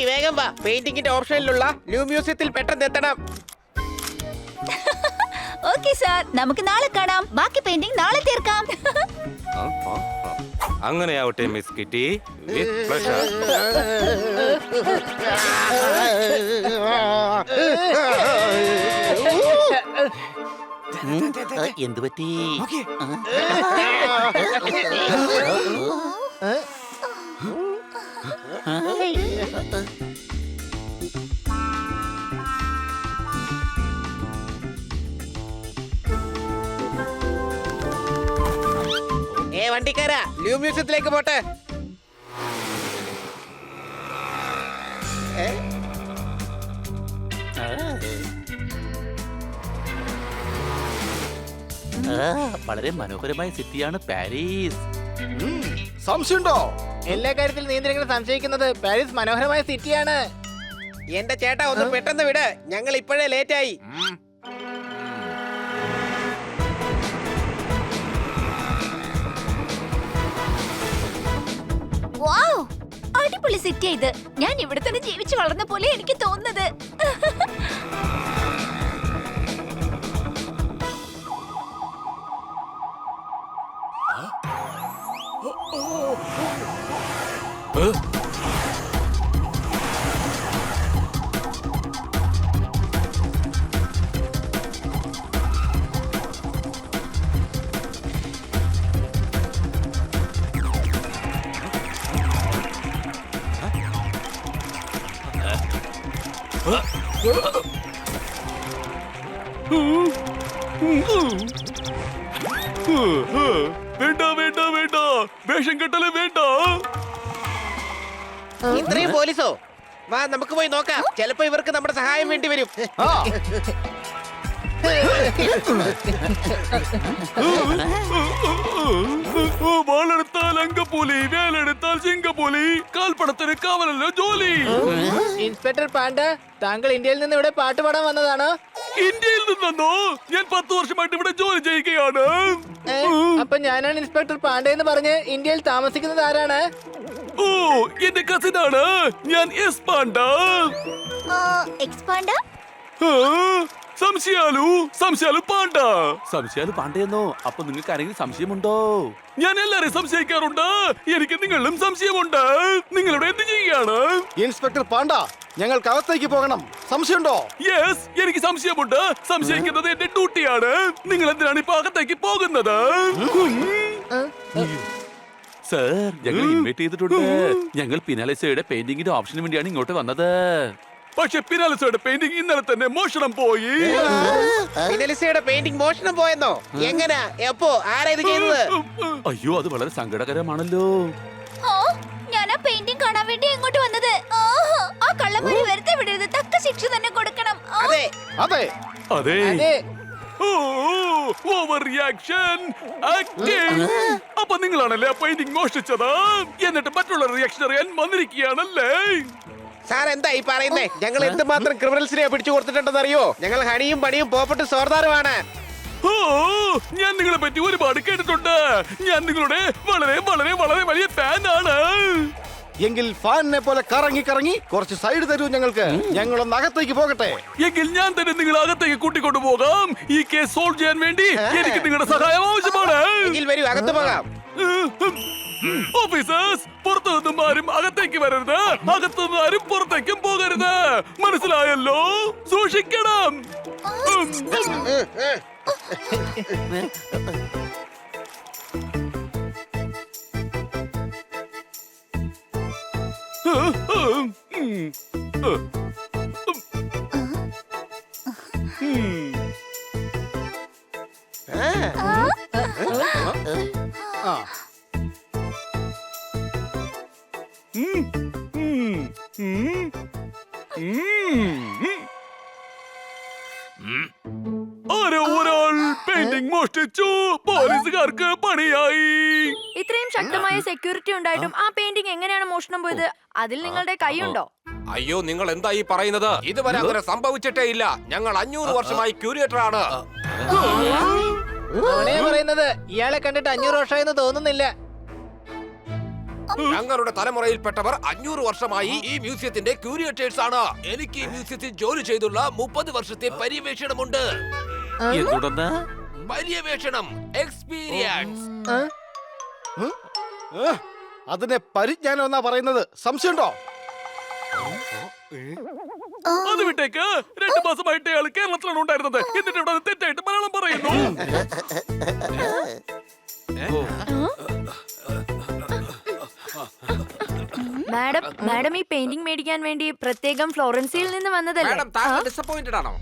വേഗം വാ. പെയിന്റിങ്ങിന്റെ ഓപ്ഷനിലുള്ള ന്യൂ മ്യൂസിയത്തിൽ പെട്ടെന്ന് എത്തണം. ഓക്കേ സാർ, നമുക്ക് നാളെ കാണാം. ബാക്കി പെയിന്റിംഗ് നാളെ തീർക്കാം. അങ്ങനെയാവട്ടെ മിസ് കിറ്റി. With pleasure. എന്ത് പറ്റി? വണ്ടിക്കാരാ, ന്യൂ മ്യൂസിയത്തിലേക്ക് പോട്ടെ. വളരെ മനോഹരമായ സിറ്റിയാണ് പാരീസ്. സംശയമുണ്ടോ? എല്ലാ കാര്യത്തിൽ നിയന്ത്രിക്കുന്നത് സംശയിക്കുന്നത് പാരീസ് മനോഹരമായ സിറ്റിയാണ്. എന്റെ ചേട്ടാ ഒന്ന് പെട്ടെന്ന് വിട്, ഞങ്ങൾ ഇപ്പോഴേ ലേറ്റ് ആയി. വൗ, അടിപൊളി സിറ്റിയാ ഇത്. ഞാൻ ഇവിടെ തന്നെ ജീവിച്ചു വളർന്ന പോലെ എനിക്ക് തോന്നുന്നത്. വേണ്ട വേണ്ട വേണ്ട, വേഷം കെട്ടല് വേണ്ട. ഇത്രയും പോലീസോ? വാ നമുക്ക് പോയി നോക്കാം. ചിലപ്പോ ഇവർക്ക് നമ്മുടെ സഹായം വേണ്ടി വരും. വാളെടുത്താൽ അങ്കപ്പൂലി, വേലെടുത്താൽ സിംഗപ്പൂലി, കാൽപ്പടത്തിന് കാവലല്ലോ ജോലി. ഇൻസ്പെക്ടർ പാണ്ഡ, താങ്കൾ ഇന്ത്യയിൽ നിന്ന് ഇവിടെ പാട്ട് പാടാൻ വന്നതാണോ? ഇന്ത്യയിൽ നിന്നോ? ഞാൻ 10 വർഷമായിട്ട് ഇവിടെ ജോലി ചെയ്യുകയാണ്. അപ്പൊ ഞാനാണ് ഇൻസ്പെക്ടർ പാണ്ഡ എന്ന് പറഞ്ഞ് ഇന്ത്യയിൽ താമസിക്കുന്നത് ആരാണ്? ഓ, എന്റെ കസിനാണ്. ഞാൻ എസ് പാണ്ഡ. എക്സ്പാൻഡ? സംശയാലു പാണ്ഡയെന്നോ? അപ്പൊ നിങ്ങൾക്ക് ആരെങ്കിലും സംശയമുണ്ടോ? ഞാൻ എല്ലാരെയും സംശയിക്കാറുണ്ട്. എനിക്ക് നിങ്ങളിലും സംശയമുണ്ട്. നിങ്ങളിവിടെ എന്ത് ചെയ്യുകയാണ്? ഇൻസ്പെക്ടർ പാണ്ഡ, ഞങ്ങൾക്ക് അകത്തേക്ക് പോകണം. സംശയമുണ്ടോ? യെസ്, എനിക്ക് സംശയമുണ്ട്. സംശയിക്കുന്നത് എന്റെ ഡ്യൂട്ടിയാണ്. നിങ്ങൾ എന്തിനാണ് ഇപ്പൊ അകത്തേക്ക് പോകുന്നത്? സർ, ഞങ്ങൾ ഇൻവൈറ്റ് ചെയ്തിട്ടുണ്ട്. ഞങ്ങൾ പിനാലിസയുടെ പെയിന്റിങ്ങിന്റെ ഓപ്ഷന് വേണ്ടിയാണ് ഇങ്ങോട്ട് വന്നത്. പക്ഷെ പിനാലിസയുടെ പെയിന്റിംഗ് ഇന്നലെ തന്നെ മോഷണം പോയി. ഫിനലിസയുടെ പെയിന്റിംഗ് മോഷണം പോയെന്നോ? എങ്ങനാ? എപ്പോ? ആരാ ഇത് ചെയ്തത്? അയ്യോ, അത് വളരെ സങ്കടകരമാണല്ലോ. ഞാൻ ആ പെയിന്റിംഗ് കാണാൻ വേണ്ടി ഇങ്ങോട്ട് വന്നത്. ആ കള്ളന്മാരെ വെറുതെ വിടരുത്. തക്ക ശിക്ഷ തന്നെ കൊടുക്കണം. അതെ അതെ അതെ. അതെ. Over reaction acting. അപ്പൊ നിങ്ങളാണല്ലേ ആ പെയിന്റിംഗ് മോഷ്ടിച്ചത്? എന്നിട്ട് മറ്റുള്ള റിയാക്ഷൻ അറിയാൻ വന്നിരിക്കുകയാണല്ലേ? സാർ എന്താ ഈ പറയുന്നേ? ഞങ്ങൾ എന്തുമാത്രം ക്രിമിനൽസിനെ പിടിച്ചു കൊടുത്തിട്ടുണ്ടെന്ന് അറിയോ? ഞങ്ങൾ ഹണിയും പണിയും പോപ്പട്ട് സോർദാറുമാണ്. ഓ, ഞാൻ നിങ്ങളെ പറ്റി ഒരുപാട് കേട്ടിട്ടുണ്ട്. ഞാൻ നിങ്ങളുടെ വളരെ വളരെ വളരെ വലിയ ഫാനാണ്. എങ്കിൽ ഫാനിനെ പോലെ കറങ്ങി കറങ്ങി കുറച്ച് സൈഡ് തരൂ ഞങ്ങൾക്ക്. ഞങ്ങളൊന്ന് അകത്തേക്ക് പോകട്ടെ. എങ്കിൽ ഞാൻ തന്നെ നിങ്ങളെ അകത്തേക്ക് കൂട്ടിക്കൊണ്ടു പോകാം. ഈ കേസ് സോൾവ് ചെയ്യാൻ വേണ്ടി എനിക്ക് നിങ്ങളുടെ സഹായം ആവശ്യമാണ്. എങ്കിൽ വരൂ, അകത്ത് പോകാം. ഓഫീസേഴ്സ്, പുറത്തു നിന്നും ആരും അകത്തേക്ക് വരരുത്. അകത്തു നിന്നും ആരും പുറത്തേക്കും പോകരുത്. മനസ്സിലായല്ലോ? സൂക്ഷിക്കണം. ആരോ ഒരാൾ പെയിന്റിംഗ് മോഷ്ടിച്ചു. പോലീസുകാർക്ക് പണിയായി. ഇത്രയും ശക്തമായ സെക്യൂരിറ്റി ഉണ്ടായിട്ടും ആ പെയിന്റിംഗ് എങ്ങനെയാണ് മോഷണം പോയത്? അതിൽ നിങ്ങളുടെ കൈയുണ്ടോ? അയ്യോ, നിങ്ങൾ എന്താ ഈ പറയുന്നത്? ഇതുവരെ അങ്ങനെ സംഭവിച്ചിട്ടേ ഇല്ല. ഞങ്ങൾ 500 വർഷമായി ക്യൂരേറ്റർ ആണ്. പറയുന്നത് ഇയാളെ കണ്ടിട്ട് 500 വർഷമായെന്ന് തോന്നുന്നില്ല. ഞങ്ങളുടെ തലമുറയിൽപ്പെട്ടവർ 500 വർഷമായി ഈ മ്യൂസിയത്തിന്റെ ക്യൂരിയേറ്റേഴ്സ് ആണ്. എനിക്ക് ഈ മ്യൂസിയത്തിൽ ജോലി ചെയ്തുള്ള 30 വർഷത്തെ പര്യവേഷണമുണ്ട്. എന്തുടന്ന് പര്യവേഷണം, എക്സ്പീരിയൻസ്. അതിനെ പരിജ്ഞാനം എന്നാ പറയുന്നത്. സംശയമുണ്ടോ? അത് വിട്ടേക്ക്. 2 മാസമായിട്ട് അയാൾ കേരളത്തിലാണ് ഉണ്ടായിരുന്നത്. എന്നിട്ട് ഇവിടെ തെറ്റായിട്ട് മലയാളം പറയുന്നു. മാഡം ഈ പെയിന്റിംഗ് മേടിക്കാൻ വേണ്ടി പ്രത്യേകം ഫ്ലോറൻസിൽ നിന്ന് വന്നതല്ലേ? മാഡം, താങ്കൾ ഡിസപ്പോയിന്റഡ് ആണോ?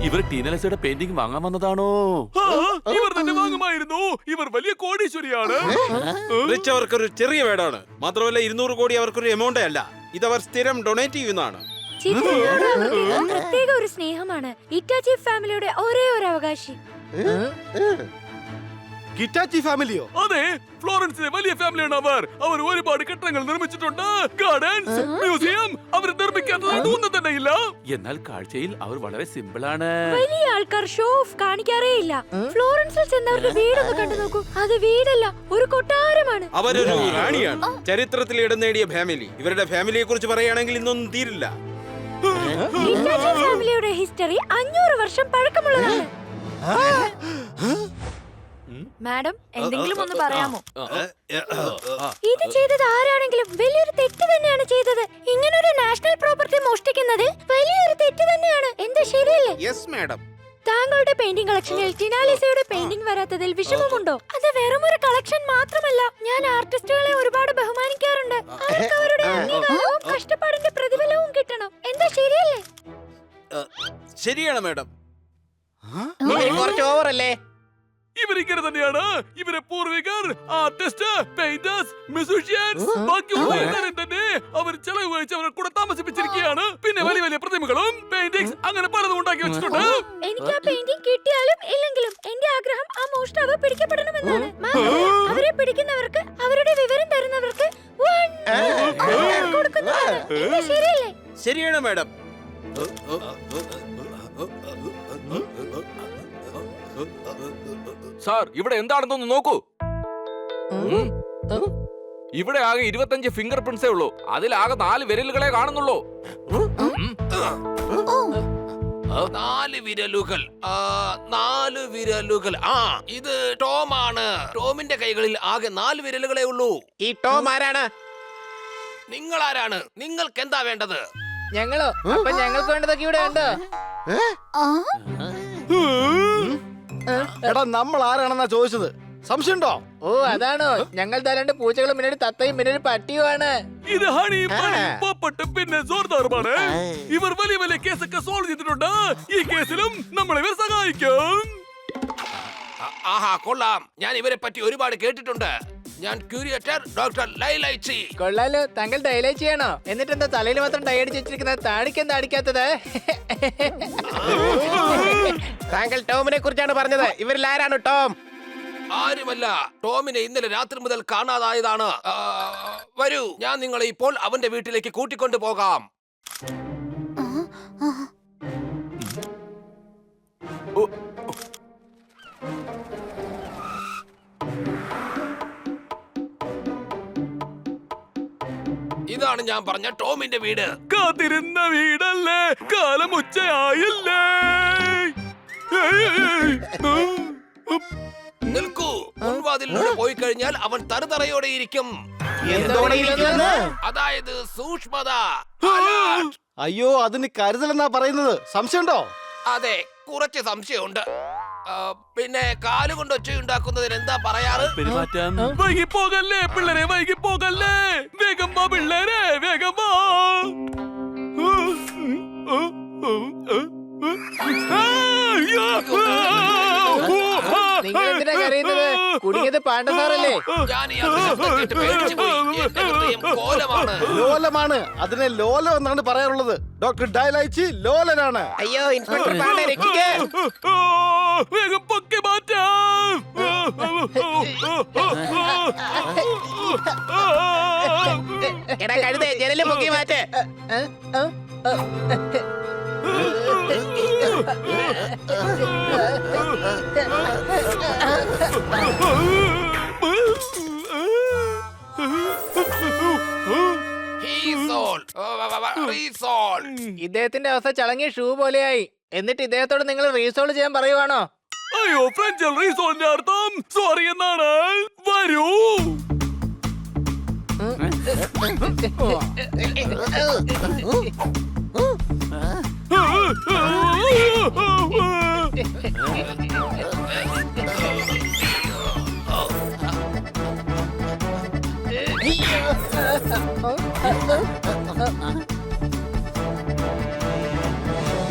ഇവർ ടീനലസയുടെ പെയിന്റിംഗ് വാങ്ങാൻ വന്നതാണോ? ഇവർ തന്നെ വാങ്ങുമായിരുന്നു. ഇവർ വലിയ കോടീശ്വരിയാണ്. റിച്ച് അവർക്കൊരു ചെറിയ വേടാണ്. മാത്രമല്ല 200 കോടി അവർക്കൊരു എമൗണ്ട് അല്ല. ഇതവർ സ്ഥിരം ഡൊണേറ്റ് ചെയ്യുന്നതാണ്. ചിത്രയോട് അവർക്ക് പ്രത്യേക ഒരു സ്നേഹമാണ്. ഇറ്റാച്ചി ഫാമിലിയുടെ ഒരേ ഒരു അവകാശി. കിറ്റാച്ചി ഫാമിലിയോ? അതെ, ഫ്ലോറൻസിലെ വലിയ ഫാമിലിയാണ് അവർ. അവർ ഒരുപാട് കെട്ടിടങ്ങൾ നിർമ്മിച്ചിട്ടുണ്ട്. ഗാർഡൻസ്, മ്യൂസിയം അവർ നിർമ്മിക്കാത്തത് ഒന്നും തന്നെ ഇല്ല. എന്നാൽ കാഴ്ചയിൽ അവർ വളരെ സിമ്പിൾ ആണ്. വലിയ ആൾക്കാർ ഷോ ഓഫ് കാണിക്കാറേ ഇല്ല. ഫ്ലോറൻസിൽ ചെന്നവരുടെ വീടൊന്ന് കണ്ടു നോക്കൂ. അത് വീടല്ല, ഒരു കൊട്ടാരമാണ്. അവരൊരു റാണിയാണ്. ചരിത്രത്തിൽ ഇടം നേടിയ ഫാമിലി. ഇവരുടെ ഫാമിലിയെ കുറിച്ച് പറയുകയാണെങ്കിൽ ഇന്നൊന്നും തീരില്ല. ഇറ്റാച്ചി ഫാമിലിയുടെ ഹിസ്റ്ററി 500 വർഷം പഴക്കമുള്ളതാണ്. മാഡം, എന്തെങ്കിലും ഒന്ന് പറയാമോ? ഇത് ചെയ്തത് ആരാണെങ്കിലും വലിയൊരു തെറ്റ് തന്നെയാണ് ചെയ്തത്. ഇങ്ങനൊരു നാഷണൽ പ്രോപ്പർട്ടി മോഷ്ടിക്കുന്നത് വലിയൊരു തെറ്റ് തന്നെയാണ്. എന്താ ശരിയല്ലേ? Yes madam. താങ്കളുടെ പെയിന്റിംഗ് കളക്ഷനിൽ ടിനാലിസയുടെ പെയിന്റിംഗ് വരാത്തതിൽ വിഷമമുണ്ടോ? അത് വെറും ഒരു കളക്ഷൻ മാത്രമല്ല. ഞാൻ ആർട്ടിസ്റ്റുകളെ ഒരുപാട് ബഹുമാനിക്കാറുണ്ട്. അവർക്ക് അവരുടെ അംഗീകാരവും കഷ്ടപ്പാടിന്റെ പ്രതിഫലവും കിട്ടണം. എന്താ ശരിയല്ലേ? ശരിയാണ് മാഡം. കുറച്ച് ഓവർ അല്ലേ? ഇവരിങ്ങനെ തന്നെയാണ്. ഇവരെ പൂർവികർ, ആർട്ടിസ്റ്റ്, പെയിന്റേഴ്സ്, മ്യൂസീഷ്യൻസ്, ബാക്കിയുള്ള എല്ലാവരും തന്നെ അവർ ചെലവ് കഴിച്ച് അവരെ കൂടെ താമസിപ്പിച്ചിരിക്കുകയാണ്. പിന്നെ വലിയ വലിയ പ്രതിമകളും പെയിന്റിംഗ്സ് അങ്ങനെ പലതും ഉണ്ടാക്കി വെച്ചിട്ടുണ്ട്. എനിക്ക് ആ പെയിന്റിംഗ് കിട്ടിയാലും ഇല്ലെങ്കിലും എന്റെ ആഗ്രഹം ആ മോഷ്ടാവ് പിടിക്കപ്പെടണമെന്നാണ്. അവരെ പിടിക്കുന്നവർക്ക് അവരുടെ വിവരം തരുന്നവർക്ക് കൊടുക്കുന്നതാണ്. എന്താ ശരിയല്ലേ? ശരിയാണ് മാഡം. സാർ, ഇവിടെ എന്താണെന്നൊന്ന് നോക്കൂ. ഇവിടെ ആകെ 25 ഫിംഗർ പ്രിന്റ്സേ ഉള്ളൂ. അതിലാകെ 4 വിരലുകളെ കാണുന്നുള്ളൂ. 4 വിരലുകൾ. 4 വിരലുകൾ. ഇത് ടോം ആണ്. ടോമിന്റെ കൈകളിൽ ആകെ 4 വിരലുകളെ ഉള്ളൂ. ഈ ടോം ആരാണ്? നിങ്ങൾ ആരാണ്? നിങ്ങൾക്ക് എന്താ വേണ്ടത്? ഞങ്ങളോ? അപ്പൊ ഞങ്ങൾക്ക് വേണ്ടതൊക്കെ ഇവിടെ ഉണ്ടോ? എടാ, നമ്മൾ ആരാണെന്നാ ചോദിച്ചത്. സംശയമുണ്ടോ? ഓ, അതാണോ? ഞങ്ങൾ തലണ്ട് പൂച്ചകളും പിന്നെ ഒരു തത്തയും പിന്നെ ഒരു പട്ടിയുമാണ്. ഇത് ഹണി, പപ്പട്ടും പിന്നെ ജോർദാറുമാണ്. ഇവർ വലിയ വലിയ കേസൊക്കെ സോൾവ് ചെയ്തിട്ടുണ്ട്. ഈ കേസിലും നമ്മളെ ഇവർ സഹായിക്കും. ആഹാ, കൊള്ളാം. ഞാൻ ഇവരെ പറ്റി ഒരുപാട് കേട്ടിട്ടുണ്ട്. ഞാൻ ക്യൂരിയേറ്റർ ഡോക്ടർ ലൈലൈച്ചി. കൊള്ളാലോ, താങ്കൾ ഡയലൈറ്റ് ചെയ്യണോ? എന്നിട്ട് എന്താ തലയിൽ മാത്രം ഡൈ അടിച്ച് വെച്ചിരിക്കുന്നത്? താടിക്കെന്താ അടിക്കാത്തത്? താങ്കൾ ടോമിനെ കുറിച്ചാണ് പറഞ്ഞത്. ഇവരിൽ ആരാണ് ടോം? ആരുമല്ല, ടോമിനെ ഇന്നലെ രാത്രി മുതൽ കാണാതായതാണ്. വരൂ, ഞാൻ നിങ്ങളെ ഇപ്പോൾ അവന്റെ വീട്ടിലേക്ക് കൂട്ടിക്കൊണ്ടു പോകാം. ഇതാണ് ഞാൻ പറഞ്ഞ ടോമിന്റെ വീട്. കാത്തിരുന്ന വീടല്ലേ, കാലം ഉച്ചയായില്ലേ. നിൽക്കൂ. മുൻവാതിലൂടെ പോയി കഴിഞ്ഞാൽ അവൻ തറുതറയോടെ ഇരിക്കും. അതായത് സൂക്ഷ്മത. അയ്യോ, അതിന് കരുതലെന്നാ പറയുന്നത്. സംശയമുണ്ടോ? അതെ, കുറച്ച് സംശയമുണ്ട്. പിന്നെ കാലുകൊണ്ട് ഒച്ചയുണ്ടാക്കുന്നതിന് എന്താ പറയാറ്? പെരുമാറ്റം. വൈകി പോകല്ലേ പിള്ളേരെ, വൈകി പോകല്ലേ. വേഗം വാ പിള്ളേരെ, വേഗം വാ. നിങ്ങൾ എന്തിനാ കരയുന്നത്? കുടുങ്ങിയത് പാണ്ഡസാറല്ലേ? ഞാൻ ഇയാളുടെ ശബ്ദം കേട്ട് പേടിച്ചുപോയി. എന്റെ ഹൃദയം കോലമാണ്. ലോലമാണ്. അതിനെ ലോലം എന്നാണ് പറയാറുള്ളത്. ഡോക്ടർ ഡയലൈച്ചി ലോലനാണ്. അയ്യോ, ഇൻസ്പെക്ടർ പാണ്ഡെ രക്ഷിക്ക്. വേഗം പൊക്കി മാറ്റാം. എടാ കഴുതേ ജനല് പൊക്കി മാറ്റ്. ഇദ്ദേഹത്തിന്റെ അവസ്ഥ ചളങ്ങിയ ഷൂ പോലെയായി. എന്നിട്ട് ഇദ്ദേഹത്തോട് നിങ്ങൾ റീസോൾവ് ചെയ്യാൻ പറയുവാണോ? അയ്യോ, ഫ്രഞ്ചിൽ റീസോളിന്റെ അർത്ഥം സോറി എന്നാണ്. വരൂ.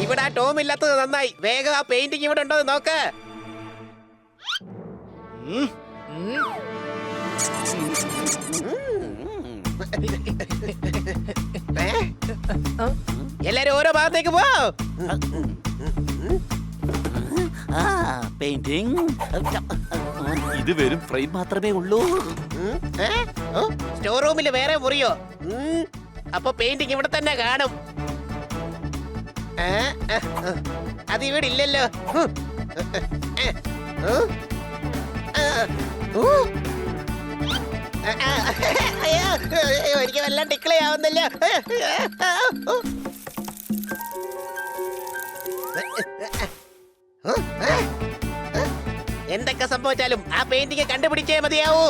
ഇവിടെ ആ ടോം ഇല്ലാത്തത് നന്നായി. വേഗം ആ പെയിന്റിംഗ് ഇവിടെ ഉണ്ടോ നോക്ക്. എല്ലാരും ഓരോ ഭാഗത്തേക്ക് പോ. പെയിന്റിംഗ് ഇത് വെറും ഫ്രെയിം മാത്രമേ ഉള്ളൂ. സ്റ്റോർ റൂമിൽ വേറെ മുറിയോ? അപ്പൊ പെയിന്റിംഗ് ഇവിടെ തന്നെ കാണും. അത് ഇവിടെ ഇല്ലല്ലോ. എനിക്ക് വല്ലതും ടിക്ലേ ആവുന്നില്ല. എന്തൊക്കെ സംഭവിച്ചാലും ആ പെയിന്റിംഗ് കണ്ടുപിടിച്ചേ മതിയാവൂ.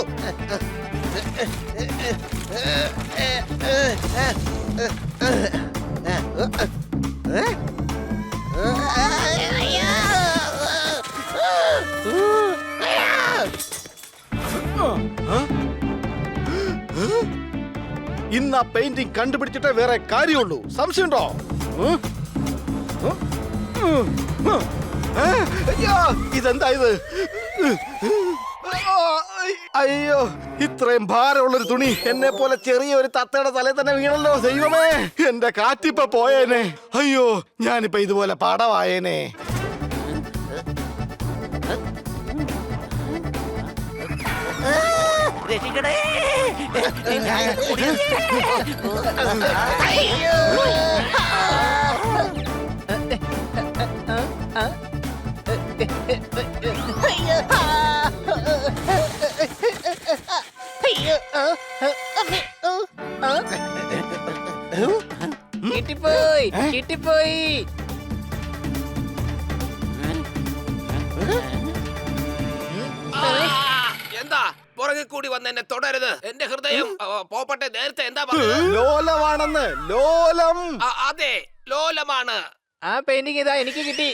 ഇന്ന് ആ പെയിന്റിംഗ് കണ്ടുപിടിച്ചിട്ടേ വേറെ കാര്യമുള്ളൂ. സംശയമുണ്ടോ? ഇതെന്താ ഇത്? അയ്യോ, ഇത്രയും ഭാരമുള്ളൊരു തുണി എന്നെ പോലെ ചെറിയ ഒരു തത്തയുടെ തലയിൽ തന്നെ വീണല്ലോ. ദൈവമേ, എന്റെ കാറ്റിപ്പ പോയേനെ. അയ്യോ, ഞാനിപ്പോ ഇതുപോലെ പാടവായേനെ. രക്ഷിക്കണേ. കിട്ടിപ്പോയി, കിട്ടിപ്പോയി. എന്താ പുറകെ കൂടി വന്ന് എന്നെ തുടരുത്. എന്റെ ഹൃദയം പോപ്പട്ടെ. നേരത്തെ എന്താ പറഞ്ഞത്? ലോലമാണെന്ന്. ലോലം. അതെ, ലോലമാണ്. ആ പെയിന്റിംഗ് ഇതാ എനിക്ക് കിട്ടി.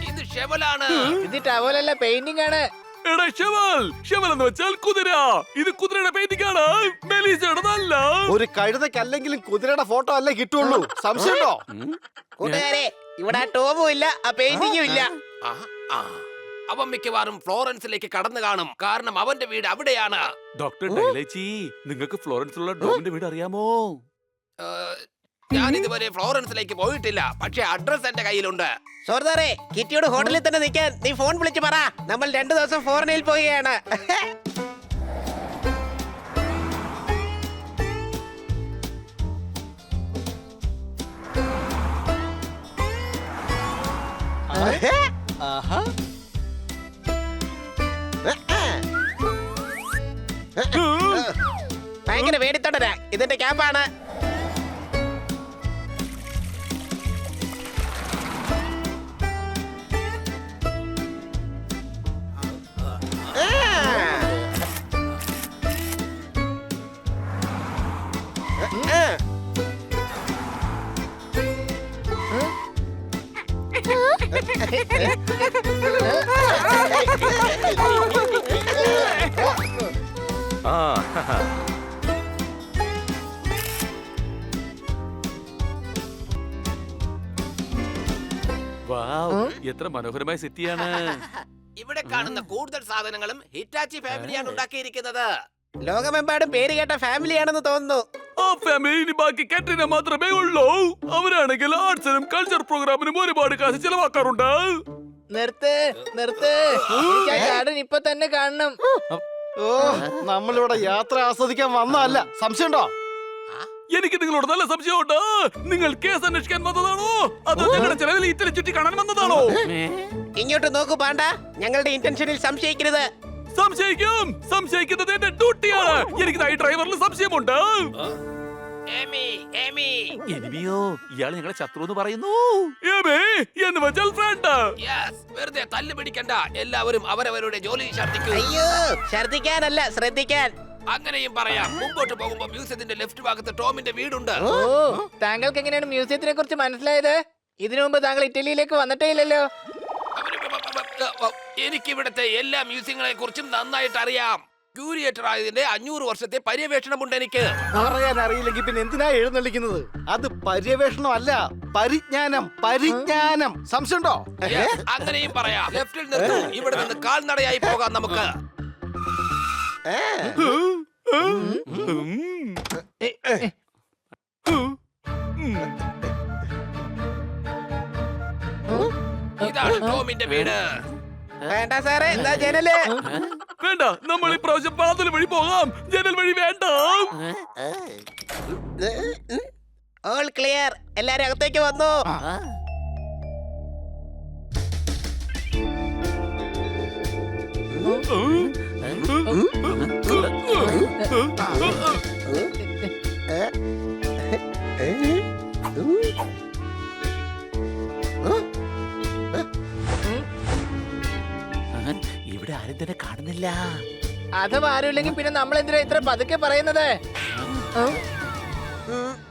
ഇത് ഷെവലാണ്. ഇത് ടവലല്ല, പെയിന്റിംഗ് ആണ്. എടാ ഷെവൽ. ഷെവൽ എന്ന് വെച്ചാൽ കുതിര. ഇത് കുതിരയുടെ പെയിന്റിംഗ് ആണ്, മെലീസയുടേതല്ല. ഒരു കഴുതയ്ക്ക് അല്ലെങ്കിലും കുതിരയുടെ ഫോട്ടോ അല്ലേ കിട്ടുള്ളൂ. സംശയമുണ്ടോ? കൂട്ടുകാരെ, ഇവിടെ ആ ടോമും ഇല്ല, ആ പെയിന്റിംഗും ഇല്ല. അവൻ മിക്കവാറും ഫ്ലോറൻസിലേക്ക് കടന്നു കാണും. കാരണം അവന്റെ വീട് അവിടെയാണ്. ഡോക്ടർ ഡൈലേച്ചി, നിങ്ങൾക്ക് ഫ്ലോറൻസിലുള്ള ഡോമിന്റെ വീട് അറിയാമോ? ഞാൻ ഇതുവരെ ഫ്ലോറൻസിലേക്ക് പോയിട്ടില്ല, പക്ഷെ അഡ്രസ് എന്റെ കയ്യിലുണ്ട്. സോർദാറെ, കിറ്റിയോട് ഹോട്ടലിൽ തന്നെ നിൽക്കാൻ നീ ഫോൺ വിളിച്ച് പറ. നമ്മൾ 2 ദിവസം ഫോറിനിൽ പോവുകയാണ്. ഭയങ്കര വേടിത്തൊണ്ടരാ. ഇതിന്റെ ക്യാമ്പാണ്. വാവ്, എത്ര മനോഹരമായ സിറ്റിയാണ്. ഇവിടെ കാണുന്ന കൂടുതൽ സാധനങ്ങളും ഹിറ്റാച്ചി ഫാമിലിയാണ് ഉണ്ടാക്കിയിരിക്കുന്നത്. ലോകമെമ്പാടും പേര് കേട്ട ഫാമിലിയാണെന്ന് തോന്നുന്നു. ആ ഫാമിലി ഇനി ബാക്കി കാറ്ററിന മാത്രമേ ഉള്ളൂ. അവരാണെങ്കിൽ ആർട്സിനും കൾച്ചർ പ്രോഗ്രാമിനും ഒരുപാട് കാശ് ചെലവാക്കാറുണ്ട്. നിർത്ത് നിർത്ത് എനിക്ക് ആ ഗാർഡൻ ഇപ്പൊ തന്നെ കാണണം. ഓ നമ്മളിവിടെ യാത്ര ആസ്വദിക്കാൻ വന്നതല്ല. സംശയമുണ്ടോ? എനിക്ക് നിങ്ങളോട് നല്ല സംശയമുണ്ട്. നിങ്ങൾ കേസ് അന്വേഷിക്കാൻ വന്നതാണോ അതോ ഞങ്ങളുടെ ചെലവിൽ ഇത്തരം ചുറ്റി കാണാൻ വന്നതാണോ? ഇങ്ങോട്ട് നോക്കൂ പാണ്ട, ഞങ്ങളുടെ ഇന്റൻഷനിൽ സംശയിക്കരുത്. സംശയിക്കുന്നത് എന്റെ ഡ്യൂട്ടിയാണ്. എനിക്ക് ഈ ഡ്രൈവറിൽ സംശയമുണ്ട്. എനിമിയോ ഇയാള് ഞങ്ങളെ ശത്രു എന്ന് പറയുന്നു. എന്ന് വെച്ചാൽ ഫ്രണ്ട്. വെറുതെ തല്ല് പിടിക്കണ്ട. എല്ലാവരും അവരവരുടെ ജോലി ഛർദ്ദിക്കൂ. അയ്യോ, ഛർദിക്കാനല്ല, ശ്രദ്ധിക്കാൻ. അങ്ങനെയും പറയാം. മുമ്പോട്ട് പോകുമ്പോ മ്യൂസിയത്തിന്റെ ലെഫ്റ്റ് ഭാഗത്ത് ടോമിന്റെ വീടുണ്ട്. ഓ താങ്കൾക്ക് എങ്ങനെയാണ് മ്യൂസിയത്തിനെ കുറിച്ച് മനസ്സിലായത്? ഇതിനു മുമ്പ് താങ്കൾ ഇറ്റലിയിലേക്ക് വന്നിട്ടേ ഇല്ലല്ലോ. എനിക്ക് ഇവിടുത്തെ എല്ലാ മ്യൂസിയങ്ങളെ കുറിച്ചും നന്നായിട്ട് അറിയാം. ക്യൂരിയേറ്റർ ആയതിന്റെ 500 വർഷത്തെ പര്യവേഷണമുണ്ട് എനിക്ക്. പറയാൻ അറിയില്ലെങ്കിൽ പിന്നെ എന്തിനാ എഴുന്നള്ളിക്കുന്നത്? അത് പര്യവേഷണം അല്ല, പരിജ്ഞാനം. പരിജ്ഞാനം. സംശയമുണ്ടോ? അങ്ങനെയും പറയാം. ലെഫ്റ്റിൽ നിന്നും ഇവിടെ നിന്ന് കാൽനടയായി പോകാം നമുക്ക്. ഇതാണ് ടോമിന്റെ വീട്. വേണ്ട സാറേ, എന്താ ജനല്? വേണ്ട, നമ്മൾ ഇപ്രാവശ്യം പാതൽ വഴി പോകാം. ജനൽ വഴി വേണ്ട. ഓൾ ക്ലിയർ, എല്ലാരും അകത്തേക്ക് വന്നു. ഇവിടെ ആരും തന്നെ കാണുന്നില്ല. അഥവാ ആരുമില്ലെങ്കിൽ പിന്നെ നമ്മൾ എന്തിനാ ഇത്ര പതുക്കെ പറയുന്നത്?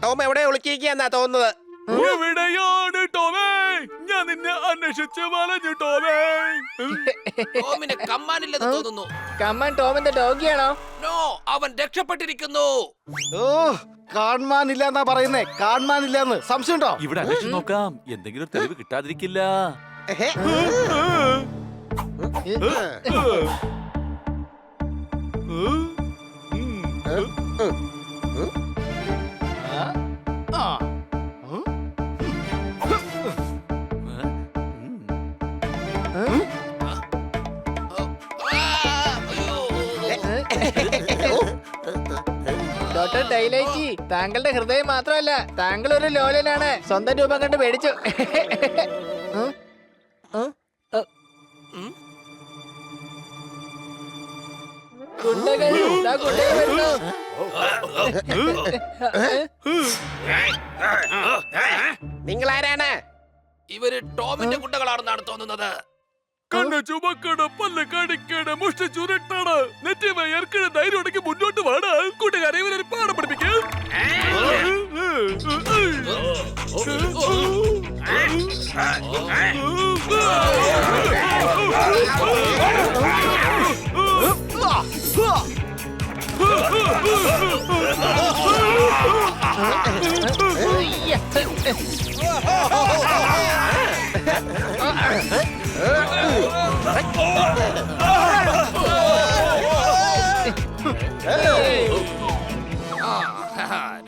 ടോം എവിടെ ഒളിച്ചിരിക്കുകയെന്നാ തോന്നുന്നത്. എവിടെയാണ് ടോമേ? ഞാൻ നിന്നെ അന്വേഷിച്ച് വലഞ്ഞു ടോമേ. ടോമിന് കമ്മാനില്ലെന്ന് തോന്നുന്നു. കമ്മൻ ടോമിന്റെ ഡോഗിയാണോ? നോ, അവൻ രക്ഷപ്പെട്ടിരിക്കുന്നു. ഓ കാണാനില്ല എന്നാ പറയുന്നേ. കാണാനില്ലെന്ന്. സംശയമുണ്ടോ? ഇവിടെ അന്വേഷിച്ച് നോക്കാം. എന്തെങ്കിലും തെളിവ് കിട്ടാതിരിക്കില്ല. എഹെ. ഡോക്ടർ ഡൈലൈറ്റി, താങ്കളുടെ ഹൃദയം മാത്രമല്ല, താങ്കൾ ഒരു ലോലനാണ്. സ്വന്തം രൂപം കണ്ട് പേടിച്ചു. ഗുണ്ടകൾ, ദാ ഗുണ്ടകൾ വരുന്നു. നിങ്ങൾ ആരാണ്? ഇവര് ടോമിന്റെ ഗുണ്ടകളാണെന്നാണ് തോന്നുന്നത്. കണ്ണ് ചുമക്കണ്, പല്ല് കടിക്കണ്, മുഷ്ടി ചുരുട്ടണ്, നെറ്റി വയർക്കണ്. ധൈര്യം ഉണ്ടെങ്കിൽ മുന്നോട്ട് വേണം. കൂട്ടുകാരെ ഇവരൊരു പാഠം പഠിപ്പിക്കും.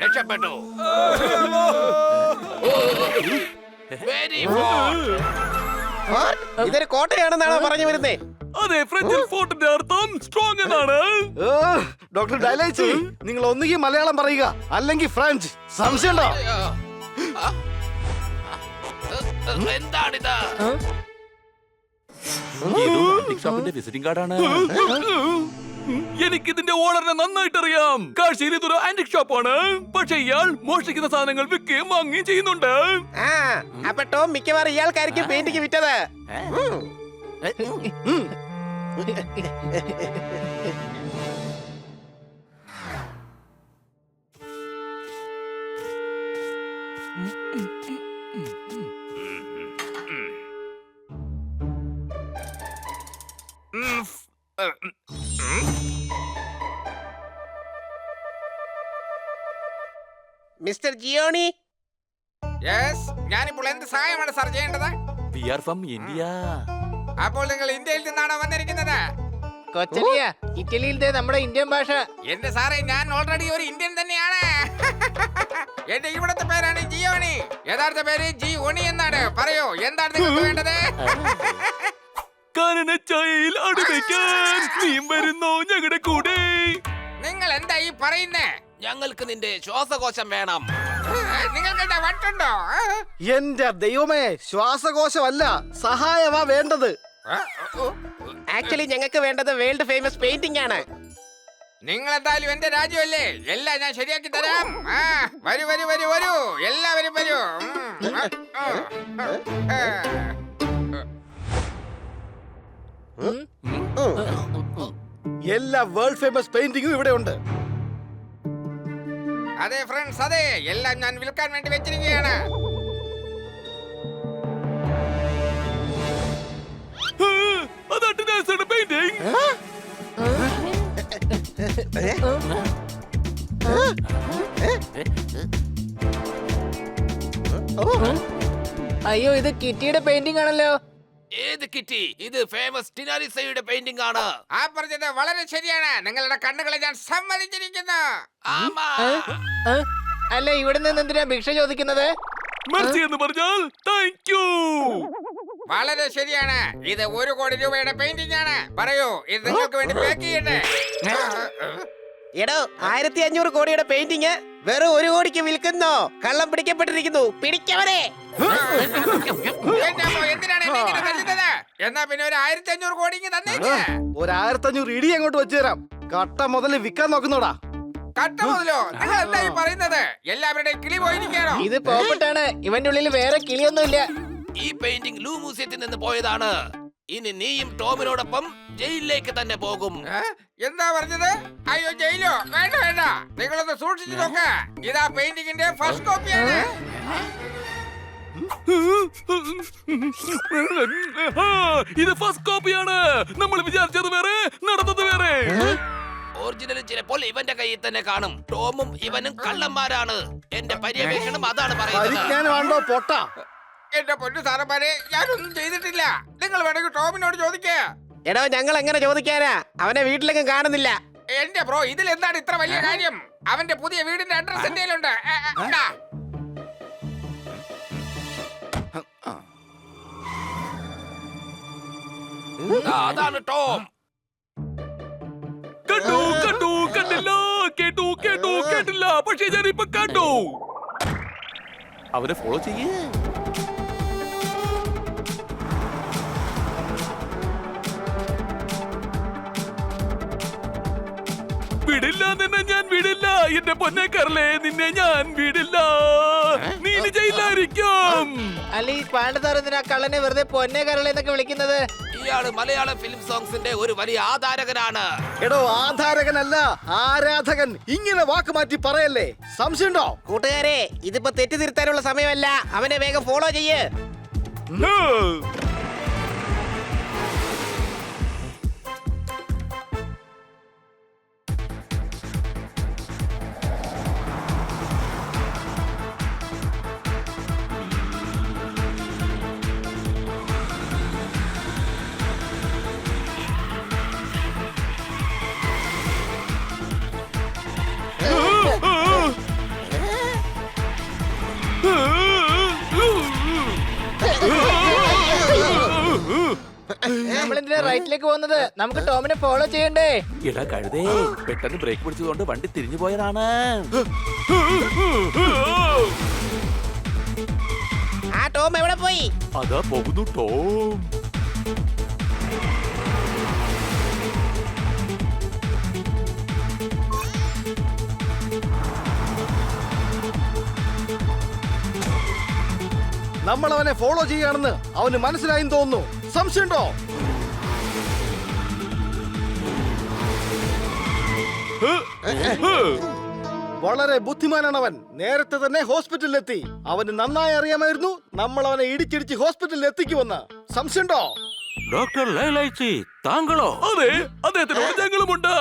രക്ഷപ്പെട്ടു. Very good. ഇതൊരു കോട്ടയാണെന്നാണോ പറഞ്ഞു വരുന്നേ? അതെ, ഫ്രഞ്ചിൽ ഫോർട്ടിന്റെ അർത്ഥം സ്ട്രോങ് എന്നാണ്. ഓ ഡോക്ടർ ഡൈലൈറ്റി, നിങ്ങൾ ഒന്നുകിൽ മലയാളം പറയുക അല്ലെങ്കിൽ ഫ്രഞ്ച്. സംശയമുണ്ടോ? എന്താണിത്? ഷോപ്പിന്റെ വിസിറ്റിംഗ് കാർഡാണ്. എനിക്കിതിന്റെ ഓണറിനെ നന്നായിട്ട് അറിയാം. കാഴ്ചയിൽ ഇതൊരു ആന്റിക് ഷോപ്പാണ്. പക്ഷെ ഇയാൾ മോഷ്ടിക്കുന്ന സാധനങ്ങൾ വിൽക്കുകയും വാങ്ങുകയും ചെയ്യുന്നുണ്ട്. ആ, അപ്പൊ ടോം മിക്കവാറും ഇയാൾക്കായിരിക്കും പെയിന്റിങ് വിറ്റത്. മിസ്റ്റർ ജിയോണി, ഞാനിപ്പോൾ എന്ത് സഹായമാണ് സാർ ചെയ്യേണ്ടത്? We are from India. അപ്പോൾ നിങ്ങൾ ഇന്ത്യയിൽ നിന്നാണോ വന്നിരിക്കുന്നത്? കൊച്ചനിയ ഇറ്റലിയിലത്തെ നമ്മുടെ ഇന്ത്യൻ ഭാഷ. എന്റെ സാറേ ഞാൻ ഓൾറെഡി ഒരു ഇന്ത്യൻ തന്നെയാണ്. എന്റെ ഇവിടത്തെ പേരാണ് ജിയോണി. യഥാർത്ഥ പേര് ജി ഒണി എന്നാണ്. പറയൂ എന്താണ് നിങ്ങൾക്ക് വേണ്ടത്? കാരണച്ചായയിൽ അടുപ്പിക്കാൻ നീ വരുന്നോ ഞങ്ങളുടെ കൂടെ? നിങ്ങൾ എന്താ ഈ പറയുന്നേ? ഞങ്ങൾക്ക് നിന്റെ ശ്വാസകോശം വേണം. നിങ്ങൾക്ക് എന്താ വട്ടുണ്ടോ? എന്റെ ദൈവമേ, ശ്വാസകോശമല്ല സഹായമാ വേണ്ടത്. ആക്ച്വലി ഞങ്ങൾക്ക് വേണ്ടത് വേൾഡ് ഫേമസ് പെയിന്റിംഗ് ആണ്. നിങ്ങൾ എന്തായാലും എന്റെ രാജ്യമല്ലേ, എല്ലാം ഞാൻ ശരിയാക്കി തരാം. വരൂ വരൂ വരൂ വരൂ, എല്ലാവരും വരൂ. എല്ലാ വേൾഡ് ഫേമസ് പെയിന്റിങ്ങും ഇവിടെ ഉണ്ട്. അതെ ഫ്രണ്ട്സ്, അതെ, എല്ലാം ഞാൻ വിൽക്കാൻ വേണ്ടി വെച്ചിരിക്കുകയാണ്. അതാണ് നാസയുടെ പെയിന്റിംഗ്. അയ്യോ, ഇത് കിറ്റിയുടെ പെയിന്റിംഗ് ആണല്ലോ. ഏത് കിറ്റി? ഇത് ഫേമസ് ടിനാലിസയുടെ പെയിന്റിംഗ് ആണ്. ആ പറഞ്ഞത് വളരെ ശരിയാണ്. നിങ്ങളുടെ കണ്ണുകളെ ഞാൻ സമ്മതിച്ചിരിക്കുന്നു. ആമാ. ആ? അല്ല, ഇവിടെ നിന്ന് എന്തിനാ ഭിക്ഷ ചോദിക്കുന്നത്? മെർസി എന്ന് പറഞ്ഞാൽ താങ്ക് യു. വളരെ ശരിയാണ്. ഇത് 1 കോടി രൂപയുടെ പെയിന്റിംഗ് ആണ്. പറയൂ, ഇത് നിങ്ങൾക്ക് വേണ്ടി പാക്ക് ചെയ്യട്ടെ. എടോ, 1500 കോടിയുടെ പെയിന്റിങ് വെറും 1 കോടിക്ക് വിൽക്കുന്നോ? കള്ളം പിടിക്കപ്പെട്ടിരിക്കുന്നു. പിടിക്കവരെ. എന്റെ അമ്മോ, എന്തിനാണ് എന്നെ ഇങ്ങനെ തല്ലുന്നത്? എന്നാ പിന്നെ ഒരു 1500 കോടി ഇങ്ങ് തന്നേക്ക്. ഒരു 1500 ഇടി അങ്ങോട്ട് വെച്ചു തരാം. കട്ട മുതൽ വിൽക്കാൻ നോക്കുന്നോടാ. കട്ട മുതലോ? നിങ്ങൾ എന്താ ഈ പറയുന്നത്? എല്ലാവരുടെയും കിളി പോയിരിക്കാണോ? ഇത് പോപ്പട്ടാണ്. ഇവന്റെ ഉള്ളിൽ വേറെ കിളിയൊന്നുമില്ല. ഈ പെയിന്റിംഗ് ലൂ മ്യൂസിയത്തിൽ നിന്ന് പോയതാണ്. ഇനി നീയും ടോമിനോടൊപ്പം ജയിലിലേക്ക് തന്നെ പോകും. എന്താ പറഞ്ഞത്? അയ്യോ, ജയിലോ? വേണ്ട വേണ്ട, നിങ്ങളൊന്ന് സൂക്ഷിച്ചു നോക്ക. ഇതാ പെയിന്റിങ്ങിന്റെ ഫസ്റ്റ് കോപ്പിയാണ്. ഇത് ഫസ്റ്റ് കോപ്പിയാണ്. നമ്മൾ വിചാരിച്ചത് വേറെ, നടന്നത് വേറെ. ഒറിജിനൽ ചിലപ്പോൾ ഇവന്റെ കയ്യിൽ തന്നെ കാണും. ടോമും ഇവനും കള്ളന്മാരാണ്. എന്റെ പര്യവേക്ഷണം അതാണ് പറയുന്നത്. പരിജ്ഞാനമാണോ പൊട്ട? എന്റെ പൊന്നു സാറന്മാരെ, ഞാനൊന്നും ചെയ്തിട്ടില്ല. നിങ്ങൾ വേണമെങ്കിൽ ടോമിനോട് ചോദിക്കുക. എടോ, ഞങ്ങൾ എങ്ങനെ ചോദിക്കാനാ? അവനെ വീട്ടിലെങ്ങും കാണുന്നില്ല. എന്റെ ബ്രോ, ഇതിൽ എന്താണ് ഇത്ര വലിയ കാര്യം? അവന്റെ പുതിയ വീടിന്റെ അഡ്രസ് എന്റെ കയ്യിലുണ്ട്. അതാണ് ടോം. കണ്ടു കണ്ടു കണ്ടില്ല, കേട്ടു കേട്ടു കേട്ടില്ല, പക്ഷേ ഞാനിപ്പോ കണ്ടു. അവനെ ഫോളോ ചെയ്യേ. വിടില്ല, നിന്നെ ഞാൻ വിടില്ല. എന്റെ പൊന്നെ കരളെ, നിന്നെ ഞാൻ വിടില്ല. നീ ഇനി ജയിലായിരിക്കും. അല്ല, ഈ പാണ്ഡസാർ എന്തിനാ കള്ളനെ വെറുതെ പൊന്നെ കരളെന്നൊക്കെ വിളിക്കുന്നത്? ഇയാള് മലയാളം ഫിലിം സോങ്സിന്റെ ഒരു വലിയ ആധാരകനാണ്. എടോ, ആധാരകനല്ല, ആരാധകൻ. ഇങ്ങനെ വാക്ക് മാറ്റി പറയല്ലേ. സംശയമുണ്ടോ? കൂട്ടുകാരെ, ഇതിപ്പോ തെറ്റിതിരുത്താനുള്ള സമയമല്ല. അവനെ വേഗം ഫോളോ ചെയ്യ്. നമ്മളെന്തിനാ റൈറ്റിലേക്ക് പോകുന്നത്? നമുക്ക് ടോമിനെ ഫോളോ ചെയ്യണ്ടേ? എടാ കഴുതേ, പെട്ടെന്ന് ബ്രേക്ക് പിടിച്ചതുകൊണ്ട് വണ്ടി തിരിഞ്ഞു പോയതാണ്. ആ ടോം എവിടെ പോയി? അതാ പോകുന്നു ടോം. നമ്മൾ അവനെ ഫോളോ ചെയ്യുകയാണെന്ന് അവന് മനസ്സിലായെന്ന് തോന്നുന്നു. സംശയമുണ്ടോ? വളരെ ബുദ്ധിമാനാണ് അവൻ. നേരത്തെ തന്നെ ഹോസ്പിറ്റലിലെത്തി. അവന് നന്നായി അറിയാമായിരുന്നു നമ്മൾ അവനെ ഇടിച്ചിടിച്ച് ഹോസ്പിറ്റലിൽ എത്തിക്കുമെന്ന്. സംശയമുണ്ടോ? ഡോക്ടർ ലൈലൈച്ചി, താങ്കളോ? അതെ, അദ്ദേഹത്തിനോട് ഞങ്ങളുമുണ്ട്.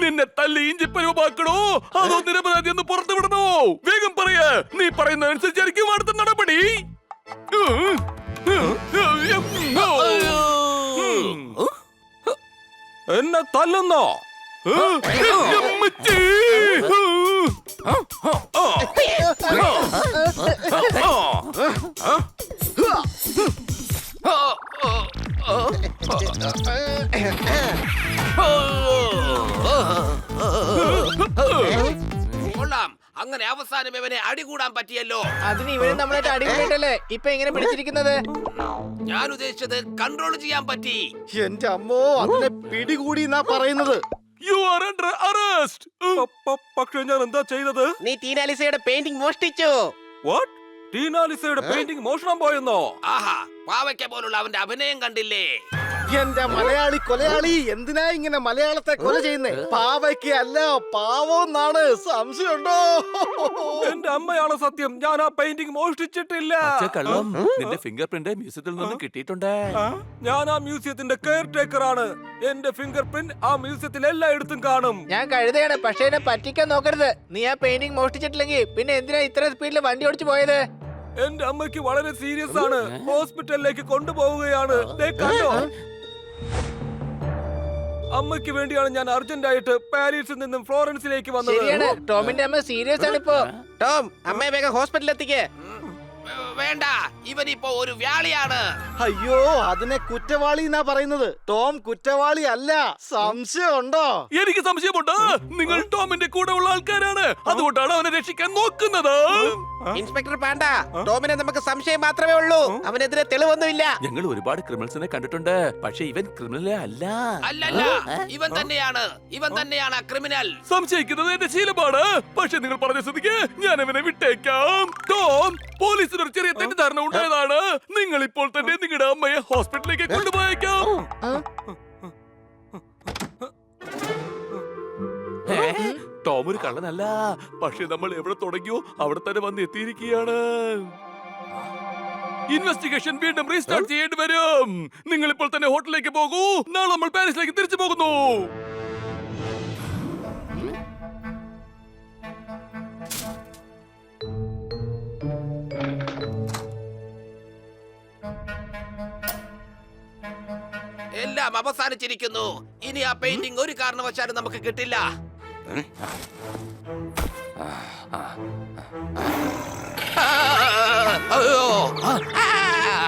നിന്നെ തല്ലി ഇഞ്ചിപ്പരുവമാക്കണോ അതോ നിരപരാധി എന്ന് പുറത്തു വിടണോ? വേഗം പറയ. നീ പറയുന്നതനുസരിച്ചായിരിക്കും അടുത്ത നടപടി. എന്നെ തല്ലുന്നോ? അമ്മച്ചി! കൊള്ളാം, അങ്ങനെ അവസാനം ഇവനെ അടികൂടാൻ പറ്റിയല്ലോ. അതിന് ഇവരും നമ്മളായിട്ട് അടിപൊളിയായിട്ടല്ലേ ഇപ്പൊ എങ്ങനെ പിടിച്ചിരിക്കുന്നത്? ഞാൻ ഉദ്ദേശിച്ചത് കൺട്രോൾ ചെയ്യാൻ പറ്റി. എന്റെ അമ്മോ, അതിനെ പിടികൂടി എന്നാ പറയുന്നത്. You are under arrest! പക്ഷെ ഞാൻ എന്താ ചെയ്തത്? നീ ടീനാലിസയുടെ പെയിന്റിംഗ് മോഷ്ടിച്ചു. വാട്ട്? ടീനാലിസയുടെ പെയിന്റിംഗ് മോഷണം പോയെന്നോ? ആഹാ, പാവയ്ക്ക പോലുള്ള അവന്റെ അഭിനയം കണ്ടില്ലേ? എന്റെ മലയാളി കൊലയാളി, എന്തിനാ ഇങ്ങനെ മലയാളത്തെ കൊല ചെയ്യുന്നേ? പാവയ്ക്ക് അല്ല, പാവോന്നാണ്. സംശയമുണ്ടോ? എന്റെ അമ്മയാണ് സത്യം. ഞാൻ ആ പെയിന്റിംഗ് മോഷ്ടിച്ചിട്ടില്ല. കള്ളം നിന്റെ ഫിംഗർ പ്രിന്റ് മ്യൂസിയത്തിൽ നിന്നും കിട്ടിയിട്ടുണ്ട്. ഞാൻ ആ മ്യൂസിയത്തിന്റെ കെയർ ടേക്കർ ആണ്. എന്റെ ഫിംഗർ പ്രിന്റ് ആ മ്യൂസിയത്തിൽ എല്ലായിടത്തും കാണും. ഞാൻ കഴുതയാണ്, പക്ഷെ എന്നെ പറ്റിക്കാൻ നോക്കരുത്. നീ ആ പെയിന്റിംഗ് മോഷ്ടിച്ചിട്ടില്ലെങ്കിൽ പിന്നെ എന്തിനാ ഇത്ര സ്പീഡിൽ വണ്ടി ഓടിച്ചു പോയത്? എന്റെ അമ്മയ്ക്ക് വളരെ സീരിയസ് ആണ്. ഹോസ്പിറ്റലിലേക്ക് കൊണ്ടുപോവുകയാണ്. ദേ കണ്ടോ? അമ്മയ്ക്ക് വേണ്ടിയാണ് ഞാൻ അർജന്റ് ആയിട്ട് പാരീസിൽ നിന്നും ഫ്ലോറൻസിലേക്ക് വന്നത്. ശരിയാണ്, ടോമിന്റെ അമ്മ സീരിയസ് ആണ് ഇപ്പോ. ടോം, അമ്മയെ വേഗം ഹോസ്പിറ്റലിൽ എത്തിക്കേ. വേണ്ട, ഇവൻ ഇപ്പോ ഒരു വ്യാളിയാണ്. അയ്യോ, അതിനെ കുറ്റവാളി എന്നാ പറയുന്നത്. ടോം കുറ്റവാളി അല്ല. സംശയമുണ്ടോ? എനിക്ക് സംശയമുണ്ട്. നിങ്ങൾ ടോമിന്റെ കൂടെ ഉള്ള ആൾക്കാരാണ്, അതുകൊണ്ടാണ് അവനെ രക്ഷിക്കാൻ നോക്കുന്നത്. ഇൻസ്പെക്ടർ പാണ്ട, ടോമിനെ നമുക്ക് സംശയം മാത്രമേ ഉള്ളൂ. അവനെതിരെ തെളിവൊന്നുമില്ല. ഞങ്ങൾ ഒരുപാട് ക്രിമിനൽസിനെ കണ്ടിട്ടുണ്ട്, പക്ഷെ ഇവൻ ക്രിമിനലേ അല്ല. അല്ലല്ല, ഇവൻ തന്നെയാണ് ആ ക്രിമിനൽ. സംശയിക്കുന്നത് എന്റെ ശീലമാണ്. പക്ഷെ നിങ്ങൾ പറഞ്ഞ സ്ഥിതിക്ക് ഞാൻ അവനെ വിട്ടേക്കാം. ടോം, പോലീസിന് ഒരു ചെറിയ തെറ്റിദ്ധാരണ ഉണ്ടായതാണ്. നിങ്ങൾ ഇപ്പോൾ തന്നെ നിങ്ങളുടെ അമ്മയെ ഹോസ്പിറ്റലിലേക്ക് കൊണ്ടുപോയേക്കാം. ടോം ഒരു കള്ളനല്ല, പക്ഷെ നമ്മൾ എവിടെ തുടങ്ങിയോ അവിടെ തന്നെ വന്ന് എത്തിയിരിക്കുകയാണ്. ഇൻവെസ്റ്റിഗേഷൻ വീണ്ടും റീസ്റ്റാർട്ട് ചെയ്യേണ്ടി വരും. നിങ്ങൾ ഇപ്പോൾ തന്നെ ഹോട്ടലിലേക്ക് പോകൂ. നാളെ നമ്മൾ പാരീസിലേക്ക് തിരിച്ചു പോകുന്നു. എല്ലാം അവസാനിച്ചിരിക്കുന്നു. ഇനി ആ പെയിന്റിംഗ് ഒരു കാരണവശാലും നമുക്ക് കിട്ടില്ല.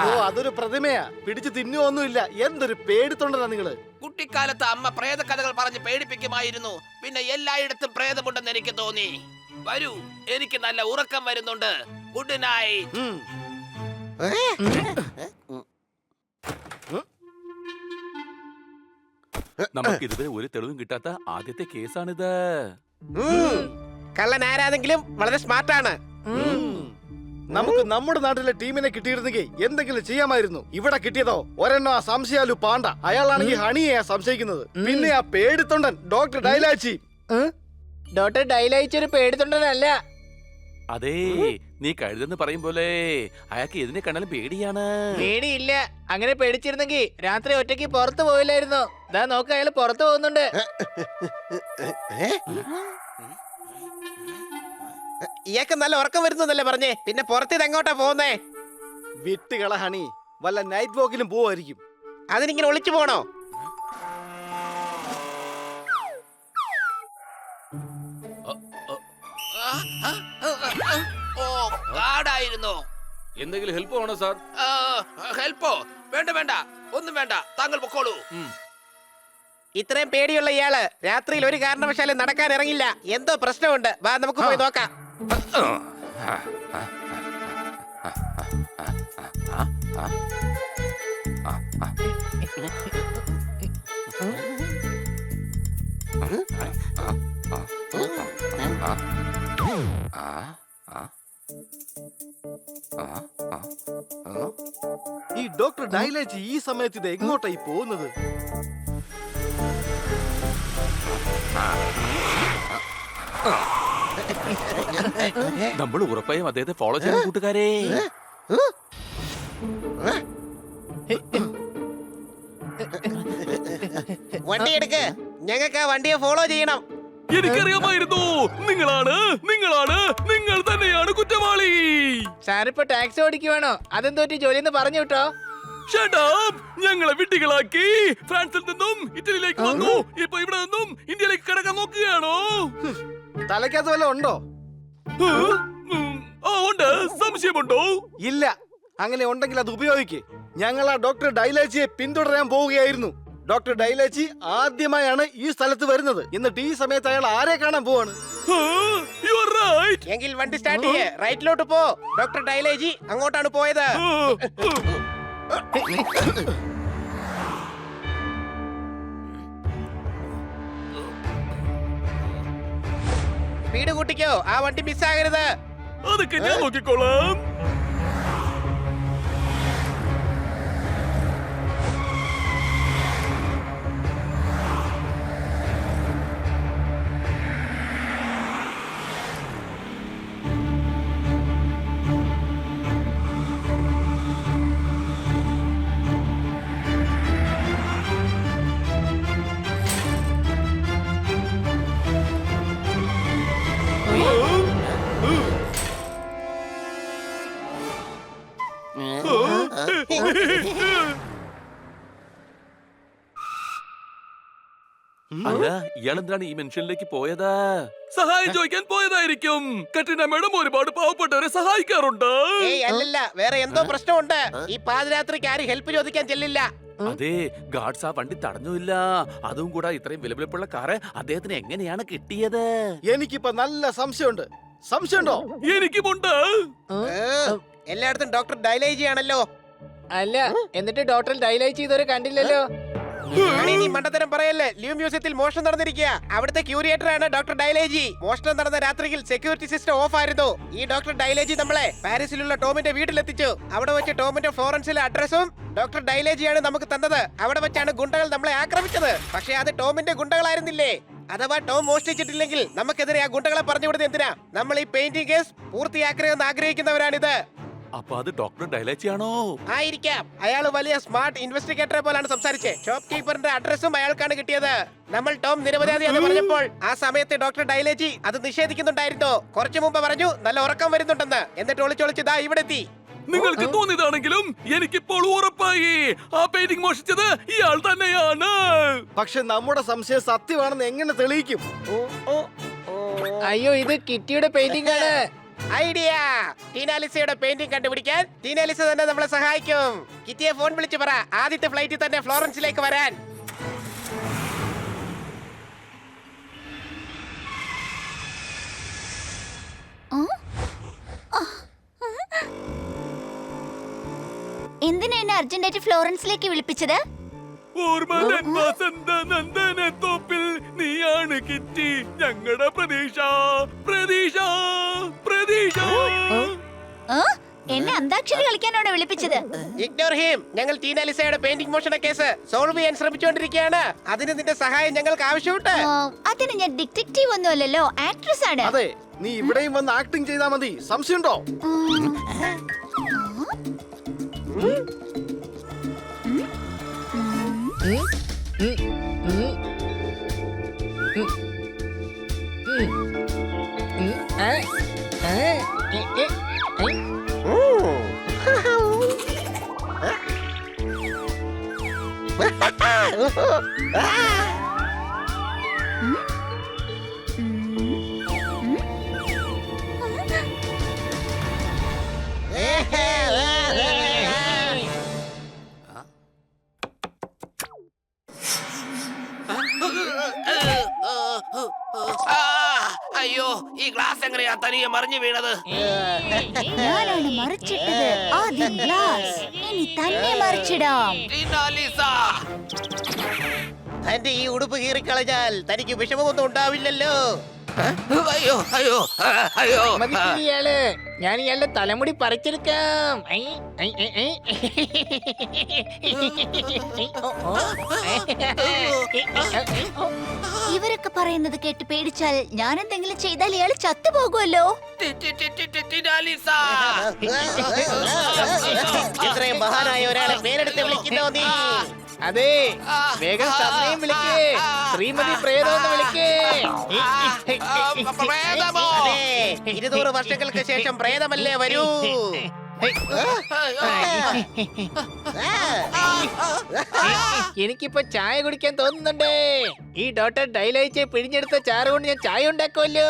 ഓ, അതൊരു പ്രതിമയാ. പിടിച്ചു തിന്നുവൊന്നുമില്ല. എന്തൊരു പേടിത്തൊണ്ടനാ നിങ്ങള്. കുട്ടിക്കാലത്ത് അമ്മ പ്രേത കഥകൾ പറഞ്ഞ് പേടിപ്പിക്കുമായിരുന്നു. പിന്നെ എല്ലായിടത്തും പ്രേതമുണ്ടെന്ന് എനിക്ക് തോന്നി. വരൂ, എനിക്ക് നല്ല ഉറക്കം വരുന്നുണ്ട്. Good night. നമുക്ക് ഇതുവരെ ഒരു തെളിവും കിട്ടാത്ത ആദ്യത്തെ കേസാണിത്. കള്ളൻ ആരാണെങ്കിലും വളരെ സ്മാർട്ടാണ്. നമുക്ക് നമ്മുടെ നാട്ടിലെ ടീമിനെ കിട്ടിയിരുന്നെങ്കിൽ എന്തെങ്കിലും ചെയ്യാമായിരുന്നു. ഇവിടെ കിട്ടിയതോ ഒരെണ്ണം ആ സംശയാലു പാണ്ട. അയാളാണെങ്കിൽ ഹണിയെ സംശയിക്കുന്നത്. പിന്നെ ആ പേടിത്തൊണ്ടൻ ഡോക്ടർ ഡൈലാച്ചി. ഡോക്ടർ ഡൈലൈച്ച് ഒരു പേടിത്തൊണ്ടനല്ല. അതേ, നീ കഴുതെന്ന് പറയും പോലെ അയാൾക്ക് ഇതിനെ കണ്ടാലും പേടിയാണ്. പേടിയില്ല. അങ്ങനെ പേടിച്ചിരുന്നെങ്കിൽ രാത്രി ഒറ്റയ്ക്ക് പുറത്തു പോയില്ലായിരുന്നു. ദാ നോക്ക്, അയാൾ പുറത്തു പോകുന്നുണ്ട്. ഇയാൾക്ക് നല്ല ഉറക്കം വരുന്നല്ലേ പറഞ്ഞേ, പിന്നെ പുറത്തേത് എങ്ങോട്ടാ പോകുന്നേ? വിട്ടുകള ഹണി, വല്ല നൈറ്റ് വാക്കിലും പോവായിരിക്കും. അതിനിങ്ങനെ ഒളിച്ചു പോണോ? ഓ, കാടായിരുന്നു. എന്തെങ്കിലും ഹെൽപ്പ് വേണോ സാർ? ഹെൽപ്പോ? വേണ്ട വേണ്ട, ഒന്നും വേണ്ട, താങ്കൾ പൊക്കോളൂ. ഇത്രയും പേടിയുള്ള ഇയാള് രാത്രിയിൽ ഒരു കാരണവശാലും നടക്കാൻ ഇറങ്ങില്ല. എന്തോ പ്രശ്നമുണ്ട്. വാ, നമുക്ക് പോയി നോക്കാം. ഈ ഡോക്ടർ ഡൈലാച്ചി ഈ സമയത്ത് ഇത് എങ്ങോട്ടായി പോകുന്നത്? നമ്മൾ ഉറപ്പായും അദ്ദേഹത്തെ ഫോളോ ചെയ്യണം കൂട്ടുകാരെ. വണ്ടി എടുക്ക്. ഞങ്ങൾക്ക് ആ വണ്ടിയെ ഫോളോ ചെയ്യണം. എനിക്കറിയാമായിരുന്നു. നിങ്ങൾ തന്നെയാണ് കുറ്റവാളി. സാറിപ്പോ ടാക്സി ഓടിക്കുവാണോ? അതെന്തോറ്റി ജോലിന്ന് പറഞ്ഞു വിട്ടോ? Shut up! ഞങ്ങളെ വിഡ്ഢികളാക്കി ഫ്രാൻസിൽ നിന്നും ഇറ്റലിയിലേക്ക് വന്നു. ഇപ്പൊ ഇവിടെ നിന്നും ഇന്ത്യയിലേക്ക് കടക്കാൻ നോക്കുകയാണോ? തലയ്ക്കകത്ത് വല്ല ഉണ്ടോ? ഉണ്ട്. സംശയമുണ്ടോ? ഇല്ല. അങ്ങനെ ഉണ്ടെങ്കിൽ അത് ഉപയോഗിക്ക്. ഞങ്ങൾ ആ ഡോക്ടർ ഡൈലാച്ചിയെ പിന്തുടരാൻ പോവുകയായിരുന്നു. ഡോക്ടർ ഡൈലാച്ചി ആദ്യമായാണ് ഈ സ്ഥലത്ത് വരുന്നത്. എന്നിട്ട് ഈ സമയത്ത് അയാൾ ആരെ കാണാൻ പോവാണ്? You are right. എങ്കിൽ വണ്ടി സ്റ്റാർട്ട് ചെയ്യേ, റൈറ്റിലോട്ട് പോ. ഡോക്ടർ ഡൈലേജി അങ്ങോട്ടാണ് പോയത്. സ്പീഡ് കൂട്ടിക്കോ, ആ വണ്ടി മിസ്സാകരുത്. അതൊക്കെ ഞാൻ നോക്കിക്കോളാം. അല്ല, ഇയാളെന്താണ് ഈ മെൻഷനിലേക്ക് പോയത്? സഹായം ചോദിക്കാൻ പോയതായിരിക്കും. കട്രീന മേഡം ഒരുപാട് പാവപ്പെട്ടവരെ സഹായിക്കാറുണ്ട്. ഏയ് അല്ലല്ല, വേറെ എന്തോ പ്രശ്നമുണ്ട്. ഈ പാതിരാത്രിക്ക് ആരും ഹെൽപ്പ് ചോദിക്കാൻ ചെല്ലില്ല. അതെ, ഗാർഡ്സ് ആ വണ്ടി തടഞ്ഞില്ല. അതും കൂടാ ഇത്രയും വിലപിടിപ്പുള്ള കാറ് അദ്ദേഹത്തിന് എങ്ങനെയാണ് കിട്ടിയത്? എനിക്കിപ്പോ നല്ല സംശയമുണ്ട്. സംശയമുണ്ടോ? എനിക്കുമുണ്ട്. എല്ലായിടത്തും ഡോക്ടർ ഡൈലേജി ആണല്ലോ. അല്ല, എന്നിട്ട് ഡോക്ടർ ഡൈലൈറ്റ് ചെയ്തവരെ കണ്ടില്ലല്ലോ. ഹണി, നീ മണ്ടത്തരം പറയല്ലേ. ലിവ് മ്യൂസിയത്തിൽ മോഷണം നടന്നിരിക്കുക. അവിടുത്തെ ക്യൂരിയേറ്റർ ആണ് ഡോക്ടർ ഡൈലേജി. മോഷണം നടന്ന രാത്രിയിൽ സെക്യൂരിറ്റി സിസ്റ്റം ഓഫ് ആയിരുന്നു. ഈ ഡോക്ടർ ഡൈലേജി നമ്മളെ പാരീസിലുള്ള ടോമിന്റെ വീട്ടിലെത്തിച്ചു. അവിടെ വെച്ച് ടോമിന്റെ ഫ്ലോറൻസിലെ അഡ്രസ്സും ഡോക്ടർ ഡൈലേജിയാണ് നമുക്ക് തന്നത്. അവിടെ വെച്ചാണ് ഗുണ്ടകൾ നമ്മളെ ആക്രമിച്ചത്. പക്ഷേ അത് ടോമിന്റെ ഗുണ്ടകളായിരുന്നില്ലേ? അഥവാ ടോം മോഷ്ടിച്ചിട്ടില്ലെങ്കിൽ നമുക്കെതിരെ ആ ഗുണ്ടകളെ പറഞ്ഞുവിടുന്നത് എന്തിനാ? നമ്മൾ ഈ പെയിന്റിംഗ് കേസ് പൂർത്തിയാക്കണമെന്ന് ആഗ്രഹിക്കുന്നവരാണിത്. അപ്പൊ അത് ഡോക്ടർ ഡൈലാച്ചിയാണോ? ആയിരിക്കാം. അയാൾ വലിയ സ്മാർട്ട് ഇൻവെസ്റ്റിഗേറ്ററെ പോലാണ് സംസാരിച്ചത്. ഷോപ്പ് കീപ്പറിന്റെ അഡ്രസ്സും അയാൾക്കാണ് കിട്ടിയത്. നമ്മൾ ടോം നിരപരാധി എന്ന് പറഞ്ഞപ്പോൾ ആ സമയത്ത് ഡോക്ടർ ഡൈലേജി അത് നിഷേധിക്കുന്നുണ്ടായിരുന്നു. കുറച്ചു മുമ്പ് പറഞ്ഞു നല്ല ഉറക്കം വരുന്നുണ്ടെന്ന്. എന്നിട്ട് ഒളിച്ചൊളിച്ച് ദാ ഇവിടെ എത്തി. നിങ്ങൾക്ക് തോന്നിയതാണെങ്കിലും എനിക്കിപ്പോൾ ഉറപ്പായി ആ പെയിന്റിംഗ് മോഷിച്ചത് ഇയാൾ തന്നെയാണ്. പക്ഷെ നമ്മുടെ സംശയം സത്യമാണെന്ന് എങ്ങനെ തെളിയിക്കും? അയ്യോ, ഇത് കിറ്റിയുടെ പെയിന്റിംഗ് ആണ്. ഐഡിയ! ടീനാലിസയുടെ പെയിന്റിംഗ് കണ്ടുപിടിക്കാൻ ടീനാലിസ തന്നെ നമ്മളെ സഹായിക്കും. കിറ്റിയെ ഫോൺ വിളിച്ച് പറ ആദ്യത്തെ ഫ്ലൈറ്റിൽ തന്നെ ഫ്ലോറൻസിലേക്ക് വരാൻ. എന്തിനാ എന്നെ അർജന്റായിട്ട് ഫ്ലോറൻസിലേക്ക് വിളിപ്പിച്ചത്? ഓർമ്മതൻ വസന്ത നന്ദന തോപ്പിൽ നീയാണ് കിറ്റി ഞങ്ങളുടെ പ്രതീക്ഷ പ്രതീക്ഷ പ്രതീക്ഷ. എന്നെ അന്താക്ഷരി കളിക്കാനാണ് വിളിപ്പിച്ചത്. Ignore him. ഞങ്ങൾ ടീനാലിസയുടെ പെയിന്റിംഗ് മോഷണ കേസ് സോൾവ് ചെയ്യാൻ ശ്രമിച്ചുകൊണ്ടിരിക്കുകയാണ്. അതിന് നിന്റെ സഹായം ഞങ്ങൾക്ക് ആവശ്യമുണ്ട്. അതിന് ഞാൻ ഡിറ്റക്റ്റീവ് ഒന്നുമല്ലല്ലോ, ആക്ട്രസ് ആണ്. അതെ, നീ ഇവിടെയും വന്ന് ആക്ടിങ് ചെയ്താൽ മതി. സംശയമുണ്ടോ? അയ്യോ, ഈ ഗ്ലാസ് എങ്ങനെയാ തനിയെ മറിഞ്ഞു വീണത്? ഞാനാണ് മറിച്ചിട്ടത്. ആദ്യം ഗ്ലാസ്, ഇനി തന്നെ മറിച്ചിടാം. ടീനാലിസ, തന്റെ ഈ ഉടുപ്പ് കീറിക്കളഞ്ഞാൽ തനിക്ക് വിഷമമൊന്നും ഉണ്ടാവില്ലല്ലോ. അയ്യോ അയ്യോ അയ്യോ. മതിക്കില്ല ഇയാള്. ഞാൻ ഇയാളുടെ തലമുടി പറിച്ചെടുക്കാം. ഇവരൊക്കെ പറയുന്നത് കേട്ട് പേടിച്ചാൽ ഞാൻ എന്തെങ്കിലും ചെയ്താൽ ഇയാൾ ചത്തുപോകുമല്ലോ. ടീനാലിസ, ഇത്രയും മഹാനായ ഒരാളെ പേരെടുത്ത് വിളിക്കുന്നോ നീ? അതെ വേഗം സമയം വിളിക്കേ ശ്രീമതി പ്രേതമെന്ന് വിളിക്കേ പ്രേതമോ? അതെ 200 വർഷങ്ങൾക്ക് ശേഷം പ്രേതമല്ലേ വരൂ. എനിക്കിപ്പോ ചായ കുടിക്കാൻ തോന്നുന്നുണ്ടേ. ഈ ഡോക്ടർ ഡൈലൈറ്റ് പിഴിഞ്ഞെടുത്ത ചാറ് കൊണ്ട് ഞാൻ ചായ ഉണ്ടാക്കുമല്ലോ.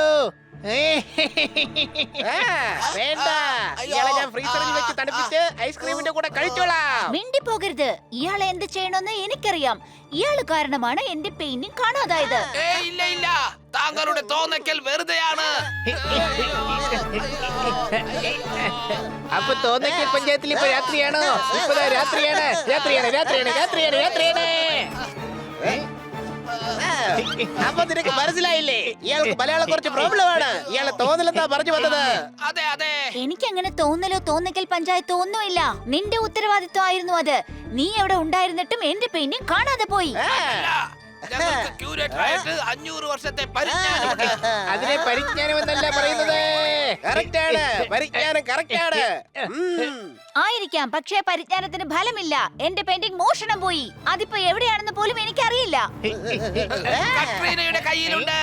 വേണ്ട, ഇയാളെ ഞാൻ ഫ്രീസറിൽ വെച്ച് തണുപ്പിച്ച് ഐസ്ക്രീമിന്റെ കൂടെ കഴിച്ചോളാം. മിണ്ടി പോകരുത്. ഇയാളെ എന്ത് ചെയ്യണമെന്ന് എനിക്കറിയാം. ഇയാള് കാരണമാണ് എന്റെ പെയിന്റിംഗ് കാണാതായത്. ഇല്ല ഇല്ല, താങ്കളുടെ തോന്നക്കൽ വെറുതെയാണ്. അപ്പൊ തോന്നക്കൽ പഞ്ചായത്തിൽ ഇപ്പൊ രാത്രിയാണോ? ഇപ്പൊ രാത്രിയാണ് രാത്രിയാണ് രാത്രിയാണ് രാത്രിയാണ് രാത്രിയാണ്. അപ്പൊ നിനക്ക് മനസ്സിലായില്ലേ? ഇയാൾക്ക് മലയാളം കുറച്ച് പ്രോബ്ലം ആണ്. ഇയാളെ തോന്നലെന്താ പറഞ്ഞു വന്നത്? അതെ അതെ, എനിക്ക് അങ്ങനെ തോന്നലോ തോന്നക്കൽ പഞ്ചായത്തോ ഒന്നുമില്ല. നിന്റെ ഉത്തരവാദിത്വം ആയിരുന്നു അത്. നീ എവിടെ ഉണ്ടായിരുന്നിട്ടും എന്റെ പെയിന്റിംഗ് കാണാതെ പോയി. ഞങ്ങൾക്ക് ക്യൂരേറ്റർ ആയിട്ട് 500 വർഷത്തെ പരിജ്ഞാനമുണ്ട്. അതിനെ പരിജ്ഞാനം എന്നല്ല പറയുന്നത്. കറക്റ്റ് ആണ്, പരിജ്ഞാനം കറക്റ്റ് ആണ്. ആയിരിക്കാം, പക്ഷേ പരിജ്ഞാനത്തിന് ഫലമില്ല. എന്റെ പെയിന്റിംഗ് മോഷണം പോയി. അതിപ്പോ എവിടെയാണെന്ന് പോലും എനിക്കറിയില്ല. കട്രീനയുടെ കയ്യിലുണ്ട്.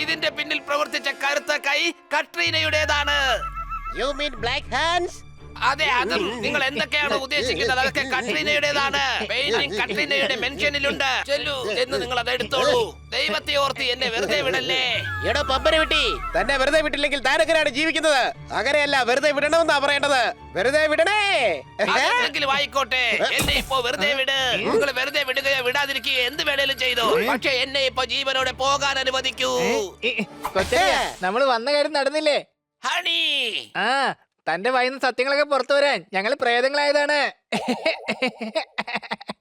ഇതിന്റെ പിന്നിൽ പ്രവർത്തിച്ച കറുത്ത കൈ കട്രീനയുടേതാണ്. You mean black hands? അതെ, അതും നിങ്ങൾ എന്തൊക്കെയാണ് ഉദ്ദേശിക്കുന്നത് അതൊക്കെ കട്രീനയുടേതാണ്. പെയിന്റിംഗ് കട്രീനയുടെ മെൻഷനിലുണ്ട്. ചെല്ലു എന്ന് നിങ്ങൾ അത് എടുത്തോളൂ. ദൈവത്തെ ഓർത്ത് എന്നെ വെറുതെ വിടല്ലേ. എടോ പമ്പര വിട്ടി, തന്നെ വെറുതെ വിട്ടില്ലെങ്കിൽ താനെങ്ങനെയാണ് ജീവിക്കുന്നത്? അങ്ങനെയല്ല, വെറുതെ വിടണമെന്നാ പറയേണ്ടത്. വെറുതെ വിടണേ. അതെന്തെങ്കിലും ആയിക്കോട്ടെ, എന്നെ ഇപ്പോ വെറുതെ വിട്. നിങ്ങൾ വെറുതെ വിടുകയോ വിടാതിരിക്കുകയോ എന്ത് വേണേലും ചെയ്തോ, പക്ഷെ എന്നെ ഇപ്പോ ജീവനോടെ പോകാൻ അനുവദിക്കൂ. കൊച്ചേ, നമ്മള് വന്ന കാര്യം നടന്നില്ലേ? ഹണി, ആ, തന്റെ വായിന്ന് സത്യങ്ങളൊക്കെ പുറത്തു വരാൻ ഞങ്ങൾ പ്രേതങ്ങളായതാണ്.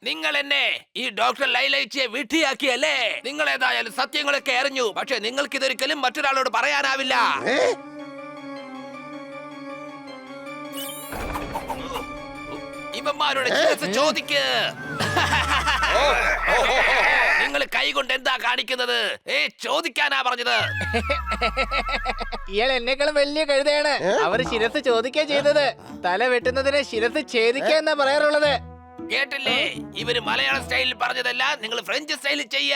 നിങ്ങൾ എന്നെ ഈ ഡോക്ടർ ലൈലൈച്ചിയെ വിട്ടിയാക്കിയല്ലേ? നിങ്ങൾ ഏതായാലും സത്യങ്ങളൊക്കെ അറിഞ്ഞു, പക്ഷെ നിങ്ങൾക്ക് ഇതൊരിക്കലും മറ്റൊരാളോട് പറയാനാവില്ല. ഇവന്മാരുടെ ചികിത്സ ചോദിക്ക്. നിങ്ങൾ കൈ കൊണ്ട് എന്താ കാണിക്കുന്നത്? ചോദിക്കാനാ പറഞ്ഞത്. ഇയാൾ എന്നെക്കാളും വലിയ കഴുതയാണ്. അവര് ശിരസ് ചോദിക്കാ ചെയ്തത്. തല വെട്ടുന്നതിന് ശിരസ് ഛേദിക്കുക എന്നാ പറയാറുള്ളത്. കേട്ടില്ലേ? ഇവര് മലയാള സ്റ്റൈലിൽ പറഞ്ഞതല്ല, നിങ്ങൾ ഫ്രഞ്ച് സ്റ്റൈലിൽ ചെയ്യ.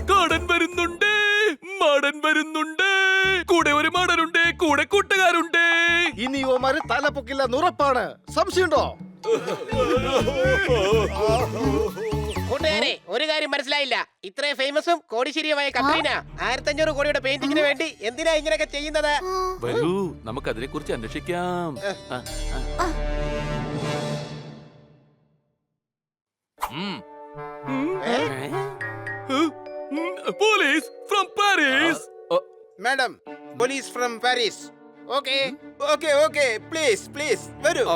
കാടൻ വരുന്നുണ്ട്, മാടൻ വരുന്നുണ്ട്, കൂടെ ഒരു മാടനുണ്ട്, കൂടെ കൂട്ടുകാരുണ്ട്. ഇനി ഓമാര് തല പൊക്കില്ല എന്നുറപ്പാണ്. സംശയമുണ്ടോ? കൂട്ടുകാരെ, ഒരു കാര്യം മനസ്സിലായില്ല. ഇത്രയും ഫേമസും കോടിശ്ശേരിയുമായ കത്രീന 1500 കോടിയുടെ പെയിന്റിങ്ങിന് വേണ്ടി എന്തിനാ ഇങ്ങനെയൊക്കെ ചെയ്യുന്നത്? വരൂ, നമുക്ക് അതിനെ കുറിച്ച് അന്വേഷിക്കാം. Police from Paris. Madam, police from Paris. Okay okay okay, please please വരൂ.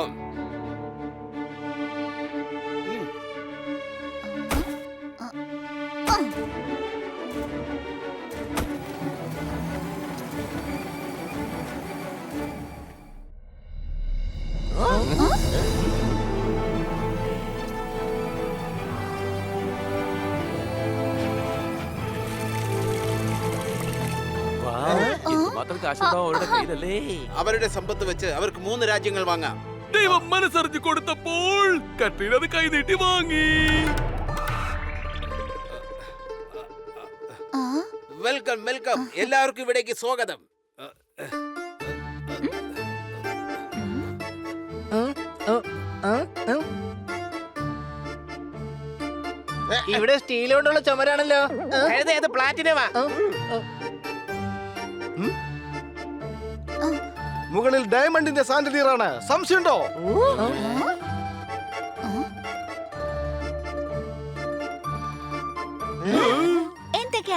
മാത്രം കാശുണ്ടാവും അവരുടെ കയ്യിലല്ലേ. അവരുടെ സമ്പത്ത് വെച്ച് അവർക്ക് 3 രാജ്യങ്ങൾ വാങ്ങാം. ദൈവം മനസ്സറിഞ്ഞു കൊടുത്തപ്പോൾ കട്രീന അത് കൈനീട്ടി വാങ്ങി. വെൽക്കം വെൽക്കം, എല്ലാവർക്കും ഇവിടേക്ക് സ്വാഗതം. ഇവിടെ സ്റ്റീൽ കൊണ്ടുള്ള ചുമരാണല്ലോ. കഴുത, അത് പ്ലാറ്റിനമാ. മുകളിൽ ഡയമണ്ടിന്റെ സാൻഡലിയറാണ്. സംശയമുണ്ടോ?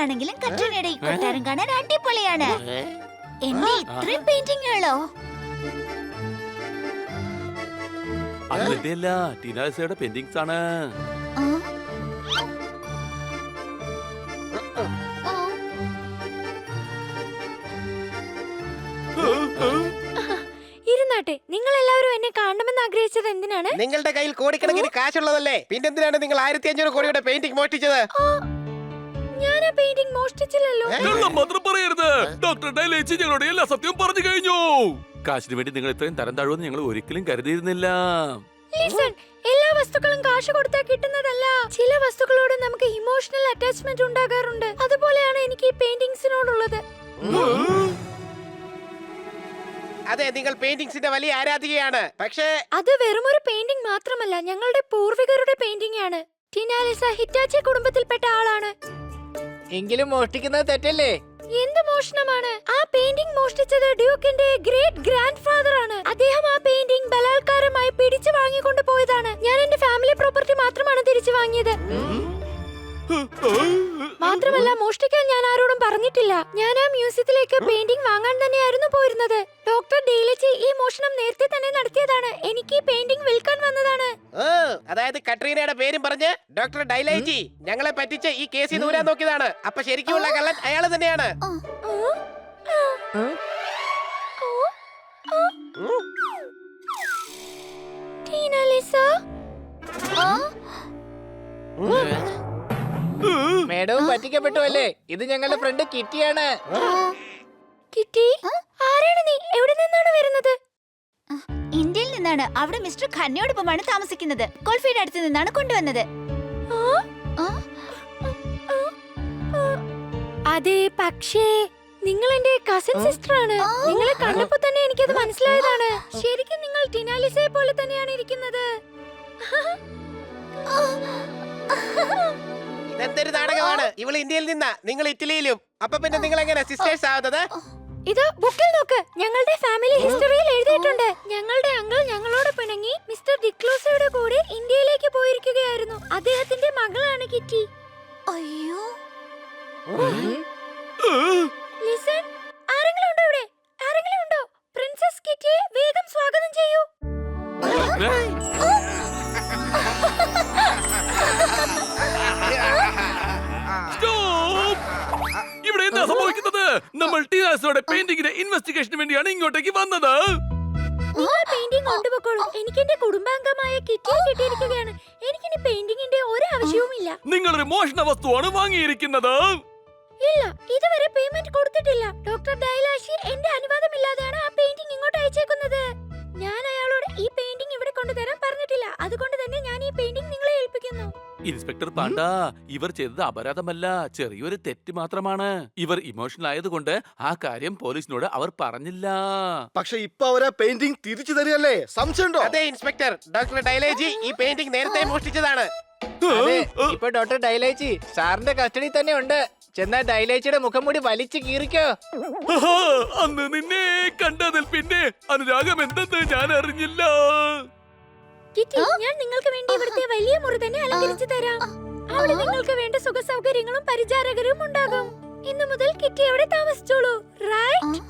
എന്താണെങ്കിലും കട്രീനയുടെ ഈ കൊട്ടാരം കാണാൻ അടിപൊളിയാണ്. എന്റെ ഇത്രയും പെയിന്റിങ്ങുകളോ? അത് തന്നെയല്ല, ടീനാലിസയുടെ പെയിന്റിങ്സ് ആണ്. ആ. ഇരുന്നാട്ടെ, നിങ്ങൾ എല്ലാവരും എന്നെ കാണണമെന്ന് ആഗ്രഹിച്ചത് എന്തിനാണ്? നിങ്ങളുടെ കയ്യിൽ കോടിക്കണക്കിന് കാശുള്ളതല്ലേ, പിന്നെന്തിനാണ് നിങ്ങൾ 1500 കോടിയുടെ പെയിന്റിംഗ് മോഷ്ടിച്ചത്? ഞാൻ ആ പെയിന്റിംഗ് മോഷ്ടിച്ചില്ലല്ലോ. കള്ളം മാത്രം പറയരുത്. ഡോക്ടർ ഡൈലേച്ചി ഞങ്ങളുടെ എല്ലാ സത്യവും പറഞ്ഞു കഴിഞ്ഞു. കാശിന് വേണ്ടി നിങ്ങൾ ഇത്രയും തരം താഴുമെന്ന് ഞങ്ങൾ ഒരിക്കലും കരുതിയിരുന്നില്ല. ലിസൺ, എല്ലാ വസ്തുക്കളും കാശ് കൊടുത്താൽ കിട്ടുന്നതല്ല. ചില വസ്തുക്കളോട് നമുക്ക് ഇമോഷണൽ അറ്റാച്ച്മെന്റ് ഉണ്ടാകാറുണ്ട്. അതുപോലെയാണ് എനിക്ക് ഈ പെയിന്റിങ്സിനോടുള്ളത്. അതെ, നിങ്ങൾ പെയിന്റിങ്സിന്റെ വലിയ ആരാധികയാണ്. പക്ഷേ അത് വെറും ഒരു പെയിന്റിംഗ് മാത്രമല്ല, ഞങ്ങളുടെ പൂർവികരുടെ പെയിന്റിംഗ് ആണ്. ടിനാലിസ ഹിറ്റാച്ചി കുടുംബത്തിൽപ്പെട്ട ആളാണ്. എങ്കിലും മോഷ്ടിക്കുന്നത് തെറ്റല്ലേ? എന്ത് മോഷണമാണ്? ആ പെയിന്റിംഗ് മോഷ്ടിച്ചത് ഡ്യൂക്കിന്റെ ഗ്രേറ്റ് ഗ്രാൻഡ് ഫാദർ ആണ്. അദ്ദേഹം ആ പെയിന്റിംഗ് ബലാത്കാരമായി പിടിച്ചു വാങ്ങിക്കൊണ്ട് പോയതാണ്. ഞാൻ എന്റെ ഫാമിലി പ്രോപ്പർട്ടി മാത്രമാണ് തിരിച്ചു വാങ്ങിയത്. മാത്രമല്ല, മോഷ്ടിക്കാൻ ഞാൻ ആരോടും പറഞ്ഞിട്ടില്ല. ഞാൻ ആ മ്യൂസിയത്തിലേക്ക് പെയിന്റിംഗ് വാങ്ങാൻ തന്നെയായിരുന്നു പോയിരുന്നത്. ഡോക്ടർ ഡെയിലച്ചി ഈ മോഷണം നേരത്തെ തന്നെ നടത്തിയതാണ്. എനിക്ക് ഈ പെയിന്റിംഗ് വിൽക്കാൻ വന്നതാണ്. അതായത് കട്രീനയുടെ പേരും പറഞ്ഞ് ഡോക്ടർ ഡൈലേജി ഞങ്ങളെ പറ്റിച്ച് ഈ കേസിൽ ദൂരാൻ നോക്കിയതാണ്. അപ്പൊ ശരിക്കുമുള്ള കള്ളൻ അയാള് തന്നെയാണ്. ടീനാലിസ, മേഡവും പറ്റിക്കപ്പെട്ടു അല്ലേ? ഇത് ഞങ്ങളുടെ ഫ്രണ്ട് കിറ്റിയാണ്. കിറ്റി, ആരാണ് നീ? എവിടെ നിന്നാണ് വരുന്നത്? ഇന്ത്യയിൽ നിന്നാണ്. അവിടെ മിസ്റ്റർ ഖന്നയോടൊപ്പമാണ് താമസിക്കുന്നത്. കോൾഫീഡ് അടുത്ത് നിന്നാണ് കൊണ്ടുവന്നത്. ആ? അതെ, പക്ഷേ നിങ്ങൾ എന്റെ കസിൻ സിസ്റ്റർ ആണ്. നിങ്ങളെ കണ്ടപ്പോ തന്നെ എനിക്കത് മനസ്സിലായതാണ്. ശരിക്കും നിങ്ങൾ ടിനാലിസയെ പോലെ തന്നെയാണ് ഇരിക്കുന്നത്. ഇതെന്തൊരു നാടകമാണ്? ഇവൾ ഇന്ത്യയിൽ നിന്നാ, നിങ്ങൾ ഇറ്റലിയിലും. അപ്പൊ പിന്നെ നിങ്ങൾ എങ്ങനെ സിസ്റ്റേഴ്സ് ആവുന്നത്? ഇത് ബുക്കിൽ നോക്ക്. ഞങ്ങളുടെ ഫാമിലി ഹിസ്റ്ററിയിൽ എഴുതിയിട്ടുണ്ട്. ഞങ്ങളുടെ അങ്കിൾ ഞങ്ങളോട് പിണങ്ങി മിസ്റ്റർ ഡിക്ലോസയുടെ കൂടെ ഇന്ത്യയിലേക്ക് പോയിരിക്കുകയായിരുന്നു. അദ്ദേഹത്തിന്റെ മകളാണ് കിറ്റി. അയ്യോ, ലിസൺ, ആരെങ്കിലും ഉണ്ടോ ഇവിടെ? ആരെങ്കിലും ഉണ്ടോ? പ്രിൻസസ് കിറ്റിയെ വേഗം സ്വാഗതം ചെയ്യൂ. ഇവിടെ എന്താ സംഭവിക്കുന്നത്? നമ്മൾ ടീനാലിസയുടെ പെയിന്റിങ്ങിന്റെ ഇൻവെസ്റ്റിഗേഷന് വേണ്ടിയാണ് ഇങ്ങോട്ടേക്ക് വന്നത്. നിങ്ങൾ പെയിന്റിംഗ് കൊണ്ടുപോയിക്കോളൂ. എനിക്ക് എന്റെ കുടുംബാംഗമായ കിറ്റിയെ കിട്ടിയിരിക്കുകയാണ്. എനിക്കിനി പെയിന്റിങ്ങിന്റെ ഒരു ആവശ്യവുമില്ല. നിങ്ങളൊരു മോഷണ വസ്തുവാണ് വാങ്ങിയിരിക്കുന്നത്. ഇല്ല, ഇതുവരെ പേയ്മെന്റ് കൊടുത്തിട്ടില്ല. ഡോക്ടർ ഡൈലാഷി എന്റെ അനുവാദമില്ലാതെയാണ് ആ പെയിന്റിംഗ് ഇങ്ങോട്ട് അയച്ചേക്കുന്നത്. ഞാൻ അയാളോട് ഈ പെയിന്റിംഗ് ഇവിടെ കൊണ്ടുതരാൻ പറഞ്ഞിട്ടില്ല. അതുകൊണ്ട് തന്നെ ഞാൻ ഈ പെയിന്റിംഗ് നിങ്ങളെ ഏൽപ്പിക്കുന്നു. ഇൻസ്പെക്ടർ പാണ്ട, ഇവർ ചെയ്തത് അപരാധമല്ല, ചെറിയൊരു തെറ്റ് മാത്രമാണ്. ഇവർ ഇമോഷണൽ ആയതുകൊണ്ട് ആ കാര്യം പോലീസിനോട് അവർ പറഞ്ഞില്ല. പക്ഷെ ഇപ്പൊ അവരാ പെയിന്റിംഗ് തിരിച്ചു തരികയല്ലേ? സംശയമുണ്ടോ? അതെ ഇൻസ്പെക്ടർ, ഡോക്ടർ ഡൈലേജി ഈ പെയിന്റിംഗ് നേരത്തെ മോഷ്ടിച്ചതാണ്. അതെ, ഇപ്പൊ ഡോക്ടർ ഡൈലേച്ചി സാറിന്റെ കസ്റ്റഡി തന്നെ ഉണ്ട്. ചെന്നാ ഡൈലേച്ചിയുടെ മുഖം മൂടി വലിച്ചു കീറിക്കോ. ആഹാ, അന്ന് നിന്നെ കണ്ടതിൽ പിന്നെ അനുരാഗം എന്തെന്ന് ഞാൻ അറിഞ്ഞില്ല. കിറ്റി, ഞാൻ നിങ്ങൾക്ക് വേണ്ടി ഇവിടുത്തെ വലിയ മുറി തന്നെ അലങ്കരിച്ചു തരാം. അവിടെ നിങ്ങൾക്ക് വേണ്ട സുഖ സൗകര്യങ്ങളും പരിചാരകരും ഉണ്ടാകും. ഇന്നു മുതൽ കിറ്റി അവിടെ താമസിച്ചോളൂ. റൈറ്റ്?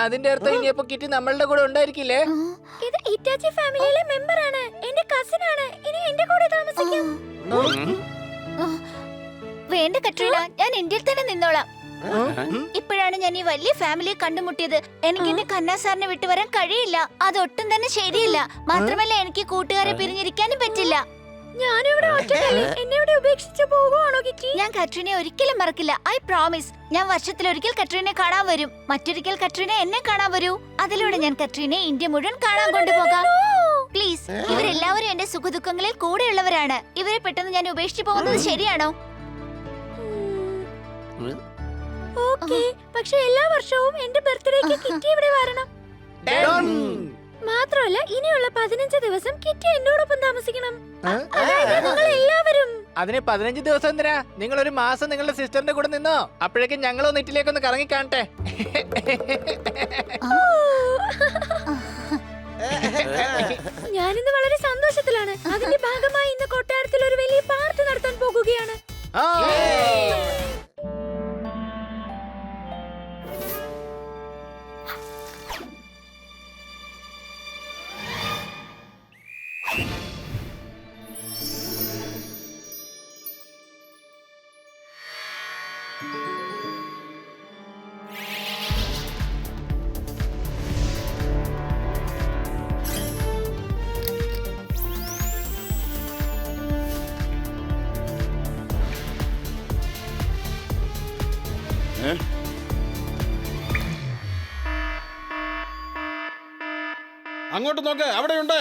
അതിന്റെ അർത്ഥം ഇനിയപ്പോ കിറ്റി നമ്മളുടെ കൂടെ ഉണ്ടായിരിക്കില്ലേ? ഇത് ഇറ്റാച്ചി ഫാമിലിയിലെ മെമ്പർ ആണ്. എന്റെ കസിൻ ആണ്. ഇനി എന്റെ കൂടെ താമസിക്കാം. വേണ്ട കട്രീന, ഞാൻ ഇന്ത്യയിൽ തന്നെ നിന്നോളാം. ഇപ്പോഴാണ് ഞാൻ ഈ വലിയ ഫാമിലിയെ കണ്ടുമുട്ടിയത്. എനിക്ക് എന്റെ കന്നാ സാറിനെ വിട്ടുവരാൻ കഴിയില്ല. അതൊട്ടും തന്നെ ശരിയില്ല. മാത്രമല്ല, എനിക്ക് കൂട്ടുകാരെ പിരിഞ്ഞിരിക്കാനും പറ്റില്ല. ഞാനിവിടെ ഒറ്റയ്ക്കല്ലേ. എന്നെ ഇവിടെ ഉപേക്ഷിച്ചു പോവുകയാണോ കിറ്റി? ഞാൻ കട്രീനെ ഒരിക്കലും മറക്കില്ല. I promise. ഞാൻ വർഷത്തിലൊരിക്കൽ കട്രീനെ കാണാൻ വരും. മറ്റൊരിക്കൽ കട്രീനെ എന്നെ കാണാൻ വരൂ. അതിലൂടെ ഞാൻ കട്രീനെ ഇന്ത്യ മുഴുവൻ കാണാൻ കൊണ്ടുപോകാം. പ്ലീസ്, ഇവരെല്ലാവരും എന്റെ സുഖദുഃഖങ്ങളിൽ കൂടെയുള്ളവരാണ്. ഇവരെ പെട്ടെന്ന് ഞാൻ ഉപേക്ഷിച്ചു പോകുന്നത് ശരിയാണോ? ഓക്കേ, പക്ഷെ എല്ലാ വർഷവും എന്റെ ബർത്ത്ഡേക്ക് കിറ്റി ഇവിടെ വരണം. മാത്രമല്ല, ഇനിയുള്ള 15 ദിവസം കിറ്റി എന്നോടൊപ്പം താമസിക്കണം. നിങ്ങൾ എല്ലാവരും. അതിന് 15 ദിവസം എന്തിനാ? നിങ്ങൾ ഒരു മാസം നിങ്ങളുടെ സിസ്റ്ററിന്റെ കൂടെ നിന്നോ. അപ്പോഴേക്കും ഞങ്ങളൊന്ന് നെറ്റിലേക്കൊന്ന് കറങ്ങി കാണട്ടെ. ഞാനിന്ന് വളരെ സന്തോഷത്തിലാണ്. അതിന്റെ ഭാഗമായി ഇന്ന് കൊട്ടാരത്തിൽ ഒരു വലിയ പാർട്ടി നടത്താൻ പോകുകയാണ്. അങ്ങോട്ട് നോക്ക്, അവിടെയുണ്ട്.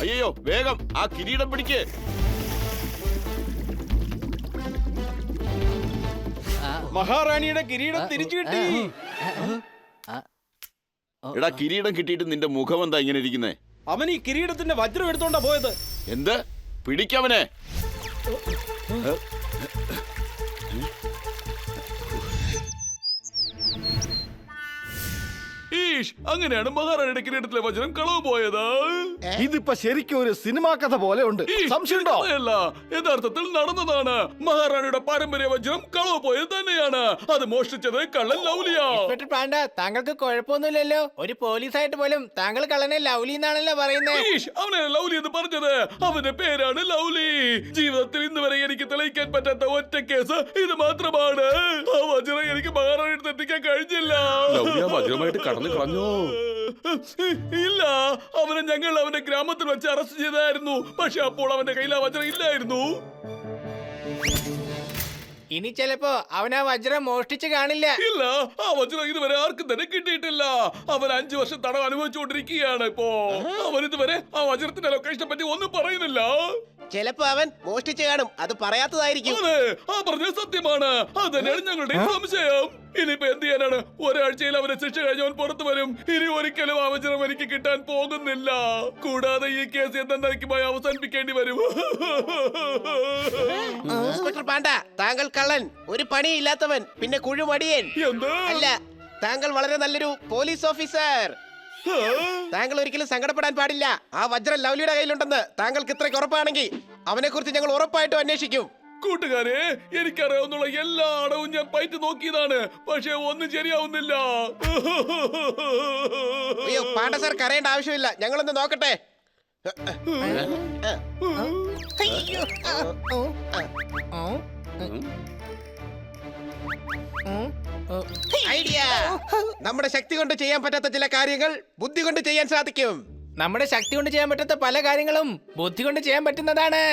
അയ്യോ, വേഗം ആ കിരീടം പിടിക്ക്. മഹാറാണിയുടെ കിരീടം തിരിച്ചു കിട്ടി. എടാ, കിരീടം കിട്ടിയിട്ട് നിന്റെ മുഖം എന്താ ഇങ്ങനെ ഇരിക്കുന്നേ? അവൻ ഈ കിരീടത്തിന്റെ വജ്രം എടുത്തോണ്ടാ പോയത്. എന്ത്? പിടിക്കവനെ. ഈഷ്, അങ്ങനെയാണ് മഹാറാണിയുടെ കിരീടത്തിലെ വജ്രം കളവ് പോയത്. ഇതിപ്പോ ശരിക്കും ഒരു സിനിമാ കഥ പോലെ ഉണ്ട്. ഈഷ്, സംശയമുണ്ടോ? അല്ല, യഥാർത്ഥത്തിൽ നടന്നതാണ്. മഹാറാണിയുടെ പാരമ്പര്യ വജ്രം കളവ് പോയത് തന്നെയാണ്. അത് മോഷ്ടിച്ചത് കള്ളൻ ലൗലിയാ. ഇൻസ്പെക്ടർ പാണ്ഡ, താങ്കൾക്ക് കുഴപ്പമൊന്നുമില്ലല്ലോ. ഒരു പോലീസായിട്ട് പോലും താങ്കൾ കള്ളനെ ലൗലി എന്നാണല്ലോ പറയുന്നത്. ഈഷ്, അവനെ ലൗലി എന്ന് പറഞ്ഞത് അവന്റെ പേരാണ് ലൗലി. ജീവിതത്തിൽ ഇന്ന് വരെ എനിക്ക് തെളിയിക്കാൻ പറ്റാത്ത ഒറ്റ കേസ് ഇത് മാത്രമാണ്. ആ വജ്രം എനിക്ക് മഹാറാണി അടുത്ത് എത്തിക്കാൻ കഴിഞ്ഞില്ല. വജ്രമായിട്ട് കടന്നു കളഞ്ഞോ? ഇല്ല, അവനെ ഞങ്ങൾ അവന്റെ ഗ്രാമത്തിൽ വെച്ച് അറസ്റ്റ് ചെയ്തായിരുന്നു. പക്ഷെ അപ്പോൾ അവന്റെ കയ്യിൽ ആ വജ്രം ഇല്ലായിരുന്നു. ഇനി ചിലപ്പോ അവൻ ആ വജ്രം മോഷ്ടിച്ച് കാണില്ല. ഇല്ല, ആ വജ്രം ഇതുവരെ ആർക്കും തന്നെ കിട്ടിയിട്ടില്ല. അവൻ 5 വർഷം തടവ് അനുഭവിച്ചുകൊണ്ടിരിക്കുകയാണ് ഇപ്പോ. അവൻ ഇതുവരെ ആ വജ്രത്തിന്റെ ലൊക്കേഷനെ പറ്റി ഒന്നും പറയുന്നില്ല. ചിലപ്പോ അവൻ മോഷ്ടിച്ചു കാണും, അത് പറയാത്തതായിരിക്കും. അതെ, ആ പറഞ്ഞത് സത്യമാണ്. അത് തന്നെയാണ് ഞങ്ങളുടെ സംശയം. ഇനിയിപ്പോ എന്ത് ചെയ്യാനാണ്? ഒരാഴ്ചയിൽ അവനെ ശിക്ഷ കഴിഞ്ഞവൻ പുറത്തു വരും. ഇനി ഒരിക്കലും ആ വജ്രം എനിക്ക് കിട്ടാൻ പോകുന്നില്ല. കൂടാതെ ഈ കേസ് എന്നേക്കുമായി അവസാനിപ്പിക്കേണ്ടി വരും. ഇൻസ്പെക്ടർ പാണ്ഡ, താങ്കൾ കള്ളൻ, ഒരു പണിയില്ലാത്തവൻ, പിന്നെ കുഴുമടിയൻ. എന്താ? അല്ല, താങ്കൾ വളരെ നല്ലൊരു പോലീസ് ഓഫീസർ. താങ്കൾ ഒരിക്കലും സങ്കടപ്പെടാൻ പാടില്ല. ആ വജ്രം ലൗലിയുടെ കയ്യിലുണ്ടെന്ന് താങ്കൾക്ക് ഇത്രയ്ക്ക് ഉറപ്പാണെങ്കിൽ അവനെ കുറിച്ച് ഞങ്ങൾ ഉറപ്പായിട്ടും അന്വേഷിക്കും. കൂട്ടുകാരെ, എനിക്കറിയാവുന്ന എല്ലാ അടവും ഞാൻ പയറ്റ് നോക്കിയതാണ്. പക്ഷെ ഒന്നും ശരിയാവുന്നില്ല. അയ്യോ പാണ്ഡ സാർ, കരയേണ്ട ആവശ്യമില്ല, ഞങ്ങളൊന്ന് നോക്കട്ടെ. ഐഡിയ! നമ്മുടെ ശക്തി കൊണ്ട് ചെയ്യാൻ പറ്റാത്ത ചില കാര്യങ്ങൾ ബുദ്ധി കൊണ്ട് ചെയ്യാൻ സാധിക്കും. നമ്മുടെ ശക്തി കൊണ്ട് ചെയ്യാൻ പറ്റാത്ത പല കാര്യങ്ങളും ബുദ്ധി കൊണ്ട് ചെയ്യാൻ പറ്റുന്നതാണ്.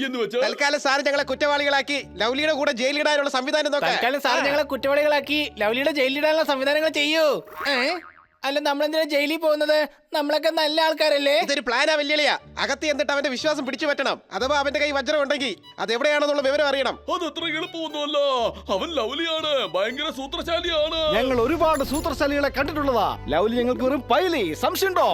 എന്ന് വെച്ചാൽ തൽക്കാലം സാർ ഞങ്ങളെ കുറ്റവാളികളാക്കി ലൗലിയുടെ കൂടെ ജയിലിടാനുള്ള സംവിധാനം നോക്കാം. തൽക്കാലം സാർ ഞങ്ങളെ കുറ്റവാളികളാക്കി ലൗലിയുടെ ജയിലിടാനുള്ള സംവിധാനങ്ങൾ ചെയ്യൂ. അല്ല, നമ്മളെന്തിനാ ജയിലിൽ പോകുന്നത്? നമ്മളൊക്കെ നല്ല ആൾക്കാരല്ലേ? ഇതൊരു പ്ലാനാ വെല്ലുവിളിയാ. അകത്ത് എന്നിട്ട് അവന്റെ വിശ്വാസം പിടിച്ചു പറ്റണം. അഥവാ അവന്റെ കൈ വജ്രം ഉണ്ടെങ്കിൽ അത് എവിടെയാണെന്നുള്ള വിവരം അറിയണം. അതത്ര എളുപ്പമൊന്നുമല്ല. അവൻ ലൗലിയാണ്, ഭയങ്കര സൂത്രശാലിയാണ്. ഞങ്ങൾ ഒരുപാട് സൂത്രശാലികളെ കണ്ടിട്ടുള്ളതാ. ലൗലി ഞങ്ങൾക്ക് വെറും പൈലി. സംശയമുണ്ടോ?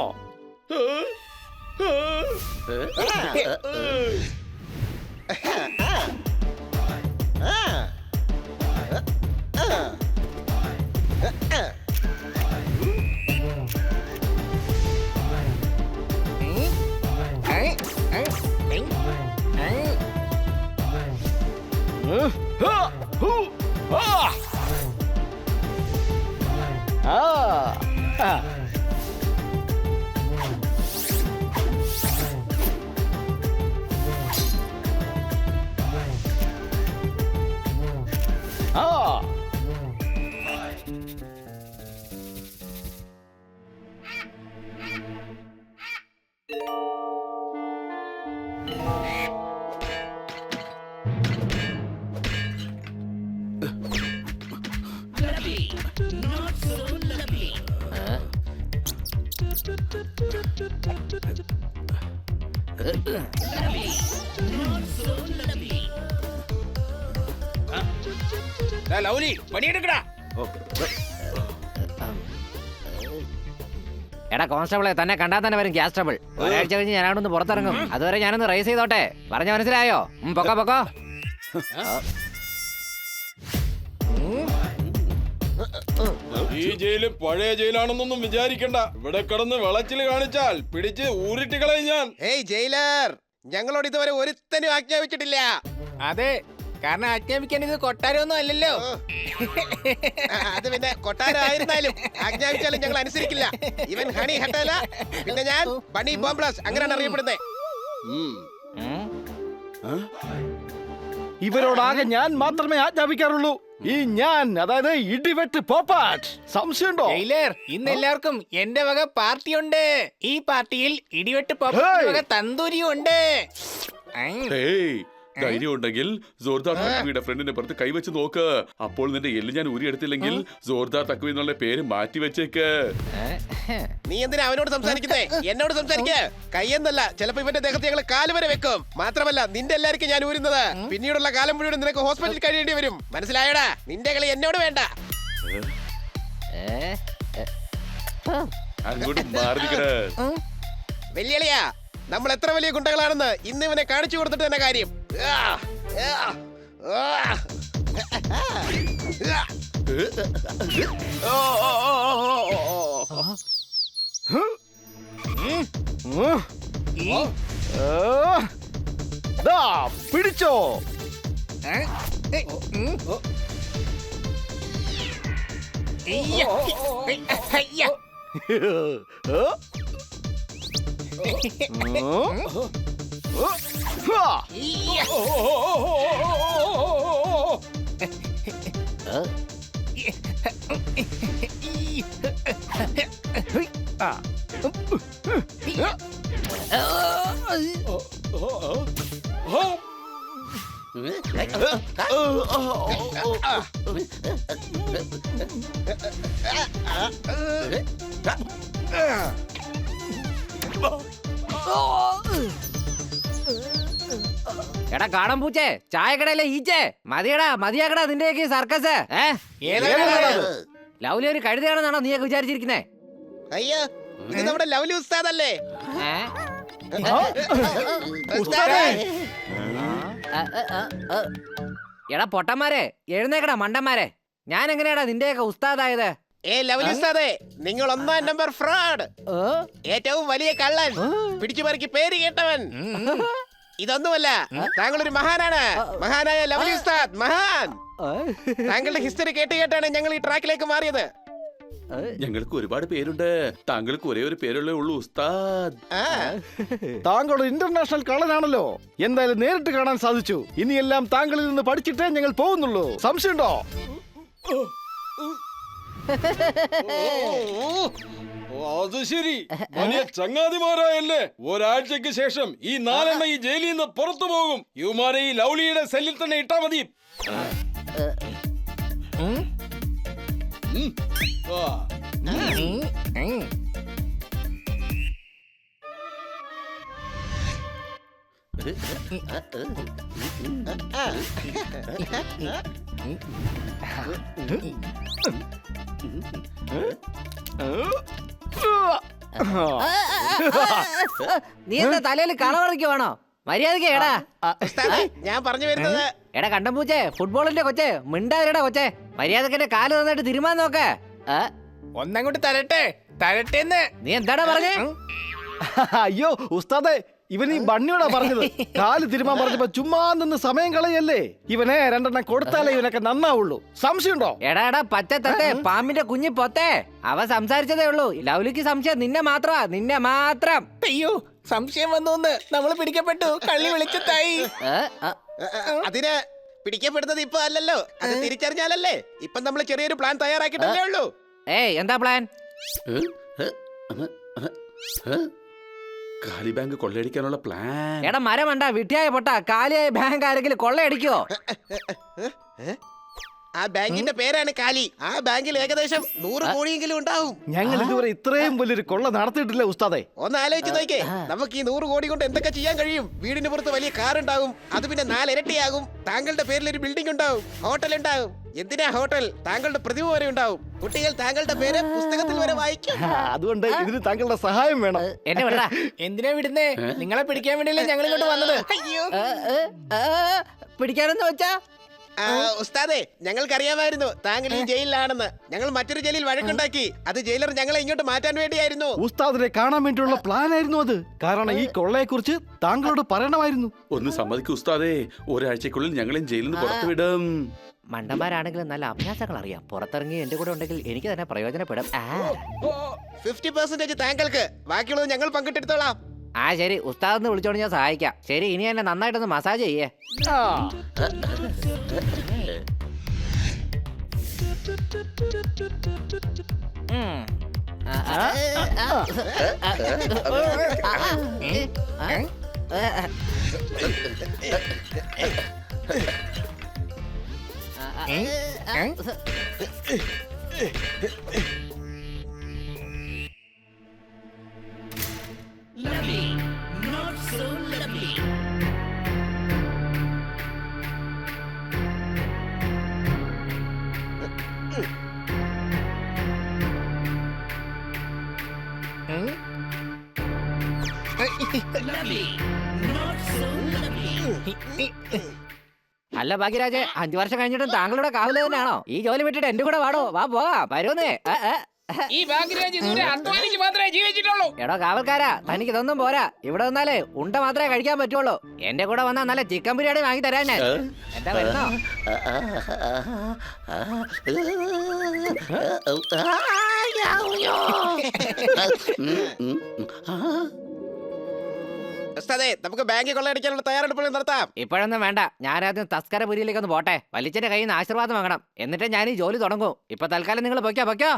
ലൗലി, പണിയെടുക്കടാ. എടാ കോൺസ്റ്റബിളെ, തന്നെ കണ്ടാൽ തന്നെ വരും ഗ്യാസ് ട്രബിൾ. ഒരാഴ്ച കഴിഞ്ഞ് ഞാൻ അവിടെ നിന്ന് പുറത്തിറങ്ങും. അതുവരെ ഞാനൊന്ന് റേസ് ചെയ്തോട്ടെ. പറഞ്ഞ മനസ്സിലായോ? പൊക്കോ പൊക്കോ. ഈ ജയില് പഴയ ജയിലാണെന്നൊന്നും വിചാരിക്കണ്ട. ഇവിടെ കിടന്ന് വിളച്ചില് കാണിച്ചാൽ പിടിച്ച് ഊരിട്ടിക്കളയും ഞാൻ. ഏയ് ജയിലർ, ഞങ്ങളോട് ഇതുവരെ ഒരുത്തനും ആജ്ഞാപിച്ചിട്ടില്ല. അതെ, കാരണം ആജ്ഞാപിക്കാൻ ഇത് കൊട്ടാരമൊന്നും അല്ലല്ലോ. അത് പിന്നെ കൊട്ടാരം ആയിരുന്നാലും ആജ്ഞാപിച്ചാലും ഞങ്ങൾ അനുസരിക്കില്ല. ഇവൻ ഹണി ഹട്ടല, പിന്നെ ഞാൻ ബണി ബോംബ്ലസ്, അങ്ങനെയാണ് അറിയപ്പെടുന്നത്. ഇവരോടാകെ ഞാൻ മാത്രമേ ആജ്ഞാപിക്കാറുള്ളൂ. ഈ ഞാൻ, അതായത് ഇടിവെട്ട് പോപ്പാട്ട്. സംശയമുണ്ടോ? ജയിലർ, ഇന്ന് എല്ലാവർക്കും എന്റെ വക പാർട്ടിയുണ്ട്. ഈ പാർട്ടിയിൽ ഇടിവെട്ട് പോപ്പയുടെ വക തന്തൂരിയും ഉണ്ട്. ധൈര്യം ഉണ്ടെങ്കിൽ ജോർദാർ തക്വിയുടെ ഫ്രണ്ടിന്റെ പുറത്ത് കൈവച്ച് നോക്ക്. അപ്പോൾ നിന്റെ എല്ല് ഞാൻ ഊരിയെടുത്തില്ലെങ്കിൽ ജോർദാർ തക്വി എന്നുള്ള പേര് മാറ്റി വെച്ചേക്ക്. നീ എന്തിനാ അവനോട് സംസാരിക്കുന്നേ? എന്നോട് സംസാരിക്ക. കയ്യെന്നല്ല, ചിലപ്പോ ഇവന്റെ ദേഹത്ത് ഞങ്ങൾ കാല് വരെ വെക്കും. മാത്രമല്ല നിന്റെ എല്ലാവർക്കും ഞാൻ ഊരുന്നത്. പിന്നീടുള്ള കാലം മുഴുവൻ നിനക്ക് ഹോസ്പിറ്റലിൽ കഴിയേണ്ടി വരും. മനസ്സിലായോടാ? നിന്റെ കളി എന്നോട് വേണ്ട. അങ്ങോട്ട് മാറി നിൽക്കണേ. വെല്ലുവിളിയാ, നമ്മൾ എത്ര വലിയ ഗുണ്ടകളാണെന്ന് ഇന്ന് ഇവനെ കാണിച്ചു കൊടുത്തിട്ട് തന്നെ കാര്യം. പിടിച്ചോ. എടാ കാണാൻ പൂച്ചേ, ചായക്കടയിലെ ഈച്ചേ, മതിയടാ മതിയാക്കടാ നിന്റെയൊക്കെ സർക്കസ്. ലൗലി ഒരു കഴുതയാണെന്നാണോ നീയൊക്കെ വിചാരിച്ചിരിക്കുന്നേ? അയ്യോ, ഇത് നമ്മുടെ ലവ്ലി ഉസ്താദല്ലേ? എടാ പൊട്ടന്മാരെ, എഴുന്നേക്കടാ മണ്ടന്മാരെ. ഞാൻ എങ്ങനെയാടാ നിന്റെയൊക്കെ ഉസ്താദായത്? ലവ്ലി ഉസ്താദേ, നിങ്ങൾ 1-ാം നമ്പർ ഫ്രോഡ്, ഏറ്റവും വലിയ കള്ളൻ, പിടിച്ചുപറിക്ക് പേര് കേട്ടവൻ. ഇതൊന്നുമല്ല, താങ്കൾ ഒരു മഹാനാണ്. മഹാനായ ലവ്ലി ഉസ്താദ്, മഹാൻ. താങ്കളുടെ ഹിസ്റ്ററി കേട്ട് കേട്ടാണ് ഞങ്ങൾ ഈ ട്രാക്കിലേക്ക് മാറിയത്. ഞങ്ങൾക്ക് ഒരുപാട് പേരുണ്ട്. താങ്കൾക്ക് ഒരേ ഒരു പേരുള്ളേ ഉള്ളൂ, ഉസ്താദ്. താങ്കൾ ഇന്റർനാഷണൽ കള്ളനാണല്ലോ. എന്തായാലും നേരിട്ട് കാണാൻ സാധിച്ചു. ഇനിയെല്ലാം താങ്കളിൽ നിന്ന് പഠിച്ചിട്ടേ ഞങ്ങൾ പോകുന്നുള്ളൂ. സംശയമുണ്ടോ? അത് ശരി, വലിയ ചങ്ങാതിമാരായല്ലേ. ഒരാഴ്ചക്ക് ശേഷം ഈ 4 ഈ ജയിലിൽ നിന്ന് പുറത്തു പോകും. ഇവമാരെ ഈ ലൗലിയുടെ സെല്ലിൽ തന്നെ ഇട്ടാ മതി. നീ എന്താ തലയിൽ കളവറിക്കുവാണോ? മര്യാദക്ക് എടാ. ഉസ്താദേ, ഞാൻ പറഞ്ഞു വരുന്നത്, എടാ കണ്ടം പൂച്ചേ, ഫുട്ബോളിന്റെ കൊച്ചേ, മിണ്ടാതിരടാ കൊച്ചേ. മര്യാദക്ക് എന്റെ കാല് നന്നായിട്ട് തിരുമാൻ നോക്ക്. ഒന്നങ്ങോട്ട് തരട്ടെ തരട്ടെന്ന്. നീ എന്താടാ പറഞ്ഞേ? അയ്യോ ഉസ്താദേ, ഇവൻ ഈ ബണ്ണിയോടാ പറഞ്ഞത്. കാല് തിരുമാൻ പറഞ്ഞപ്പോ ചുമ്മാ നിന്ന് സമയം കളയല്ലേ. ഇവനെ 2 കൊടുത്താലേ ഇവനൊക്കെ നന്നാവുള്ളൂ. സംശയമുണ്ടോ? എടാ എടാ പച്ച തത്തേ, പാമ്പിന്റെ കുഞ്ഞി പൊത്തേ, അവ സംസാരിച്ചതേ ഉള്ളൂ. ലൗലിക്ക് സംശയം നിന്നെ മാത്രമാ, നിന്നെ മാത്രം. അയ്യോ, സംശയം വന്നു. നമ്മള് പിടിക്കപ്പെട്ടു. കള്ളി വെളിച്ചത്തായി. അതിന് പിടിക്കപ്പെടുന്നത് ഇപ്പൊ അല്ലല്ലോ, അത് തിരിച്ചറിഞ്ഞാലല്ലേ. ഇപ്പൊ നമ്മൾ ചെറിയൊരു പ്ലാൻ തയ്യാറാക്കിയിട്ടല്ലേ ഉള്ളൂ. ഏയ് എന്താ പ്ലാൻ? കാലി ബാങ്ക് കൊള്ളയടിക്കാനുള്ള പ്ലാൻ. എടാ മരമണ്ട, വിട്ടിയായ പൊട്ട, കാലിയായ ബാങ്ക് ആരെങ്കിലും കൊള്ളയടിക്കോ? ആ ബാങ്കിന്റെ പേരാണ് കാലി. ആ ബാങ്കിൽ ഏകദേശം 100 കോടിയെങ്കിലും ഉണ്ടാവും. ഞങ്ങൾ ഇതുവരെ ഇത്രയും വലിയൊരു കൊള്ള നടത്തിയിട്ടില്ല ഉസ്താദെ. ഒന്ന് ആലോചിച്ച് നോക്കേ, നമുക്ക് ഈ 100 കോടി കൊണ്ട് എന്തൊക്കെ ചെയ്യാൻ കഴിയും? വീടിന് പുറത്ത് വലിയ കാർ ഉണ്ടാവും, അത് പിന്നെ 4 ഇരട്ടിയാകും. താങ്കളുടെ പേരിൽ ഒരു ബിൽഡിംഗ് ഉണ്ടാവും, ഹോട്ടൽ ഉണ്ടാവും. എന്തിനാ ഹോട്ടൽ? താങ്കളുടെ പ്രതിമ വരെ ഉണ്ടാവും. കുട്ടികൾ താങ്കളുടെ പേര് പുസ്തകത്തിൽ വരെ വായിക്കും. അതുകൊണ്ട് ഇതിന് താങ്കളുടെ സഹായം വേണം. എന്നെ വിടടാ. എന്തിനാ വിടുന്നേ? നിങ്ങളെ പിടിക്കാൻ വേണ്ടിയല്ലേ ഞങ്ങൾ ഇങ്ങോട്ട് വന്നത്. പിടിക്കാനെന്ന് വെച്ചാ ഉസ്താദെ, ഞങ്ങൾക്കറിയാമായിരുന്നു താങ്കൾ ഈ ജയിലിലാണെന്ന്. ഞങ്ങൾ മറ്റൊരു ജയിലിൽ വഴക്കുണ്ടാക്കി. അത് ജയിലർ ഞങ്ങളെ ഇങ്ങോട്ട് മാറ്റാൻ വേണ്ടിയായിരുന്നു. ഉസ്താദിനെ കാണാൻ വേണ്ടിയുള്ള പ്ലാൻ ആയിരുന്നു അത്. കാരണം ഈ കൊള്ളയെ കുറിച്ച് താങ്കളോട് പറയണമായിരുന്നു. ഒന്ന് സമ്മതിക്കൂ ഉസ്താദേ, ഒരാഴ്ചക്കുള്ളിൽ ഞങ്ങളെയും ജയിലിൽ നിന്ന് പുറത്തുവിടും. മണ്ടന്മാരാണെങ്കിലും നല്ല അഭ്യാസങ്ങൾ അറിയാം. പുറത്തിറങ്ങി എന്റെ കൂടെ ഉണ്ടെങ്കിൽ എനിക്ക് തന്നെ പ്രയോജനപ്പെടും. 50% താങ്കൾക്ക്, ബാക്കിയുള്ളത് ഞങ്ങൾ പങ്കിട്ടെടുത്തോളാം. ആ ശരി, ഉസ്താദെന്ന് വിളിച്ചോണ്ട് ഞാൻ സഹായിക്കാം. ശരി, ഇനി എന്നെ നന്നായിട്ടൊന്ന് മസാജ് ചെയ്യേ. അല്ല ഭാഗ്യരാജ്, 5 വർഷം കഴിഞ്ഞിട്ടും താങ്കളുടെ കാവല് തന്നെയാണോ? ഈ ജോലി വിട്ടിട്ട് എന്റെ കൂടെ വാടോ, വാ പോകാം, വരുന്നേ. ഈ ഭാഗ്യരാജ് ഇതുവരെ അധ്വാനിച്ച് മാത്രമേ ജീവിച്ചിട്ടുള്ളൂ. എടോ കാവൽക്കാരാ, തനിക്ക് ഇതൊന്നും പോരാ. ഇവിടെ വന്നാലേ ഉണ്ട മാത്രമേ കഴിക്കാൻ പറ്റുള്ളൂ. എന്റെ കൂടെ വന്നാൽ നല്ല ചിക്കൻ ബിരിയാണി വാങ്ങി തരാൻ ഞാൻ. എന്താ വരുന്നോ? ഉസ്താദേ, നമുക്ക് ബാങ്കിൽ കൊള്ളയടിക്കാനുള്ള തയ്യാറെടുപ്പുകൾ നടത്താം. ഇപ്പോഴൊന്നും വേണ്ട, ഞാനാദ്യം തസ്കരപുരിയിലേക്ക് ഒന്ന് പോട്ടെ. വലിച്ചന്റെ കയ്യിൽ നിന്ന് ആശീർവാദം വാങ്ങണം, എന്നിട്ട് ഞാൻ ഈ ജോലി തുടങ്ങും. ഇപ്പൊ തൽക്കാലം നിങ്ങൾ പൊയ്ക്കോ.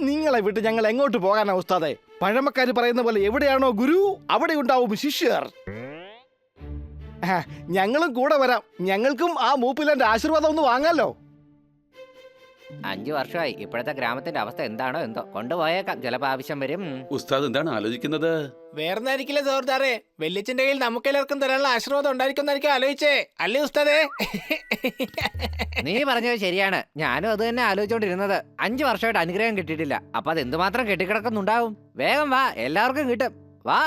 നിങ്ങളെ വിട്ട് ഞങ്ങൾ എങ്ങോട്ട് പോകാനാ ഉസ്താദെ? പഴമക്കാര് പറയുന്ന പോലെ എവിടെയാണോ ഗുരു അവിടെ ഉണ്ടാവും ശിഷ്യർ. ഞങ്ങളും കൂടെ വരാം. ഞങ്ങൾക്കും ആ മൂപ്പിലന്റെ ആശീർവാദം ഒന്ന് വാങ്ങാലോ. 5 വർഷമായി. ഇപ്പോഴത്തെ ഗ്രാമത്തിന്റെ അവസ്ഥ എന്താണോ എന്തോ. കൊണ്ടുപോയേക്കാം, ചിലപ്പോ ആവശ്യം വരും. ഉസ്താദ് എന്താണ് ആലോചിക്കുന്നത്? വേറൊന്നായിരിക്കില്ല സോർദാറെ, വെല്ലിച്ചന്റെ കയ്യിൽ നമുക്കെല്ലാവർക്കും തരാനുള്ള ആശീർവാദം ഉണ്ടായിരിക്കും ആലോചിച്ചേ. അല്ലേ ഉസ്താദേ? നീ പറഞ്ഞത് ശരിയാണ്, ഞാനും അത് തന്നെ ആലോചിച്ചോണ്ടിരുന്നത്. 5 വർഷമായിട്ട് അനുഗ്രഹം കിട്ടിയിട്ടില്ല. അപ്പൊ അത് എന്തുമാത്രം കെട്ടിക്കിടക്കുന്നുണ്ടാവും. വേഗം വാ, എല്ലാവർക്കും കിട്ടും. വാ.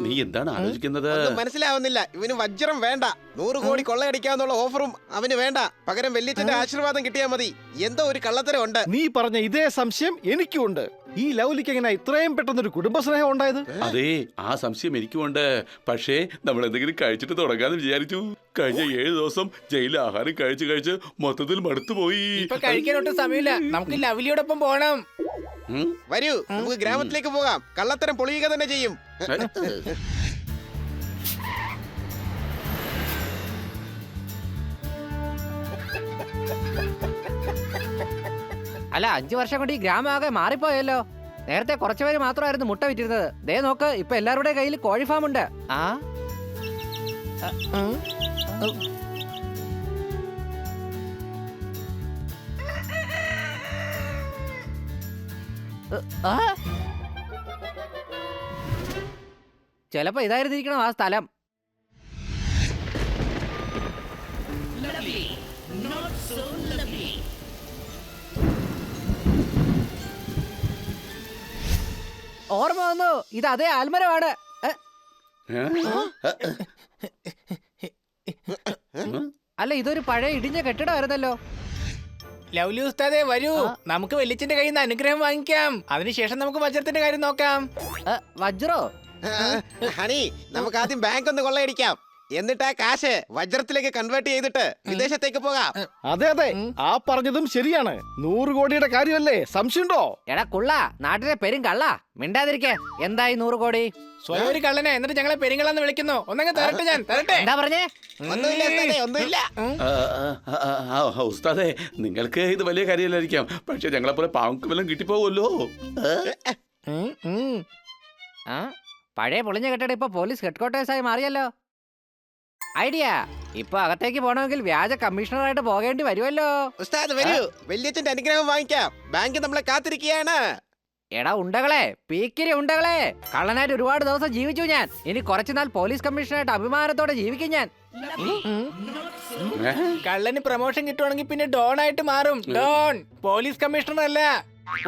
നീ എന്താണ് ആലോചിക്കുന്നത്? മനസ്സിലാവുന്നില്ല. ഇവന് വജ്രം വേണ്ട, 100 കോടി കൊള്ളയടിക്കാന്നുള്ള ഓഫറും അവന് വേണ്ട. പകരം വെല്ലിച്ചന്റെ ആശീർവാദം കിട്ടിയാൽ മതി. എന്തോ ഒരു കള്ളത്തരം ഉണ്ട്. നീ പറഞ്ഞ ഇതേ സംശയം എനിക്കുണ്ട്. ഈ ലൗലിക്ക് എങ്ങനെ ഇത്രയും പെട്ടെന്നൊരു കുടുംബസ്നേഹം ഉണ്ടായത്? അതെ, ആ സംശയം എനിക്കുമുണ്ട്. പക്ഷേ നമ്മൾ എന്തെങ്കിലും കഴിച്ചിട്ട് തുടങ്ങാന്ന് വിചാരിച്ചു. കഴിഞ്ഞ 7 ദിവസം ജയിലിൽ ആഹാരം കഴിച്ച് മൊത്തത്തിൽ മടുത്തുപോയി. ഇപ്പൊ കഴിക്കാനൊട്ടും സമയമില്ല. നമുക്ക് ലവ്ലിയോടൊപ്പം പോണം. വരൂ, നമുക്ക് ഗ്രാമത്തിലേക്ക് പോകാം. കള്ളത്തരം പൊളിയുക തന്നെ ചെയ്യും. അല്ല, 5 വർഷം കൊണ്ട് ഈ ഗ്രാമം ആകെ മാറിപ്പോയല്ലോ. നേരത്തെ കുറച്ചുപേര് മാത്രമായിരുന്നു മുട്ട വിറ്റിരുന്നത്. ദേ നോക്ക്, ഇപ്പൊ എല്ലാവരുടെ കയ്യിൽ കോഴി ഫാം ഉണ്ട്. ചിലപ്പോ ഇതായിരുന്നിരിക്കണം ആ സ്ഥലം. ഓർമ്മ വന്നു, ഇത് അതേ ആൽമരമാണ്. അല്ല, ഇതൊരു പഴയ ഇടിഞ്ഞ കെട്ടിടമായിരുന്നല്ലോ. ലവ്ലി ഉസ്താദേ, വരൂ, നമുക്ക് വെല്ലിച്ചന്റെ കയ്യിൽ നിന്ന് അനുഗ്രഹം വാങ്ങിക്കാം. അതിനുശേഷം നമുക്ക് വജ്രത്തിന്റെ കാര്യം നോക്കാം. വജ്രോ? ഹണി, നമുക്ക് ആദ്യം ബാങ്ക് ഒന്ന് കൊള്ളയടിക്കാം. എന്നിട്ട് ആ കാശ് വജ്രത്തിലേക്ക് കൺവേർട്ട് ചെയ്തിട്ട് വിദേശത്തേക്ക് പോകാം. അതെ അതെ, ആ പറഞ്ഞതും ശരിയാണ്. 100 കോടിയുടെ കാര്യമല്ലേ, സംശയമുണ്ടോ? എടാ കുള്ള, നാട്ടിലെ പെരും കള്ള, മിണ്ടാതിരിക്കെ. എന്തായി 100 കോടി? സ്വയം ഒരു കള്ളനെ, എന്നിട്ട് ഞങ്ങളെ പെരിങ്ങളെന്ന് വിളിക്കുന്നു. ഒന്നങ്ങ് തരട്ടെ, ഞാൻ തരട്ടെ. എന്താ പറഞ്ഞേ? ഒന്നുമില്ല. ഉസ്താദേ, നിങ്ങൾക്ക് ഇത് വലിയ കാര്യമല്ലായിരിക്കാം. പക്ഷെ ഞങ്ങളെ പോലെ പാവക്ക് വല്ലതും കിട്ടിപ്പോകുമല്ലോ. പഴയ പൊളിഞ്ഞ കെട്ടിടം ഇപ്പൊ പോലീസ് ഹെഡ്ക്വാർട്ടേഴ്സ് ആയി മാറിയല്ലോ. ഐഡിയ, ഇപ്പൊ അകത്തേക്ക് പോകണമെങ്കിൽ വ്യാജ കമ്മീഷണറായിട്ട് പോകേണ്ടി വരുമല്ലോ. ഉസ്താദ് വരൂ, വല്യച്ഛന്റെ അനുഗ്രഹം വാങ്ങിക്കാം. ബാങ്ക് നമ്മളെ കാത്തിരിക്കുകയാണ്. എടാ ഉണ്ടകളെ, പീക്കിരി ഉണ്ടകളെ, കള്ളനായിട്ട് ഒരുപാട് ദിവസം ജീവിച്ചു ഞാൻ. ഇനി കുറച്ചുനാൾ പോലീസ് കമ്മീഷണറായിട്ട് അഭിമാനത്തോടെ ജീവിക്കും ഞാൻ. കള്ളന് പ്രൊമോഷൻ കിട്ടുവാണെങ്കിൽ പിന്നെ ഡോൺ ആയിട്ട് മാറും. ഡോൺ പോലീസ് കമ്മീഷണർ അല്ല.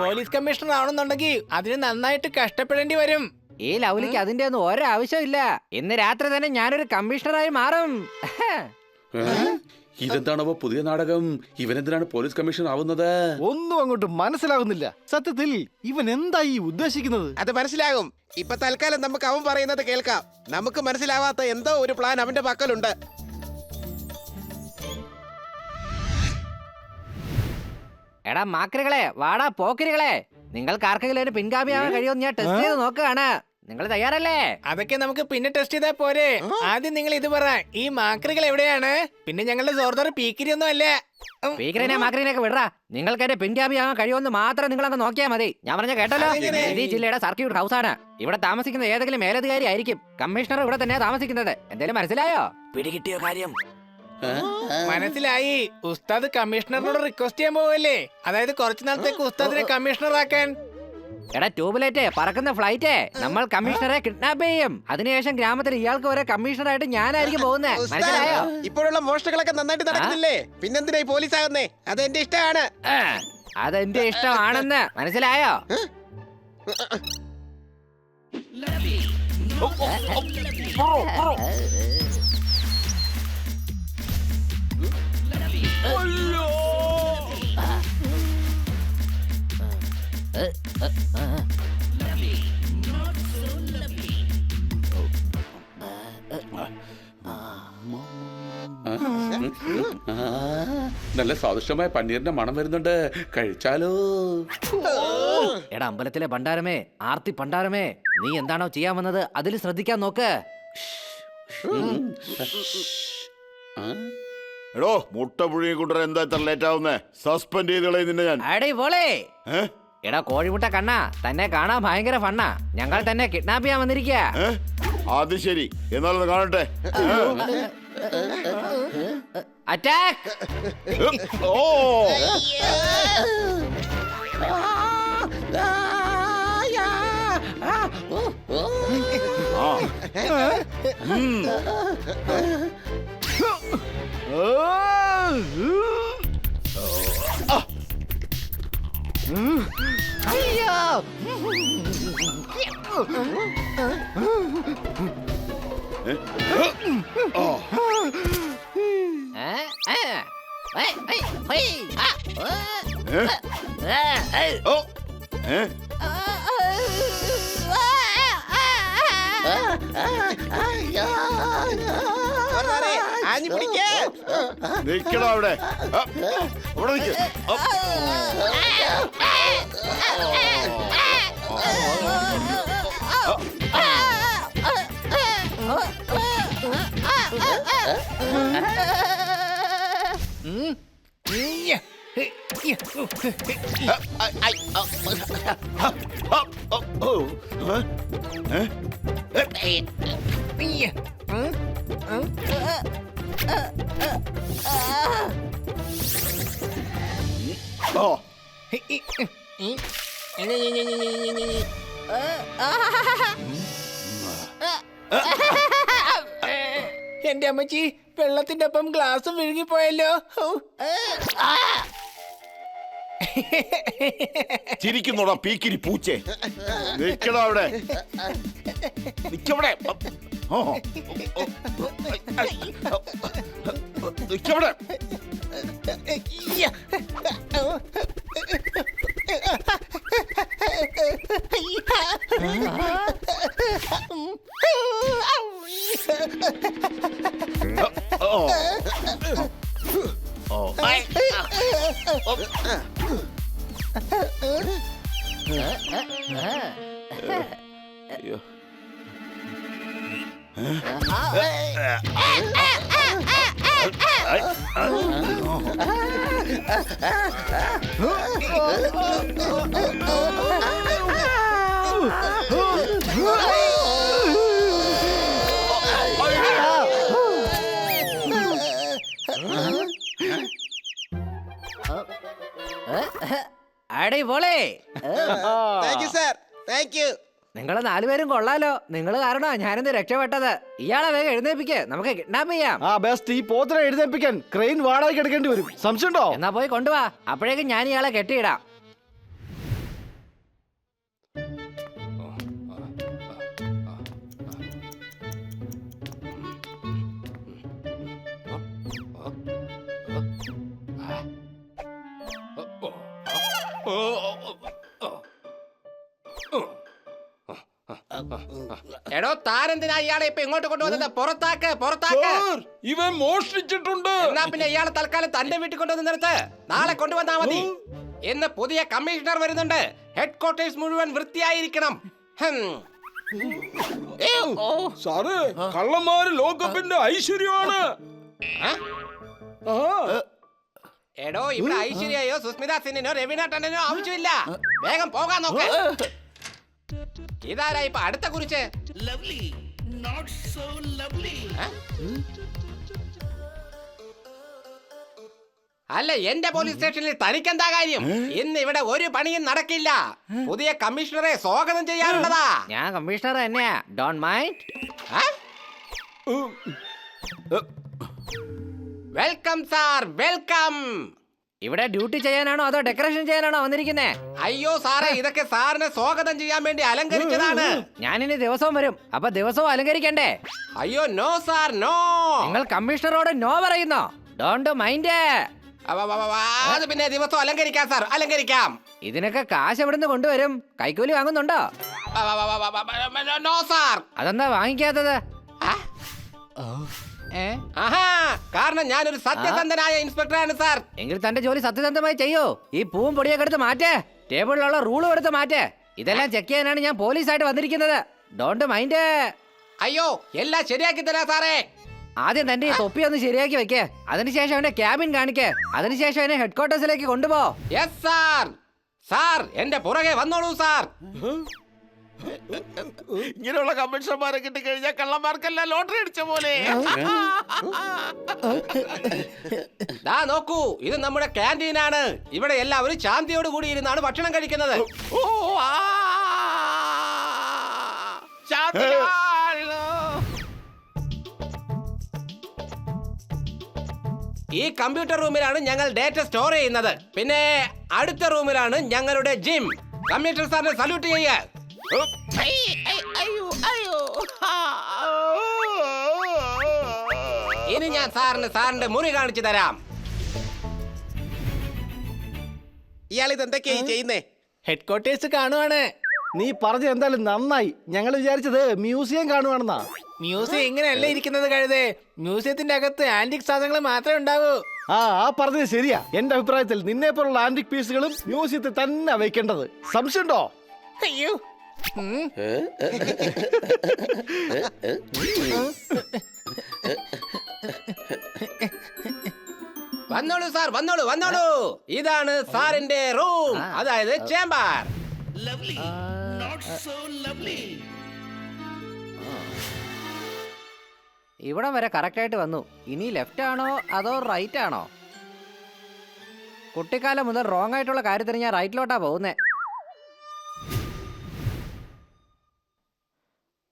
പോലീസ് കമ്മീഷണർ ആവണമെന്നുണ്ടെങ്കിൽ അതിന് നന്നായിട്ട് കഷ്ടപ്പെടേണ്ടി വരും. ഈ ലൗലിക്ക് അതിന്റെ ഒന്നും ഒരാവശ്യമില്ല. ഇന്ന് രാത്രി തന്നെ ഞാനൊരു കമ്മീഷണറായി മാറും. ഇതെന്താണോ പുതിയ നാടകം? ഇവനെന്തിനാണ് പോലീസ് കമ്മീഷണർ ആവുന്നത്? ഒന്നും അങ്ങോട്ട് മനസ്സിലാകുന്നില്ല. സത്യത്തിൽ ഇവൻ എന്താ ഈ ഉദ്ദേശിക്കുന്നത്? അത് മനസ്സിലാകും. ഇപ്പൊ തൽക്കാലം നമുക്ക് അവൻ പറയുന്നത് കേൾക്കാം. നമുക്ക് മനസ്സിലാവാത്ത എന്തോ ഒരു പ്ലാൻ അവന്റെ പക്കലുണ്ട്. എടാ മാക്രികളെ, വാടാ പോക്കരികളെ, നിങ്ങൾക്ക് ആർക്കെങ്കിലും ഒരു പിൻഗാമിയാവാൻ കഴിയുമെന്ന് ഞാൻ ടെസ്റ്റ് ചെയ്ത് നോക്കുകയാണ്. നിങ്ങൾ തയ്യാറല്ലേ? അതൊക്കെ നമുക്ക് പിന്നെ ടെസ്റ്റ് ചെയ്താൽ പോരെ. ആദ്യം നിങ്ങൾ ഇത് പറ, ഈ മാക്രികൾ എവിടെയാണ്? പിന്നെ ഞങ്ങളുടെ സോർദർ പീക്കിരി ഒന്നും അല്ല. സ്പീക്കറിനെ മാക്രിനെയൊക്കെ വിടറാ. നിങ്ങൾക്ക് എന്റെ പിൻഗാമിയാവാൻ കഴിയുമെന്ന് മാത്രം നിങ്ങൾ അങ്ങ് നോക്കിയാൽ മതി. ഞാൻ പറഞ്ഞ കേട്ടല്ലോ. ഇത് ഈ ജില്ലയുടെ സർക്യൂട്ട് ഹൗസ് ആണ്. ഇവിടെ താമസിക്കുന്ന ഏതെങ്കിലും മേലധികാരി ആയിരിക്കും. കമ്മീഷണർ ഇവിടെ തന്നെ താമസിക്കുന്നത്. എന്തേലും മനസ്സിലായോ? പിടികിട്ടിയോ കാര്യം? മനസ്സിലായി. ഉസ്താദ് കമ്മീഷണറിനോട് റിക്വസ്റ്റ് ചെയ്യാൻ പോവല്ലേ? അതായത് കുറച്ചു നാളത്തേക്ക് ഉസ്താദിനെ കമ്മീഷണർ ആക്കാൻ. എടാ ട്യൂബ്ലൈറ്റ്, പറക്കുന്ന ഫ്ലൈറ്റ്, നമ്മൾ കമ്മീഷണറെ കിഡ്നാപ്പ് ചെയ്യും. അതിനുശേഷം ഗ്രാമത്തിൽ ഇയാൾക്ക് വരെ കമ്മീഷണറായിട്ട് ഞാനായിരിക്കും പോകുന്നത്. മനസ്സിലായോ? ഇപ്പോഴുള്ള മോഷണങ്ങളൊക്കെ നന്നായിട്ട് നടക്കുന്നില്ലേ? പിന്നെന്തിനായി പോലീസ് ആകുന്നേ? അത് എന്റെ ഇഷ്ടമാണ്. അതെന്റെ ഇഷ്ടമാണെന്ന് മനസ്സിലായോ? നല്ല സ്വാദിഷ്ടമായ പന്നീറിന്റെ മണം വരുന്നുണ്ട്. കഴിച്ചാലോ? എടാ അമ്പലത്തിലെ ഭണ്ഡാരമേ, ആർത്തി ഭണ്ഡാരമേ, നീ എന്താണോ ചെയ്യാൻ വന്നത് അതിൽ ശ്രദ്ധിക്കാൻ നോക്ക്. എടോ മുട്ട പുഴുങ്ങി കൊണ്ടുവരാൻ എന്താ ഇത്ര ലേറ്റ് ആവുന്നേ? സസ്പെൻഡ് ചെയ്ത് കളയും നിന്നെ ഞാൻ. അടേ പോളേ. എടാ കോഴിമുട്ട കണ്ണ, തന്നെ കാണാൻ ഭയങ്കര ഫണ്ണാ. ഞങ്ങൾ തന്നെ കിഡ്നാപ്പ് ചെയ്യാൻ വന്നിരിക്കുക. അത് ശരി, എന്നാലൊന്ന് കാണട്ടെ. അറ്റാക്ക്! ഓ നിക്കണോ അവിടെ? അവിടെ നിൽക്ക്. എന്റെ അമ്മച്ചി, വെള്ളത്തിന്റെ ഒപ്പം ഗ്ലാസും വിഴുങ്ങിപ്പോയല്ലോ. ചിരിക്കുന്നോടാ പീക്കിരി പൂച്ചേ. നിക്കണോ അവിടെ? നിക്കവിടെ. നിക്കവിടെ. അടിപൊളി. Thank you sir, thank you. നിങ്ങൾ 4 പേരും കൊള്ളാലോ. നിങ്ങൾ കാരണമാ ഞാനിന്ന് രക്ഷപ്പെട്ടത്. ഇയാളെ വേഗം എഴുന്നേപ്പിക്ക്, നമുക്ക് കിഡ്നാപ്പ് ചെയ്യാം. ആ ബെസ്റ്റ്, ഈ പോത്തിനെ എഴുന്നേൽപ്പിക്കാൻ ക്രെയിൻ വാടകയ്ക്ക് എടുക്കേണ്ടി വരും. സംശയമുണ്ടോ? എന്നാ പോയി കൊണ്ടുവാ, അപ്പോഴേക്കും ഞാൻ ഇയാളെ കെട്ടിയിടാം. എടോ താരെന്തിനാ ഇയാളെ ഇപ്പൊ ഇങ്ങോട്ട് കൊണ്ടുവന്നത്? പുറത്താക്ക്, പുറത്താക്ക്. സാർ, ഇവൻ മോഷ്ടിച്ചിട്ടുണ്ട്. എന്നാ പിന്നെ ഇയാളെ തൽക്കാലം തന്റെ വീട്ടിൽ കൊണ്ടുവന്ന് നിർത്ത്. നാളെ കൊണ്ടുവന്നാ മതി. ഇന്ന് പുതിയ കമ്മീഷണർ വരുന്നുണ്ട്. ഹെഡ് ക്വാർട്ടേഴ്സ് മുഴുവൻ വൃത്തിയായിരിക്കണം. സാറ്, കള്ളന്മാര് ലോകകപ്പിന്റെ ഐശ്വര്യമാണ്. എടോ ഇവിടെ ഐശ്വര്യയോ സുസ്മിത സെന്നിനോ രവീണ ടണ്ടനോ ആവശ്യമില്ല. വേഗം പോകാൻ നോക്ക്. ഇതാരാ ഇപ്പൊ അടുത്ത കുറിച്ച്? അല്ല, എന്റെ പോലീസ് സ്റ്റേഷനിൽ തനിക്കെന്താ കാര്യം? ഇന്ന് ഇവിടെ ഒരു പണിയും നടക്കില്ല. പുതിയ കമ്മീഷണറെ സ്വാഗതം ചെയ്യാനുള്ളതാ. ഞാൻ കമ്മീഷണർ തന്നെയാ, don't mind. Welcome sir, welcome. ഇവിടെ ഡ്യൂട്ടി ചെയ്യാനാണോ അതോ ഡെക്കറേഷൻ ചെയ്യാനാണോ വന്നിരിക്കുന്നേ? അയ്യോ സാറേ, ഇതൊക്കെ സാറിനെ സ്വാഗതം ചെയ്യാൻ വേണ്ടി അലങ്കരിച്ചതാണ്. ഞാനിനി ദിവസവും വരും, അപ്പൊ ദിവസവും അലങ്കരിക്കണ്ടേ? അയ്യോ നോ സാർ, നോ. നിങ്ങൾ കമ്മീഷണറോട് നോ പറയുന്നോ? Don't mind. അത് പിന്നെ ദിവസം അലങ്കരിക്കാം സാർ, അലങ്കരിക്കാം. ഇതിനൊക്കെ കാശ് എവിടുന്ന് കൊണ്ടുവരും? കൈക്കൂലി വാങ്ങുന്നുണ്ടോ? No sir. അതെന്താ വാങ്ങിക്കാത്തത്? ആഹാ, കാരണം ഞാനൊരു സത്യസന്ധനായ ഇൻസ്പെക്ടറാണ് സാർ. എങ്കിൽ തന്റെ ജോലി സത്യസന്ധമായി ചെയ്യൂ. ഈ പൂവും പൊടിയൊക്കെ എടുത്ത് മാറ്റേ, ടേബിളിലുള്ള റൂളും എടുത്ത് മാറ്റേ. ഇതെല്ലാം ചെക്ക് ചെയ്യാനാണ് ഞാൻ പോലീസായിട്ട് വന്നിരിക്കുന്നത്. Don't mind. അയ്യോ, എല്ലാം ശരിയാക്കി തരാ സാറേ. ആദ്യം തന്റെ ഈ തൊപ്പി ഒന്ന് ശരിയാക്കി വെക്കേ, അതിനുശേഷം അവന്റെ ക്യാബിൻ കാണിക്കേ, അതിനുശേഷം അവനെ ഹെഡ് ക്വാർട്ടേഴ്സിലേക്ക് കൊണ്ടുപോ. Yes sir. സാർ എന്റെ പുറകെ വന്നോളൂ സാർ. ഇങ്ങനെയുള്ള കമ്മീഷണർമാരെ കിട്ടിക്കഴിഞ്ഞാൽ കള്ളന്മാർക്കെല്ലാം ലോട്ടറി അടിച്ച പോലെ. ദാ നോക്കൂ, ഇത് നമ്മുടെ ക്യാൻറ്റീനാണ്. ഇവിടെ എല്ലാവരും ശാന്തിയോട് കൂടി ഇരുന്നാണ് ഭക്ഷണം കഴിക്കുന്നത്. ഈ കമ്പ്യൂട്ടർ റൂമിലാണ് ഞങ്ങൾ ഡേറ്റ സ്റ്റോർ ചെയ്യുന്നത്. പിന്നെ അടുത്ത റൂമിലാണ് ഞങ്ങളുടെ ജിം. കമ്പ്യൂട്ടർ സാറിനെ സല്യൂട്ട് ചെയ്യുക. ഇനി ഞാൻ സാറിന്റെ മുറി കാണിച്ചു തരാം. ഇയാൾ ഇത് എന്തൊക്കെയായി ചെയ്യുന്നേ? ഹെഡ് ക്വാർട്ടേഴ്സ് കാണുവാണ്. നീ പറഞ്ഞത് എന്തായാലും നന്നായി. ഞങ്ങൾ വിചാരിച്ചത് മ്യൂസിയം കാണുവാണെന്നാ. മ്യൂസിയം ഇങ്ങനെയല്ല ഇരിക്കുന്നത് കഴുതേ. മ്യൂസിയത്തിന്റെ അകത്ത് ആന്റിക് സാധനങ്ങൾ മാത്രമേ ഉണ്ടാവൂ. ആ പറഞ്ഞത് ശരിയാ. എന്റെ അഭിപ്രായത്തിൽ നിന്നെ പോലുള്ള ആന്റിക് പീസുകളും മ്യൂസിയത്തിൽ തന്നെ വെക്കേണ്ടത്. സംശയമുണ്ടോ? അയ്യോ, വന്നോളൂ സാർ, വന്നോളൂ, വന്നോളൂ. ഇതാണ് സാറിന്റെ റൂം, അതായത് ചേംബർ. ഇവിടം വരെ കറക്റ്റ് ആയിട്ട് വന്നു. ഇനി ലെഫ്റ്റ് ആണോ അതോ റൈറ്റ് ആണോ? കുട്ടിക്കാലം മുതൽ റോങ് ആയിട്ടുള്ള കാര്യത്തിന് ഞാൻ റൈറ്റിലോട്ടാ പോകുന്നേ.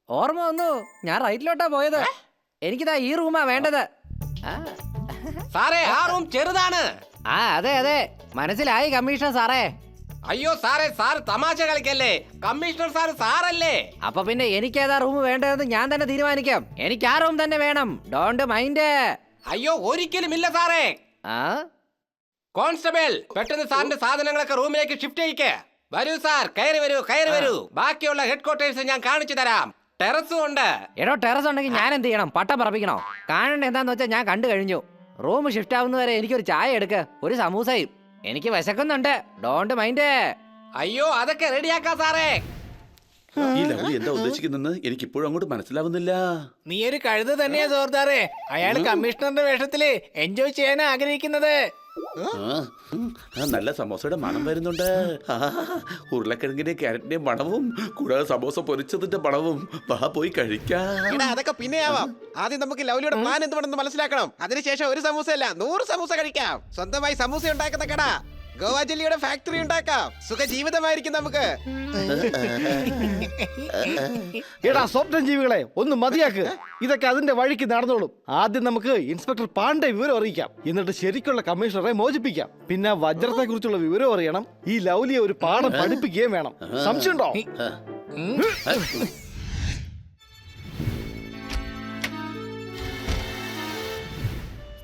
ഓർമ്മ വന്നു, ഞാൻ റൈറ്റിലോട്ടാ പോയത്. എനിക്കിതാ ഈ റൂമാ വേണ്ടത്. സാറേ, ആ റൂം ചെറുതാണ്. അതെ അതെ, മനസ്സിലായി കമ്മീഷണർ സാറേ. അയ്യോ സാറേ, സാർ തമാശ കളിക്കല്ലേ. കമ്മീഷണർ സാർ സാറല്ലേ. അപ്പൊ പിന്നെ എനിക്ക് ഏതാ റൂം വേണ്ടതെന്ന് ഞാൻ തന്നെ തീരുമാനിക്കാം. എനിക്ക് ആ റൂം തന്നെ വേണം. Don't mind. അയ്യോ ഒരിക്കലും ഇല്ല സാറേ. കോൺസ്റ്റബിൾ, പെട്ടെന്ന് സാറിന്റെ സാധനങ്ങളൊക്കെ റൂമിലേക്ക് ഷിഫ്റ്റ് ചെയ്യിക്ക്. വരൂ സാർ, കയറി വരൂ, കയറി വരൂ. ബാക്കിയുള്ള ഹെഡ് ക്വാർട്ടേഴ്സ് ഞാൻ കാണിച്ചു തരാം. ടെറസും ഉണ്ട്. എടോ, ടെറസ് ഉണ്ടെങ്കിൽ ഞാൻ എന്ത് ചെയ്യണം? പട്ടം പറപ്പിക്കണോ? കാണണ്ട എന്താന്ന് വെച്ചാൽ ഞാൻ കണ്ടു കഴിഞ്ഞു. റൂം ഷിഫ്റ്റ് ആവുന്നവരെ എനിക്കൊരു ചായ എടുക്ക്, ഒരു സമൂസയും. എനിക്ക് വിശക്കുന്നുണ്ട്. Don't mind. അയ്യോ, അതൊക്കെ റെഡിയാക്കാം സാറേ. ഈ ലവ്ലി എന്താ ഉദ്ദേശിക്കുന്നെന്ന് എനിക്ക് ഇപ്പോഴും അങ്ങോട്ട് മനസ്സിലാവുന്നില്ല. നീ ഒരു കഴുത തന്നെയാ സോർദാറേ. അയാൾ കമ്മീഷണറുടെ വേഷത്തില് എൻജോയ് ചെയ്യാനാ ആഗ്രഹിക്കുന്നത്. നല്ല സമോസയുടെ മണം വരുന്നുണ്ട്. ഉരുളക്കിഴങ്ങിന്റെയും ക്യാരറ്റിന്റെയും മണവും കൂടാതെ സമോസ പൊരിച്ചതിന്റെ മണവും. പോയി കഴിക്കാം. അതൊക്കെ പിന്നെ ആവാം. ആദ്യം നമുക്ക് ലവ്ലിയുടെ പ്ലാൻ എന്തുകൊണ്ടെന്ന് മനസ്സിലാക്കണം. അതിനുശേഷം ഒരു സമൂസ അല്ല 100 സമൂസ കഴിക്കാം. സ്വന്തമായി സമൂസ ഉണ്ടാക്കുന്ന കട. ഗോവ ജെല്ലിയുടെ ഫാക്ടറി ഉണ്ടാക്കാം. സുഖജീവിതമായിരിക്കും നമുക്ക്. എടാ സ്വപ്നം ജീവികളെ ഒന്ന് മതിയാക്ക്. ഇതൊക്കെ അതിന്റെ വഴിക്ക് നടന്നോളും. ആദ്യം നമുക്ക് ഇൻസ്പെക്ടർ പാണ്ഡെ വിവരം അറിയിക്കാം. എന്നിട്ട് ശരിക്കുള്ള കമ്മീഷണറെ മോചിപ്പിക്കാം. പിന്നെ വജ്രത്തെ കുറിച്ചുള്ള വിവരം അറിയണം. ഈ ലൗലിയെ ഒരു പാഠം പഠിപ്പിക്കുകയും വേണം. സംശയമുണ്ടോ?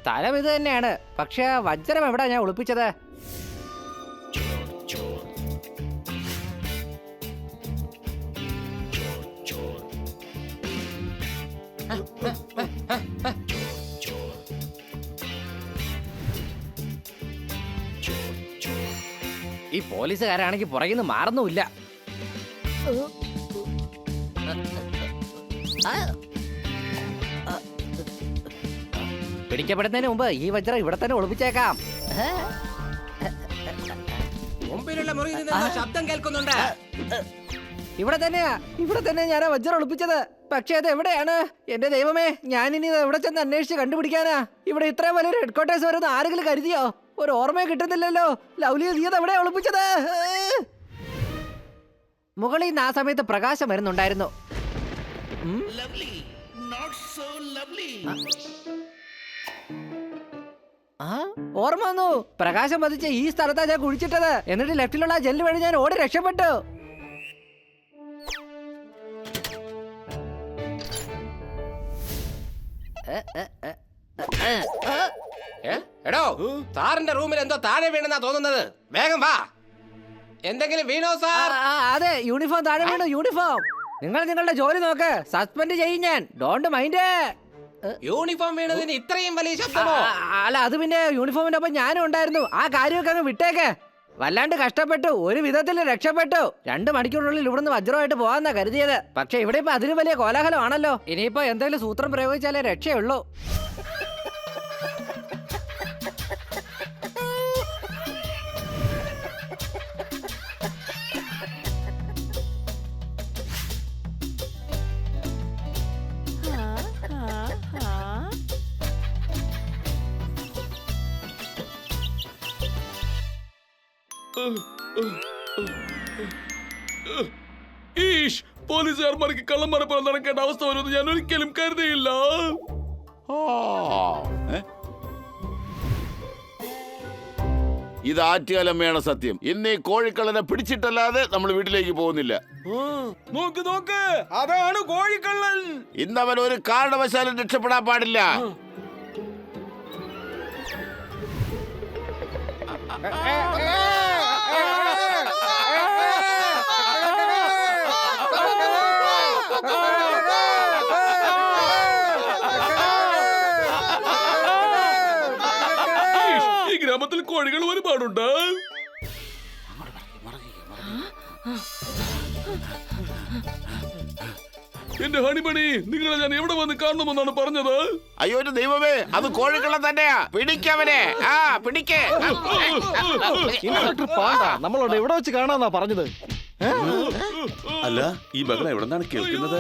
സ്ഥലം ഇത് തന്നെയാണ്. പക്ഷെ ആ വജ്രം എവിടാ ഞാൻ ഒളിപ്പിച്ചത്? ഈ പോലീസുകാരാണെങ്കിൽ പുറകിന്ന് മാറുന്നുമില്ല. പിടിക്കപ്പെടുന്നതിന് മുമ്പ് ഈ വജ്രം ഇവിടെ തന്നെ ഒളിപ്പിച്ചേക്കാം. മുമ്പിലുള്ള മുറിയിൽ നിന്ന് ശബ്ദം കേൾക്കുന്നുണ്ട്. ഇവിടെ തന്നെയാ ഞാൻ ആ വജ്രം ഒളിപ്പിച്ചത്. പക്ഷെ അത് എവിടെയാണ്? എന്റെ ദൈവമേ, ഞാൻ ഇനി ഇത് എവിടെ ചെന്ന് അന്വേഷിച്ച് കണ്ടുപിടിക്കാനാ? ഇവിടെ ഇത്രയും വലിയൊരു ഹെഡ് ക്വാർട്ടേഴ്സ് വരുന്ന ആരെങ്കിലും കരുതിയോ? ഒരു ഓർമ്മയെ കിട്ടുന്നില്ലല്ലോ. ലൗലി നീ അത് എവിടെയാ ഒളിപ്പിച്ചത്? മുകളിൽ നിന്ന് ആ സമയത്ത് പ്രകാശം വരുന്നുണ്ടായിരുന്നു. ഓർമ്മ വന്നു. പ്രകാശം പതിച്ച് ഈ സ്ഥലത്താ ഞാൻ കുഴിച്ചിട്ടത്. എന്നിട്ട് ലെഫ്റ്റിലുള്ള ജെല്ല് വഴി ഞാൻ ഓടി രക്ഷപ്പെട്ടു. എടോ, സാറിന്റെ റൂമിൽ എന്തോ താഴെ വീണെന്നാ തോന്നുന്നത്. വേഗം വാ. എന്തെങ്കിലും വീണോ സാർ? അതെ, യൂണിഫോം താഴെ വീണു. യൂണിഫോം. നിങ്ങൾ നിങ്ങളുടെ ജോലി നോക്ക്. സസ്പെൻഡ് ചെയ്യും ഞാൻ. Don't mind. യൂണിഫോം വീണതിന് ഇത്രയും വലിയ ശബ്ദമോ? അല്ല, അത് പിന്നെ യൂണിഫോമിന്റെ ഒപ്പം ഞാനും ഉണ്ടായിരുന്നു. ആ കാര്യമൊക്കെ അങ്ങ് വിട്ടേക്ക്. വല്ലാണ്ട് കഷ്ടപ്പെട്ടു. ഒരു വിധത്തിൽ രക്ഷപ്പെട്ടു. 2 മണിക്കൂറിനുള്ളിൽ ഇവിടുന്ന് വജ്രമായിട്ട് പോകാന്നാ കരുതിയത്. പക്ഷെ ഇവിടെ ഇപ്പൊ അതിന് വലിയ കോലാഹലമാണല്ലോ. ഇനിയിപ്പോ എന്തെങ്കിലും സൂത്രം പ്രയോഗിച്ചാലേ രക്ഷയുള്ളൂ. ഈഷ്, പോലീസുകാർമാർക്ക് കള്ളന്മാരെ നടക്കേണ്ട അവസ്ഥ വരുമെന്ന് ഞാൻ ഒരിക്കലും കരുതിയില്ല. ഇത് ആറ്റുകാലമ്മയാണ് സത്യം. ഇന്ന് ഈ കോഴിക്കള്ളനെ പിടിച്ചിട്ടല്ലാതെ നമ്മൾ വീട്ടിലേക്ക് പോകുന്നില്ല. നോക്ക്, അതാണ് കോഴിക്കള്ളൻ. ഇന്നവൻ ഒരു കാരണവശാലും രക്ഷപ്പെടാൻ പാടില്ല. ഈ ഗ്രാമത്തിൽ കോഴികൾ ഒരുപാടുണ്ട്. എന്റെ ഹണിമണി, നിങ്ങളെ ഞാൻ എവിടെ വന്ന് കാണണമെന്നാണ് പറഞ്ഞത്? അയ്യോ ഒരു ദൈവമേ, അത് കോഴിക്കള്ളൻ തന്നെയാ. പിടിക്കവനെ. പിടിക്കേ. ഇൻസ്പെക്ടർ പാണ്ഡ നമ്മളോട് എവിടെ വെച്ച് കാണാന്നാ പറഞ്ഞത്? അല്ല, ഈ ബഹളം എവിടെ നിന്നാണ് കേൾക്കുന്നത്?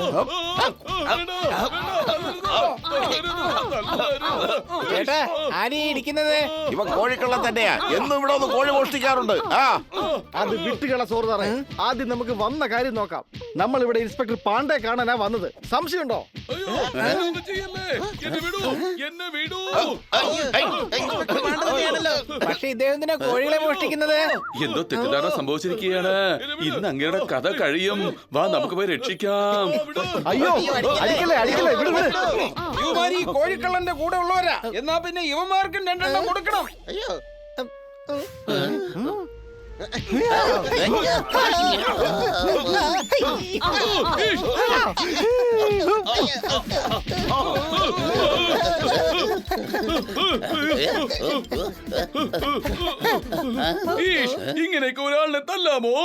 ചേട്ടാ, ആരെയാ ഇരിക്കുന്നത്? ഇവ കോഴിക്കള്ളൻ തന്നെയാ. എന്നും ഇവിടെ ഒന്ന് കോഴി മോഷ്ടിക്കാറുണ്ട്. അത് വിട്ടുകള സോർദാറെ. ആദ്യം നമുക്ക് വന്ന കാര്യം നോക്കാം. നമ്മൾ ഇവിടെ ഇൻസ്പെക്ടർ പാണ്ഡെ കാണാനാ വന്നത്. സംശയമുണ്ടോ? പക്ഷെ ഇദ്ദേഹത്തിനാ കോഴികളെ മോഷ്ടിക്കുന്നത്. എന്തോ തെറ്റിദ്ധാരണ സംഭവിച്ചിരിക്കുകയാണ്. ഇന്ന് അങ്ങയുടെ കഥ കഴിയും. വാ, നമുക്ക് പോയി രക്ഷിക്കാം. അയ്യോ, അടിക്കല്ലേ. ഇവന്മാർ ഈ കോഴിക്കള്ളന്റെ കൂടെ ഉള്ളവരാ. എന്നാ പിന്നെ ഇവന്മാർക്കും 2 എണ്ണം കൊടുക്കണം. അയ്യോ. ഇങ്ങനെയൊക്കെ ഒരാളിനെ തല്ലാമോ?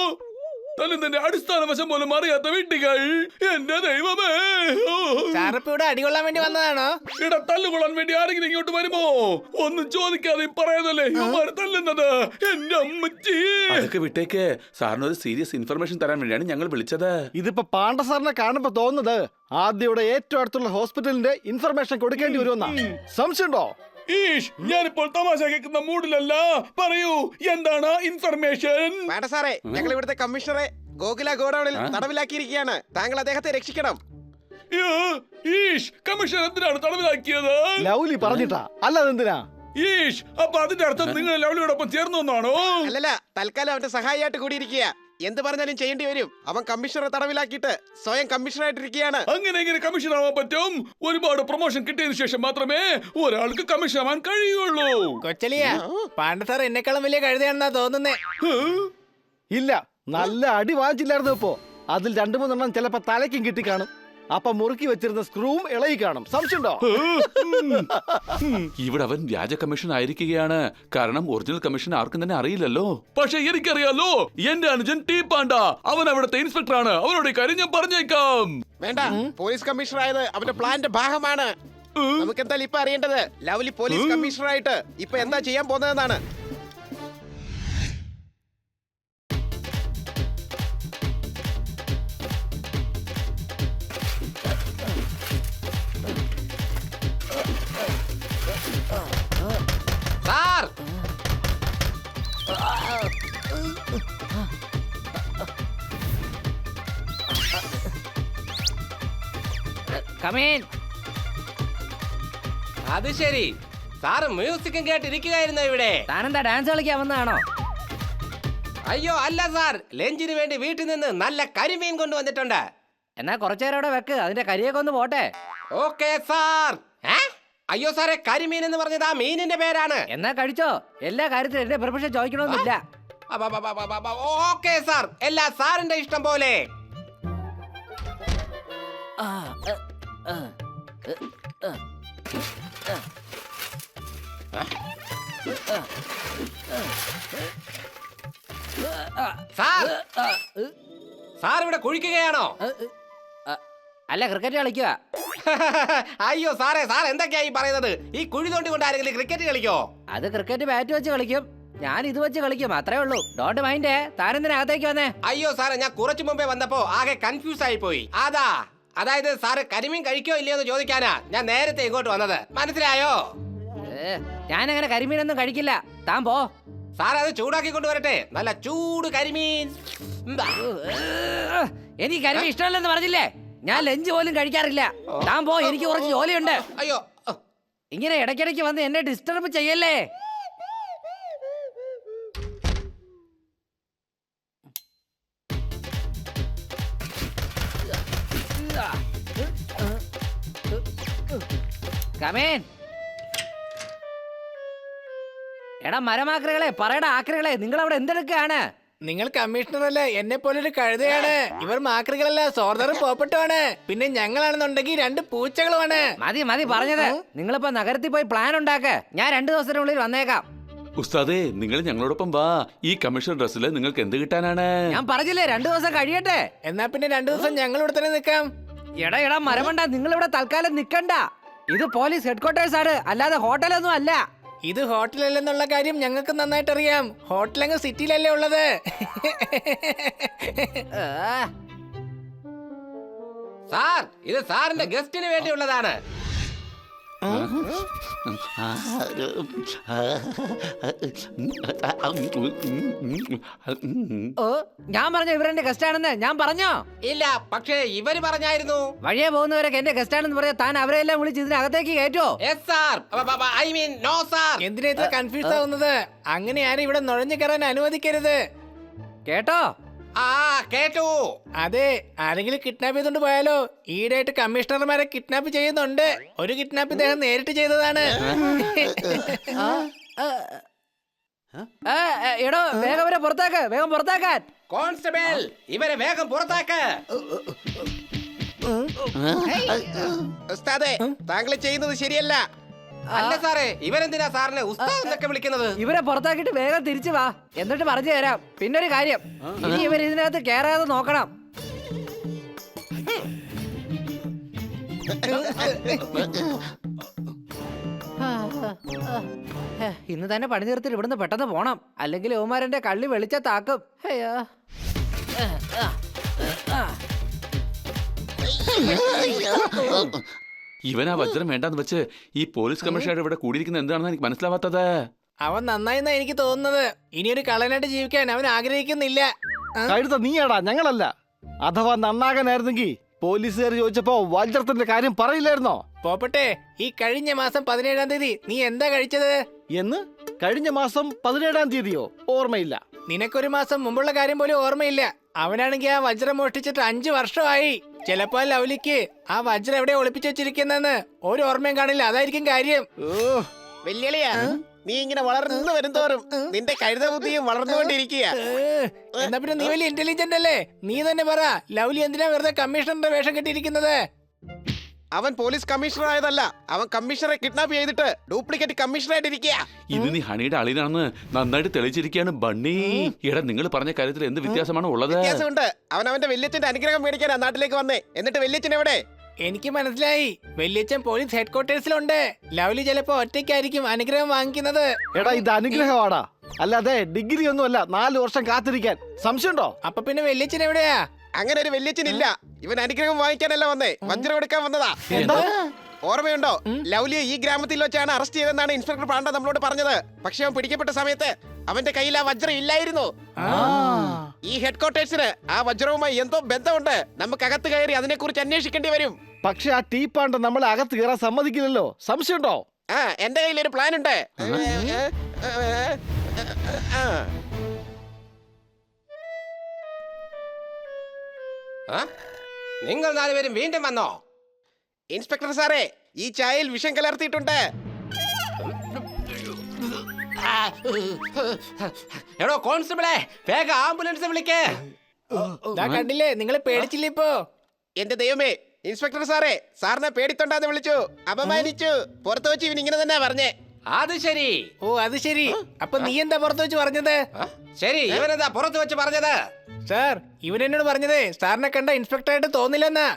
തന്റെ അടിസ്ഥാന വശം പോലും അറിയാത്ത വീട്ടുകൾ. എന്റെ ദൈവമേ, സാറിപ്പിവിടെ അടികൊള്ളാൻ വേണ്ടി വന്നതാണോ? ഇട തല്ലുകൊള്ളാൻ വേണ്ടി ആരെങ്കിലും ഇങ്ങോട്ട് വരുമോ? ഒന്നും ചോദിക്കാതെയും പറയാതല്ലേ ഇവന്മാര് തല്ലുന്നത്. എന്റെ അമ്മച്ചി, അതൊക്കെ വിട്ടേക്ക്. സാറിന് ഒരു സീരിയസ് ഇൻഫർമേഷൻ തരാൻ വേണ്ടിയാണ് ഞങ്ങൾ വിളിച്ചത്. ഇതിപ്പോ പാണ്ഡ സാറിനെ കാണുമ്പോ തോന്നുന്നത് ആദ്യയുടെ ഏറ്റവും അടുത്തുള്ള ഹോസ്പിറ്റലിന്റെ ഇൻഫർമേഷൻ കൊടുക്കേണ്ടി വരുമെന്നാ. സംശയമുണ്ടോ? ഈഷ് ഞാനിപ്പോൾ തമാശ കേൾക്കുന്ന മൂഡിലല്ല. പറയൂ, എന്താണ് ഇൻഫർമേഷൻ? വേണ്ട സാറേ, ഞങ്ങൾ ഇവിടുത്തെ കമ്മീഷണറെ ഗോകുല ഗോഡൌണിൽ തടവിലാക്കിയിരിക്കുകയാണ്. താങ്കൾ അദ്ദേഹത്തെ രക്ഷിക്കണം. ഈഷ്, കമ്മീഷൻ എന്തിനാണ് തടവിലാക്കിയത്? ലൗലി പറഞ്ഞിട്ടാ, അല്ലാതെന്തിനാ? ഈഷ്, അപ്പൊ അതിന്റെ അർത്ഥം നിങ്ങൾ ലൗലിയോടൊപ്പം ചേർന്നു എന്നാണോ? അല്ലല്ല, തൽക്കാലം അവന്റെ സഹായിയായിട്ട് കൂടിയിരിക്കുക. എന്ത് പറഞ്ഞാലും ചെയ്യേണ്ടി വരും. അവൻ കമ്മീഷണറെ തടവിലാക്കിയിട്ട് സ്വയം കമ്മീഷണറായിട്ടിരിക്കുകയാണ്. അങ്ങനെ എങ്ങനെ കമ്മീഷൻ ആവാൻ പറ്റും? ഒരുപാട് പ്രൊമോഷൻ കിട്ടിയതിനു ശേഷം മാത്രമേ ഒരാൾക്ക് കമ്മീഷൻ ആവാൻ കഴിയുള്ളൂ. കൊച്ചലിയ പാണ്ഡ സാർ എന്നെക്കാളും വലിയ കഴുതയാണെന്നാ തോന്നുന്നേ. ഇല്ല, നല്ല അടി വാങ്ങിച്ചില്ലായിരുന്നു. ഇപ്പോ അതിൽ 2-3 ചിലപ്പോ തലയ്ക്കും കിട്ടി കാണും. അപ്പൊ മുറുക്കി വെച്ചിരുന്ന സ്ക്രൂവും ഇളകി കാണും. സംശയമുണ്ടോ? ഇവിടെ അവൻ വ്യാജ കമ്മീഷൻ ആയിരിക്കുകയാണ്. കാരണം ഒറിജിനൽ കമ്മീഷൻ ആർക്കും തന്നെ അറിയില്ലല്ലോ. പക്ഷെ എനിക്കറിയാലോ, എന്റെ അനുജൻ ടി പാണ്ഡ, അവൻ അവിടുത്തെ ഇൻസ്പെക്ടറാണ്. അവനോട് കാര്യം ഞാൻ പറഞ്ഞേക്കാം. വേണ്ട, പോലീസ് കമ്മീഷണർ ആയത് അവന്റെ പ്ലാന്റെ ഭാഗമാണ്. നമുക്ക് എന്തായാലും ഇപ്പൊ അറിയേണ്ടത് ലവ്ലി പോലീസ് കമ്മീഷണറായിട്ട് ഇപ്പൊ എന്താ ചെയ്യാൻ പോകുന്നതെന്നാണ്. Sir, come in. അത് ശരി, സാറ് മ്യൂസിക്കും കേട്ടിരിക്കുകയായിരുന്നു ഇവിടെ. താനെന്താ ഡാൻസ് കളിക്കാൻ വന്നതാണോ? അയ്യോ അല്ല സാർ, ലഞ്ചിന് വേണ്ടി വീട്ടിൽ നിന്ന് നല്ല കരിമീൻ കൊണ്ടുവന്നിട്ടുണ്ട്. എന്നാ കുറച്ചേരം അവിടെ വെക്ക്, അതിന്റെ കരിയൊക്കെ ഒന്ന് പോട്ടെ. Okay sir. അയ്യോ സാറേ, കരിമീൻ എന്ന് പറഞ്ഞത് ആ മീനിന്റെ പേരാണ്. എന്നാ കഴിച്ചോ. എല്ലാ കാര്യത്തിലും എന്റെ പെർമിഷൻ ചോദിക്കണമെന്നില്ല. ഓക്കെ സാർ, എല്ലാ സാറിന്റെ ഇഷ്ടം പോലെ. സാർ, സാർ ഇവിടെ കുഴിക്കുകയാണോ? അല്ല, ക്രിക്കറ്റ് കളിക്കുക. അയ്യോ സാറേ, സാർ എന്തൊക്കെയായി പറയുന്നത്? ഈ കുഴി തോണ്ടി കൊണ്ട് ആരെങ്കിലും ക്രിക്കറ്റ് കളിക്കോ? അത് ക്രിക്കറ്റ് ബാറ്റ് വെച്ച് കളിക്കും, ഞാൻ ഇത് വെച്ച് കളിക്കും, അത്രേ ഉള്ളൂ. Don't mind. താനെന്തിനകത്തേക്ക് വന്നേ? അയ്യോ സാറേ, ഞാൻ കുറച്ചു മുമ്പേ വന്നപ്പോ ആകെ കൺഫ്യൂസ് ആയി പോയി. അതായത് സാറ് കരിമീൻ കഴിക്കോ ഇല്ലയോ എന്ന് ചോദിക്കാനാ ഞാൻ നേരത്തെ ഇങ്ങോട്ട് വന്നത്. മനസ്സിലായോ? ഞാനങ്ങനെ കരിമീനൊന്നും കഴിക്കില്ല. താൻ പോ. സാർ അത് ചൂടാക്കി കൊണ്ടുവരട്ടെ, നല്ല ചൂട് കരിമീൻ. എനിക്ക് കരിമീൻ ഇഷ്ടമല്ലെന്ന് പറഞ്ഞില്ലേ? ഞാൻ ലഞ്ച് പോലും കഴിക്കാറില്ല. താൻ പോ, എനിക്ക് കുറച്ച് ജോലിയുണ്ട്. അയ്യോ, ഇങ്ങനെ ഇടയ്ക്കിടയ്ക്ക് വന്ന് എന്നെ ഡിസ്റ്റർബ് ചെയ്യല്ലേ. കമേൻ. എടാ മരമാക്രികളെ, പറയടാ ആക്രികളെ, നിങ്ങൾ അവിടെ എന്തെടുക്കാണ്? നിങ്ങൾ കമ്മീഷണർ അല്ലേ? എന്നെ പോലൊരു കഴുതയാണ്. ഇവർ മാക്രികളല്ല, സോർദറും പോപ്പട്ടുമാണ്. പിന്നെ ഞങ്ങളാണെന്നുണ്ടെങ്കിൽ 2 പൂച്ചകളുമാണ്. മതി മതി പറഞ്ഞത്. നിങ്ങളിപ്പോ നഗരത്തിൽ പോയി പ്ലാൻ ഉണ്ടാക്ക. ഞാൻ 2 ദിവസത്തിനുള്ളിൽ വന്നേക്കാം. ഉസ്താദേ, നിങ്ങൾ ഞങ്ങളോടൊപ്പം വാ. ഈ കമ്മീഷൻ ഡ്രസ്സിൽ നിങ്ങൾക്ക് എന്ത് കിട്ടാനാണ്? ഞാൻ പറഞ്ഞില്ലേ 2 ദിവസം കഴിയട്ടെ. എന്നാ പിന്നെ 2 ദിവസം ഞങ്ങൾ ഇവിടെ തന്നെ നിൽക്കാം. എടാ മരമണ്ട, നിങ്ങൾ ഇവിടെ തൽക്കാലം നിക്കണ്ട. ഇത് പോലീസ് ഹെഡ്ക്വാർട്ടേഴ്സ് ആണ്, അല്ലാതെ ഹോട്ടലൊന്നും അല്ല. ഇത് ഹോട്ടലല്ലെന്നുള്ള കാര്യം ഞങ്ങൾക്ക് നന്നായിട്ട് അറിയാം. ഹോട്ടൽ അങ്ങ് സിറ്റിയിലല്ലേ ഉള്ളത്. സാർ, ഇത് സാറിന്റെ ഗസ്റ്റിന് വേണ്ടിയുള്ളതാണ്. ഞാൻ പറഞ്ഞ ഇവരെന്റെ ഗസ്റ്റ് ആണെന്ന് ഞാൻ പറഞ്ഞോ? ഇല്ല, പക്ഷേ ഇവര് പറഞ്ഞായിരുന്നു. വഴിയെ പോകുന്നവരൊക്കെ എന്റെ ഗസ്റ്റ് ആണെന്ന് പറയാ. താൻ അവരെ എല്ലാം വിളിച്ച് ഇതിനകത്തേക്ക് കയറ്റോ? എന്തിനാ ഇത്ര കൺഫ്യൂസ് ആവുന്നത്? അങ്ങനെ ആരും ഇവിടെ നുഴഞ്ഞു കയറാൻ അനുവദിക്കരുത്. കേട്ടോ? കേട്ടു. അതെ, ആരെങ്കിലും കിഡ്നാപ്പ് ചെയ്തോണ്ട് പോയാലോ? ഈടായിട്ട് കമ്മീഷണർമാരെ കിഡ്നാപ്പ് ചെയ്യുന്നുണ്ട്. ഒരു കിഡ്നാപ്പ് ഇദ്ദേഹം നേരിട്ട് ചെയ്തതാണ്. എടോ, വേഗം ഇവരെ പുറത്താക്ക്, വേഗം പുറത്താക്കാൻ. കോൺസ്റ്റബിൾ, ഇവരെ വേഗം പുറത്താക്ക്. ഉസ്താദേ, താങ്കൾ ചെയ്യുന്നത് ശരിയല്ല. അല്ല സാറേ, ഇവരെന്തിനാ സാറിനെ ഉസ്താദ് എന്നൊക്കെ വിളിക്കുന്നത്? ഇവരെ പുറത്താക്കിട്ട് വേഗം തിരിച്ചു വാ, എന്നിട്ട് പറഞ്ഞു തരാം. പിന്നൊരു കാര്യം, ഇനി ഇവർ ഇതിനകത്ത് കേറാതെ നോക്കണം. ഇന്ന് തന്നെ പണി തീർത്തിട്ട് ഇവിടുന്ന് പെട്ടെന്ന് പോണം, അല്ലെങ്കിൽ ഓമാരന്റെ കള്ളി വെളിച്ചത്താക്കും. അയ്യോ, ഇവൻ ആ വജ്രം വേണ്ടാന്ന് വെച്ച് ഈ പോലീസ് കമ്മീഷണർ ഇവിടെ കൂടിയിരിക്കുന്നത് എന്താണെന്ന് എനിക്ക് മനസ്സിലാവാത്തത്. അവൻ നന്നായിന്നാ എനിക്ക് തോന്നുന്നത്. ഇനിയൊരു കള്ളനായിട്ട് ജീവിക്കാൻ അവൻ ആഗ്രഹിക്കുന്നില്ല. കഴുത നീയാടാ, ഞങ്ങളല്ല. അഥവാ നന്നാകാനായിരുന്നെങ്കിൽ പോലീസുകാർ ചോദിച്ചപ്പോ വജ്രത്തിന്റെ കാര്യം പറയില്ലായിരുന്നോ? പോപ്പട്ടെ, ഈ കഴിഞ്ഞ മാസം 17-ാം തീയതി നീ എന്താ കഴിച്ചത്? എന്ന്? കഴിഞ്ഞ മാസം 17-ാം തീയതിയോ? ഓർമ്മയില്ല. നിനക്കൊരു മാസം മുമ്പുള്ള കാര്യം പോലും ഓർമ്മയില്ല. അവനാണെങ്കിൽ ആ വജ്രം മോഷ്ടിച്ചിട്ട് 5 വർഷമായി. ചിലപ്പോ ലൗലിക്ക് ആ വജ്രം എവിടെ ഒളിപ്പിച്ചു വെച്ചിരിക്കുന്നെന്ന് ഒരു ഓർമ്മയും കാണില്ല. അതായിരിക്കും കാര്യം. വെല്ലുവിളിയാ, നീ ഇങ്ങനെ വളർന്നു വരുന്തോറും നിന്റെ കഴുത ബുദ്ധിയും വളർന്നുകൊണ്ടിരിക്കുക. എന്നാ പിന്നെ നീ വലിയ ഇന്റലിജന്റ് അല്ലേ? നീ തന്നെ പറ, ലൗലി എന്തിനാ വെറുതെ കമ്മീഷണറുടെ വേഷം കെട്ടിയിരിക്കുന്നത്? അവൻ പോലീസ് കമ്മീഷണർ ആയതല്ല, അവൻ കമ്മീഷണറെ കിഡ്നാപ്പ് ചെയ്തിട്ട് ഡ്യൂപ്ലിക്കേറ്റ് കമ്മീഷണറായിട്ട് ഇരിക്കുക. ഇത് നീ ഹണിയുടെ അളിയനാണെന്ന് നന്നായിട്ട് തെളിയിച്ചിരിക്കുകയാണ് ബണ്ണി. എടാ, നിങ്ങൾ പറഞ്ഞ കാര്യത്തിൽ എന്ത് വ്യത്യാസമാണ് ഉള്ളത്? വ്യത്യാസമുണ്ട്. അവൻ അവന്റെ വല്യച്ഛന്റെ അനുഗ്രഹം മേടിക്കാനാ നാട്ടിലേക്ക് വന്നേ. എന്നിട്ട് വല്യച്ഛൻ എവിടെ? എനിക്ക് മനസ്സിലായി. വല്യച്ഛൻ പോലീസ് ഹെഡ്ക്വാർട്ടേഴ്സിലുണ്ട്. ലൗലി ചിലപ്പോ ഒറ്റയ്ക്കായിരിക്കും അനുഗ്രഹം വാങ്ങിക്കുന്നത്. എടാ, ഇത് അനുഗ്രഹമാടാ, അല്ലാതെ ഡിഗ്രി ഒന്നുമല്ല 4 വർഷം കാത്തിരിക്കാൻ. സംശയമുണ്ടോ? അപ്പൊ പിന്നെ വല്യച്ഛൻ എവിടെയാ? അങ്ങനെ ഒരു വല്യച്ഛൻ ഇല്ല. ഇവൻ അനുഗ്രഹം വാങ്ങിക്കാനല്ല വന്നേ, വജ്രം എടുക്കാൻ വന്നതാ. ഓർമ്മയുണ്ടോ? ലൗലിയെ ഈ ഗ്രാമത്തിൽ വെച്ചാണ് അറസ്റ്റ് ചെയ്തെന്നാണ് ഇൻസ്പെക്ടർ പാണ്ഡ നമ്മളോട് പറഞ്ഞത്. പക്ഷെ അവൻ പിടിക്കപ്പെട്ട സമയത്ത് അവന്റെ കയ്യിൽ ആ വജ്രം ഇല്ലായിരുന്നു. ഈ ഹെഡ്ക്വാർട്ടേഴ്സിന് ആ വജ്രവുമായി എന്തോ ബന്ധമുണ്ട്. നമുക്ക് അകത്ത് കയറി അതിനെക്കുറിച്ച് അന്വേഷിക്കേണ്ടി വരും. പക്ഷെ ആ ടീ പാണ്ട നമ്മളെ അകത്ത് കയറാൻ സമ്മതിക്കില്ലല്ലോ. സംശയമുണ്ടോ? എന്റെ കയ്യിൽ ഒരു പ്ലാൻ ഉണ്ട്. നിങ്ങൾ 4 പേരും വീണ്ടും വന്നോ? ഇൻസ്പെക്ടർ സാറേ, ഈ ചായയിൽ വിഷം കലർത്തിയിട്ടുണ്ട്. എടോ കോൺസ്റ്റബിളെ, വേഗം ആംബുലൻസ് വിളിക്കേ. കണ്ടില്ലേ, നിങ്ങളെ പേടിച്ചില്ല ഇപ്പോ? എന്റെ ദൈവമേ, ഇൻസ്പെക്ടർ സാറേ, സാറിനെ പേടിത്തൊണ്ടാന്ന് വിളിച്ചു, അപമാനിച്ചു. പുറത്തു വെച്ച് ഇവൻ ഇങ്ങനെ തന്നെ പറഞ്ഞേ. അത് ശരി. ഓ, അത് ശരി. അപ്പൊ നീ എന്താ പുറത്തു വെച്ച് പറഞ്ഞത്? ശരി, ഇവനെന്താ പുറത്തു വെച്ച് പറഞ്ഞത്? സാർ, ഇവൻ എന്നോട് പറഞ്ഞത് സാറിനെ കണ്ട ഇൻസ്പെക്ടറായിട്ട് തോന്നില്ലെന്നാ.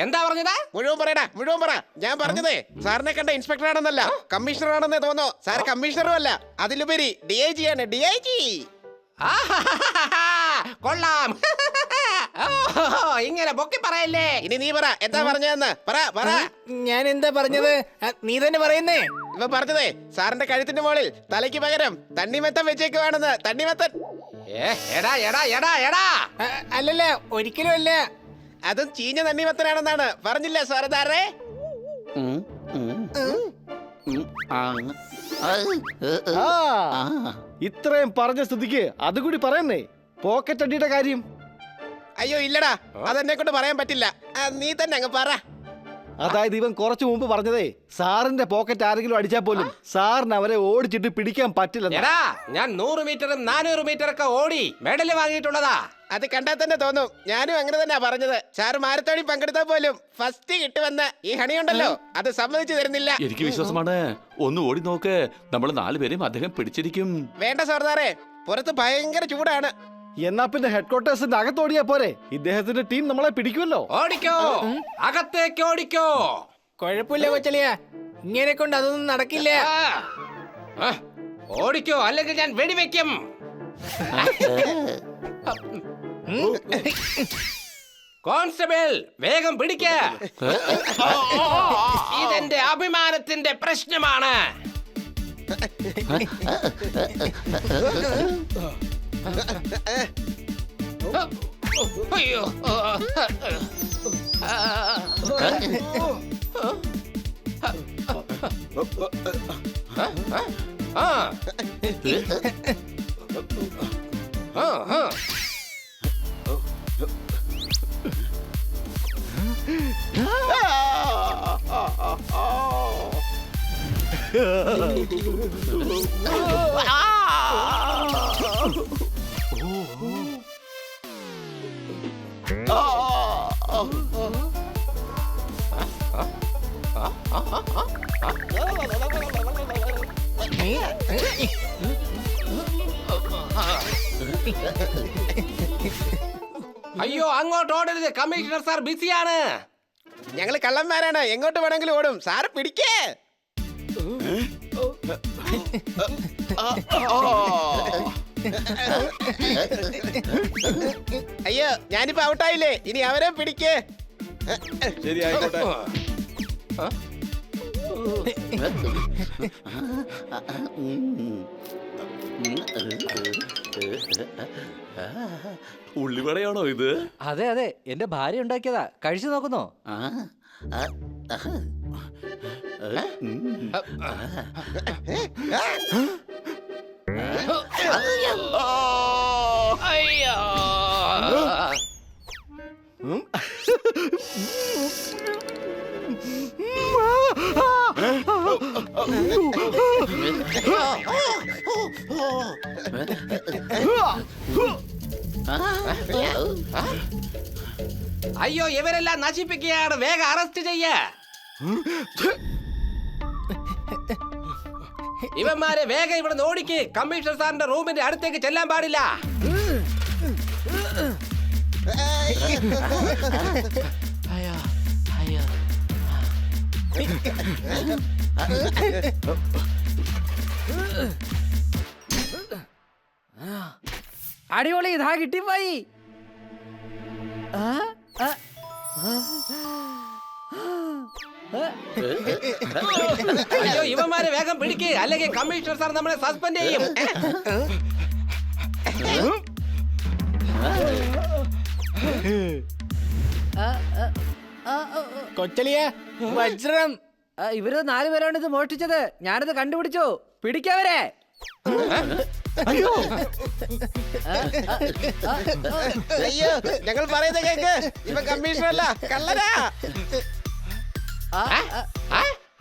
എന്താ പറഞ്ഞത്? മുഴുവൻ പറയടാ, മുഴുവൻ പറ. ഞാൻ പറഞ്ഞതേ സാറിനെ കണ്ട ഇൻസ്പെക്ടർ ആണെന്നല്ല, കമ്മീഷണർ ആണെന്നേ തോന്നോ. സാർ കമ്മീഷണറും അല്ല, അതിലുപരി DIG ആണ്, DIG. കൊള്ളാം. ഇങ്ങനെ പൊക്കി പറയല്ലേ. ഇനി നീ പറ, എന്താ പറഞ്ഞതെന്ന് പറ. ഞാൻ എന്താ പറഞ്ഞത്? നീ തന്നെ പറയുന്നേ. ഇവ പറഞ്ഞതേ സാറിന്റെ കഴുത്തിന്റെ മുകളിൽ തലയ്ക്ക് പകരം തണ്ണിമെത്തൻ വെച്ചേക്കുവാണെന്ന്. തണ്ണിമെത്തൻ. എടാ എടാ എടാ എടാ. അല്ലല്ല, ഒരിക്കലും അല്ല. അതും ചീഞ്ഞ തണ്ണിമെത്തനാണെന്നാണ് പറഞ്ഞില്ല സാറേ. ഇത്രയും പറഞ്ഞ സ്ഥിതിക്ക് അതുകൂടി പറയുന്നേ. പോക്കറ്റ് അടിയുടെ കാര്യം? അയ്യോ ഇല്ലടാ, അതെന്നെ കൊണ്ട് പറയാൻ പറ്റില്ല. നീ തന്നെ അങ്ങ് പറ. അതായത് ഇവൻ കുറച്ചു മുമ്പ് പറഞ്ഞതേ സാറിന്റെ പോക്കറ്റ് ആരെങ്കിലും അടിച്ചാൽ പോലും സാറിന് അവരെ ഓടിച്ചിട്ട് പിടിക്കാൻ പറ്റില്ല. ഞാൻ 100 മീറ്ററും 400 മീറ്ററൊക്കെ ഓടി മെഡൽ വാങ്ങിയിട്ടുള്ളതാ. അത് കണ്ടാൽ തന്നെ തോന്നും. ഞാനും അങ്ങനെ തന്നെയാ പറഞ്ഞത്. സാറ് മാരത്തോണിൽ പങ്കെടുത്താൽ പോലും ഫസ്റ്റ് കിട്ടുമെന്ന് ഈ ഹണിയുണ്ടല്ലോ, അത് സമ്മതിച്ചു തരുന്നില്ല. എനിക്ക് വിശ്വാസമാണ്. ഒന്ന് ഓടി നോക്ക്, നമ്മൾ 4 പേരെയും അദ്ദേഹം പിടിച്ചിരിക്കും. വേണ്ട സാറേ, പുറത്ത് ഭയങ്കര ചൂടാണ്. എന്നാ പിന്നെ ഹെഡ്ക്വാർട്ടേഴ്സിന്റെ അകത്തോടിയാ പോരെ, ഇദ്ദേഹത്തിന്റെ ടീം നമ്മളെ പിടിക്കുമല്ലോ. ഓടിക്കോ, അകത്തേക്ക് ഓടിക്കോ. കുഴപ്പമില്ല കൊച്ചലിയ, ഇങ്ങനെ കൊണ്ട് അതൊന്നും നടക്കില്ല. ഓടിക്കോ, അല്ലെങ്കിൽ ഞാൻ വെടിവെക്കും. കോൺസ്റ്റബിൾ, വേഗം പിടിക്ക. ഇതെന്റെ അഭിമാനത്തിന്റെ പ്രശ്നമാണ്. അയ്യോ. അയ്യോ, അങ്ങോട്ട് ഓടരുത്, കമ്മീഷണർ സാർ ബിസിയാണ്. ഞങ്ങള് കള്ളന്മാരാണ്, എങ്ങോട്ട് വേണമെങ്കിലും ഓടും. സാറ് പിടിക്കേ. അയ്യോ, ഞാനിപ്പോ ഔട്ടായില്ലേ, ഇനി അവരെ പിടിക്കേ. ശരി, ആയിക്കോട്ടെ. ഉള്ളിവടയാണോ ഇത്? അതെ അതെ, എന്റെ ഭാര്യ ഉണ്ടാക്കിയതാ. കഴിച്ചു നോക്കുന്നോ? അയ്യോ അയ്യോ ഇവരെല്ലാം നശിപ്പിക്കുകയാണ്. വേഗം അറസ്റ്റ് ചെയ്യ. ഇവന്മാരെ വേഗം ഇവിടെ ഓടിക്ക്. കമ്മീഷണർ സാറിന്റെ റൂമിന്റെ അടുത്തേക്ക് ചെല്ലാൻ പാടില്ല. അടിപൊളി, ഇതാ കിട്ടിപ്പോയി. അയ്യോ ഇവന്മാരെ വേഗം പിടിക്ക്, അല്ലെങ്കിൽ കമ്മീഷണർ സാർ നമ്മളെ സസ്പെൻഡ് ചെയ്യും. കൊച്ചലിയ വജ്രം. ഇവര് 4 പേരാണ് ഇത് മോഷ്ടിച്ചത്. ഞാനിത് കണ്ടുപിടിച്ചു. പിടിക്കവരെ. അയ്യോ ഞങ്ങൾ പറയുന്നത് കേക്ക്. ഇവൻ കമ്മീഷണർ അല്ല, കള്ളനാ.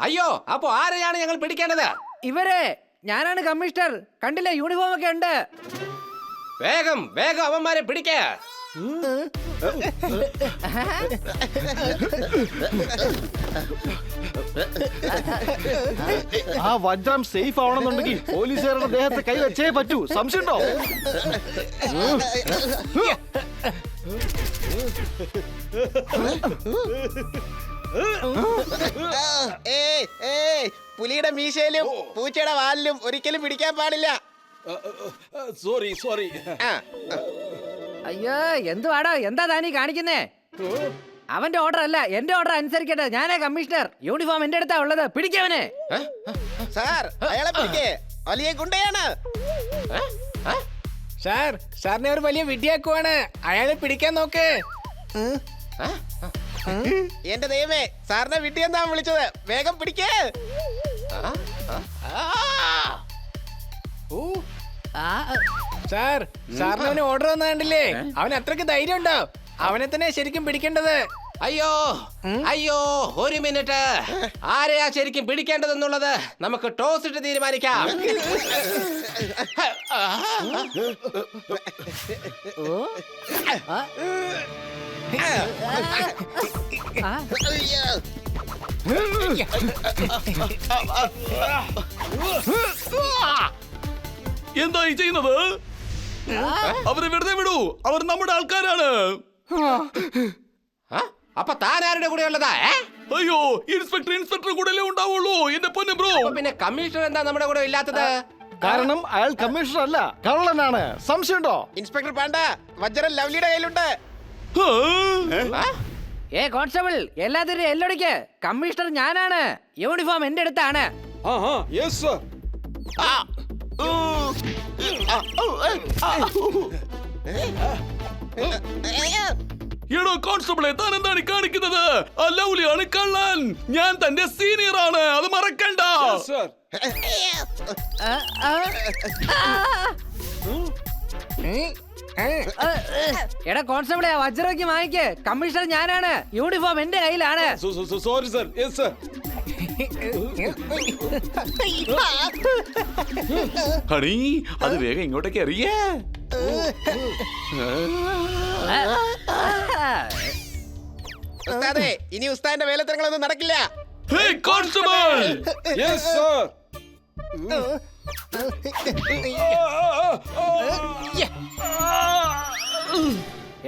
അയ്യോ അപ്പൊ ആരെയാണ് ഞങ്ങൾ പിടിക്കേണ്ടത്? ഇവരെ. ഞാനാണ് കമ്മീഷണർ. കണ്ടില്ലേ, യൂണിഫോം ഒക്കെ ഉണ്ട്. വേഗം വേഗം അവന്മാരെ പിടിക്ക. ആ വജ്രം സേഫ് ആവണമെന്നുണ്ടെങ്കിൽ പോലീസുകാരുടെ ദേഹത്ത് കൈവച്ചേ പറ്റൂ. സംശയമുണ്ടോ? പുലിയുടെ മീശയിലും പൂച്ചയുടെ വാലിലും ഒരിക്കലും പിടിക്കാൻ പാടില്ല. Sorry sorry. അയ്യോ എന്തുവാടോ, എന്താ താനീ കാണിക്കുന്നേ? അവന്റെ ഓർഡർ അല്ല, എന്റെ ഓർഡർ അനുസരിക്കട്ടെ. ഞാനാ കമ്മീഷണർ. യൂണിഫോം എന്റെ അടുത്താ ഉള്ളത്. പിടിക്കവനെ. സാർ അയാളെ പിടിക്കേ, വലിയ ഗുണ്ടയാണ്. സാറിനെ ഒരു വലിയ വിഡ്ഢിയാക്കുവാണ്. അയാളെ പിടിക്കാൻ നോക്ക്. എന്റെ ദൈവമേ, സാറിനെ വിട്ടിയെന്നാ വിളിച്ചത്. വേഗം പിടിക്കേ. സാറിന് ഓർഡർ വന്ന കണ്ടില്ലേ? അവൻ അത്രക്ക് ധൈര്യം ഉണ്ടോ? അവനെ തന്നെ ശരിക്കും പിടിക്കേണ്ടത്. അയ്യോ അയ്യോ ഒരു മിനിറ്റ്. ആരെയാ ശരിക്കും പിടിക്കേണ്ടതെന്നുള്ളത് നമുക്ക് ടോസ് ഇട്ട് തീരുമാനിക്കാം. എന്താ ഈ ചെയ്യുന്നത്? അവരെ വെറുതെ വിടൂ. അവർ നമ്മുടെ ആൾക്കാരാണ്. അപ്പൊ താൻ ആരുടെ കൂടെ ഉള്ളതാ? അയ്യോ, ഇൻസ്പെക്ടർ കൂടെ ഉണ്ടാവുള്ളൂ. എന്റെ പൊന്നു ബ്രോ. പിന്നെ കമ്മീഷണർ എന്താ നമ്മുടെ കൂടെ ഇല്ലാത്തത്? കാരണം അയാൾ കമ്മീഷണർ അല്ല, കള്ളനാണ്. സംശയമുണ്ടോ? ഇൻസ്പെക്ടർ പാണ്ട, വജ്രം ലവ്ലിയുടെ കയ്യിലുണ്ട്. കോൺസ്റ്റബിൾ, എല്ലാത്തിനും എല്ലൊടിക്ക്. കമ്മീഷണർ ഞാനാണ്. യൂണിഫോം എന്റെ അടുത്താണ്. Yes sir. എടോ കോൺസ്റ്റബിളെ, താൻ എന്താണ് കാണിക്കുന്നത്? ആ ലൗലിയാണ് കള്ളൻ. ഞാൻ തന്റെ സീനിയർ ആണ്, അത് മറക്കണ്ട. സർ. എടാ കോൺസ്റ്റബിളെ, വജ്രയ്ക്ക് വാങ്ങിക്ക്. കമ്മീഷണർ ഞാനാണ്. യൂണിഫോം എന്റെ കയ്യിലാണ്. Sorry sir. Yes sir. Honey, അത് വേഗം ഇങ്ങോട്ടേക്ക് എറിയേ. ഉസ്താദേ, ഇനി ഉസ്താദിന്റെ വേലത്തരങ്ങളൊന്നും നടക്കില്ല. Hey constable. Yes sir.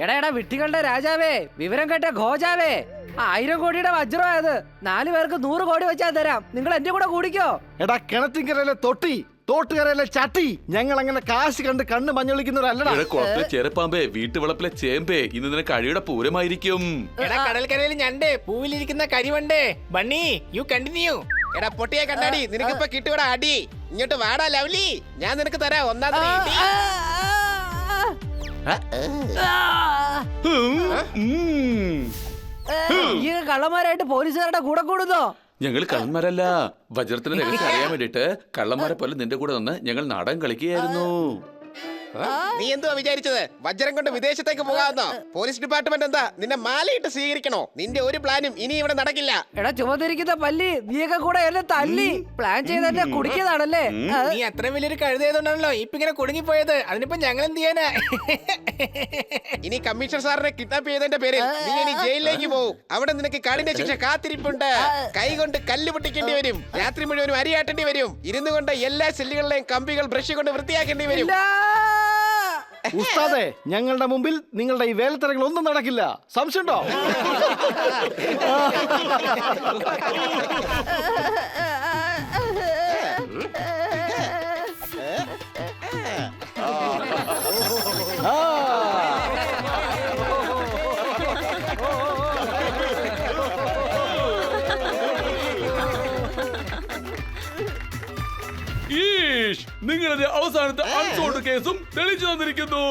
എടാ വിട്ടികളുടെ രാജാവേ, വിവരം കേട്ട ഘോജാവേ, 1000 കോടിയുടെ വജ്രമായത്. 4 പേർക്ക് 100 കോടി വെച്ചാൽ തരാം. നിങ്ങൾ എന്റെ കൂടെ കൂടിക്കോ. എടാ കിണറ്റിങ്കരയിലെ തൊട്ടി തോട്ടുകരയിലെ ചട്ടി. ഞങ്ങൾ അങ്ങനെ കാശ് കണ്ട് കണ്ണ് മഞ്ഞൊളിക്കുന്നവരല്ലടാ. കുളത്തിലെ ചെറുപ്പാമ്പേ വീട്ടുവളപ്പിലെ ചേമ്പേ ഇന്ന് നിനക്ക് അഴിയുടെ പൂരമായിരിക്കും. എടാ കടൽക്കരയിൽ ഞണ്ട്, പൂവിലിരിക്കുന്ന കരിവണ്ട്. Bunny you continue. എടാ പൊട്ടിയെ കണ്ടാടി, നിനക്കിപ്പോ കിട്ടുകൂടാ അടി. ഇങ്ങോട്ട് വാടാ ലവ്ലി, ഞാൻ നിനക്ക് തരാം ഒന്നാം ഇടി. ഈ കള്ളന്മാരായിട്ട് പോലീസുകാരുടെ കൂടെ കൂടുന്നോ? ഞങ്ങൾ കള്ളന്മാരല്ല, വജ്രത്തിന്റെ രഹസ്യം അറിയാൻ വേണ്ടിട്ട് കള്ളന്മാരെ പോലെ നിന്റെ കൂടെ നിന്ന് ഞങ്ങൾ നാടകം കളിക്കുകയായിരുന്നു. നീ എന്തുവാ വിചാരിച്ചത്? വജ്രം കൊണ്ട് വിദേശത്തേക്ക് പോകാമെന്നോ? പോലീസ് ഡിപ്പാർട്ട്മെന്റ് എന്താ നിന്നെ മാലയിട്ട് സ്വീകരിക്കണോ? നിന്റെ ഒരു പ്ലാനും ഇനി ഇവിടെ നടക്കില്ല. എടാ ചുമന്നിരിക്കുന്ന പല്ലി, നീയൊക്കെ കൂടെ എന്നെ തല്ലി പ്ലാൻ ചെയ്ത് എന്നെ കുടിക്കുന്നതാണല്ലേ? നീ അത്രയും വലിയൊരു കഴുതയതുകൊണ്ടാണല്ലോ ഇപ്പൊ ഇങ്ങനെ കുടുങ്ങിപ്പോയത്. അതിനിപ്പോ ഞങ്ങൾ എന്ത് ചെയ്യാനാ? ഇനി കമ്മീഷണർ സാറിനെ കിഡ്നാപ്പ് ചെയ്തതിന്റെ പേരിൽ നീ ഇനി ജയിലിലേക്ക് പോകും. അവിടെ നിനക്ക് കഠിന ശിക്ഷ കാത്തിരിപ്പുണ്ട്. കൈകൊണ്ട് കല്ല് പൊട്ടിക്കേണ്ടി വരും, രാത്രി മുഴുവനും അരിയാട്ടേണ്ടി വരും, ഇരുന്നു കൊണ്ട് എല്ലാ സെല്ലുകളിലെയും കമ്പികൾ ബ്രഷ് കൊണ്ട് വൃത്തിയാക്കേണ്ടി വരും. ഉസ്താദേ, ഞങ്ങളുടെ മുമ്പിൽ നിങ്ങളുടെ ഈ വേലത്തരങ്ങൾ ഒന്നും നടക്കില്ല. സംശയമുണ്ടോ? നിങ്ങളുടെ അവസാനത്തെ അൺസോൾഡ് കേസും തെളിച്ചു തന്നിരിക്കുന്നു.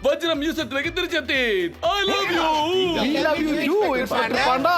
വജ്രം മ്യൂസിയത്തിലേക്ക് തിരിച്ചെത്തി. I love you. We love you too, Inspector Panda.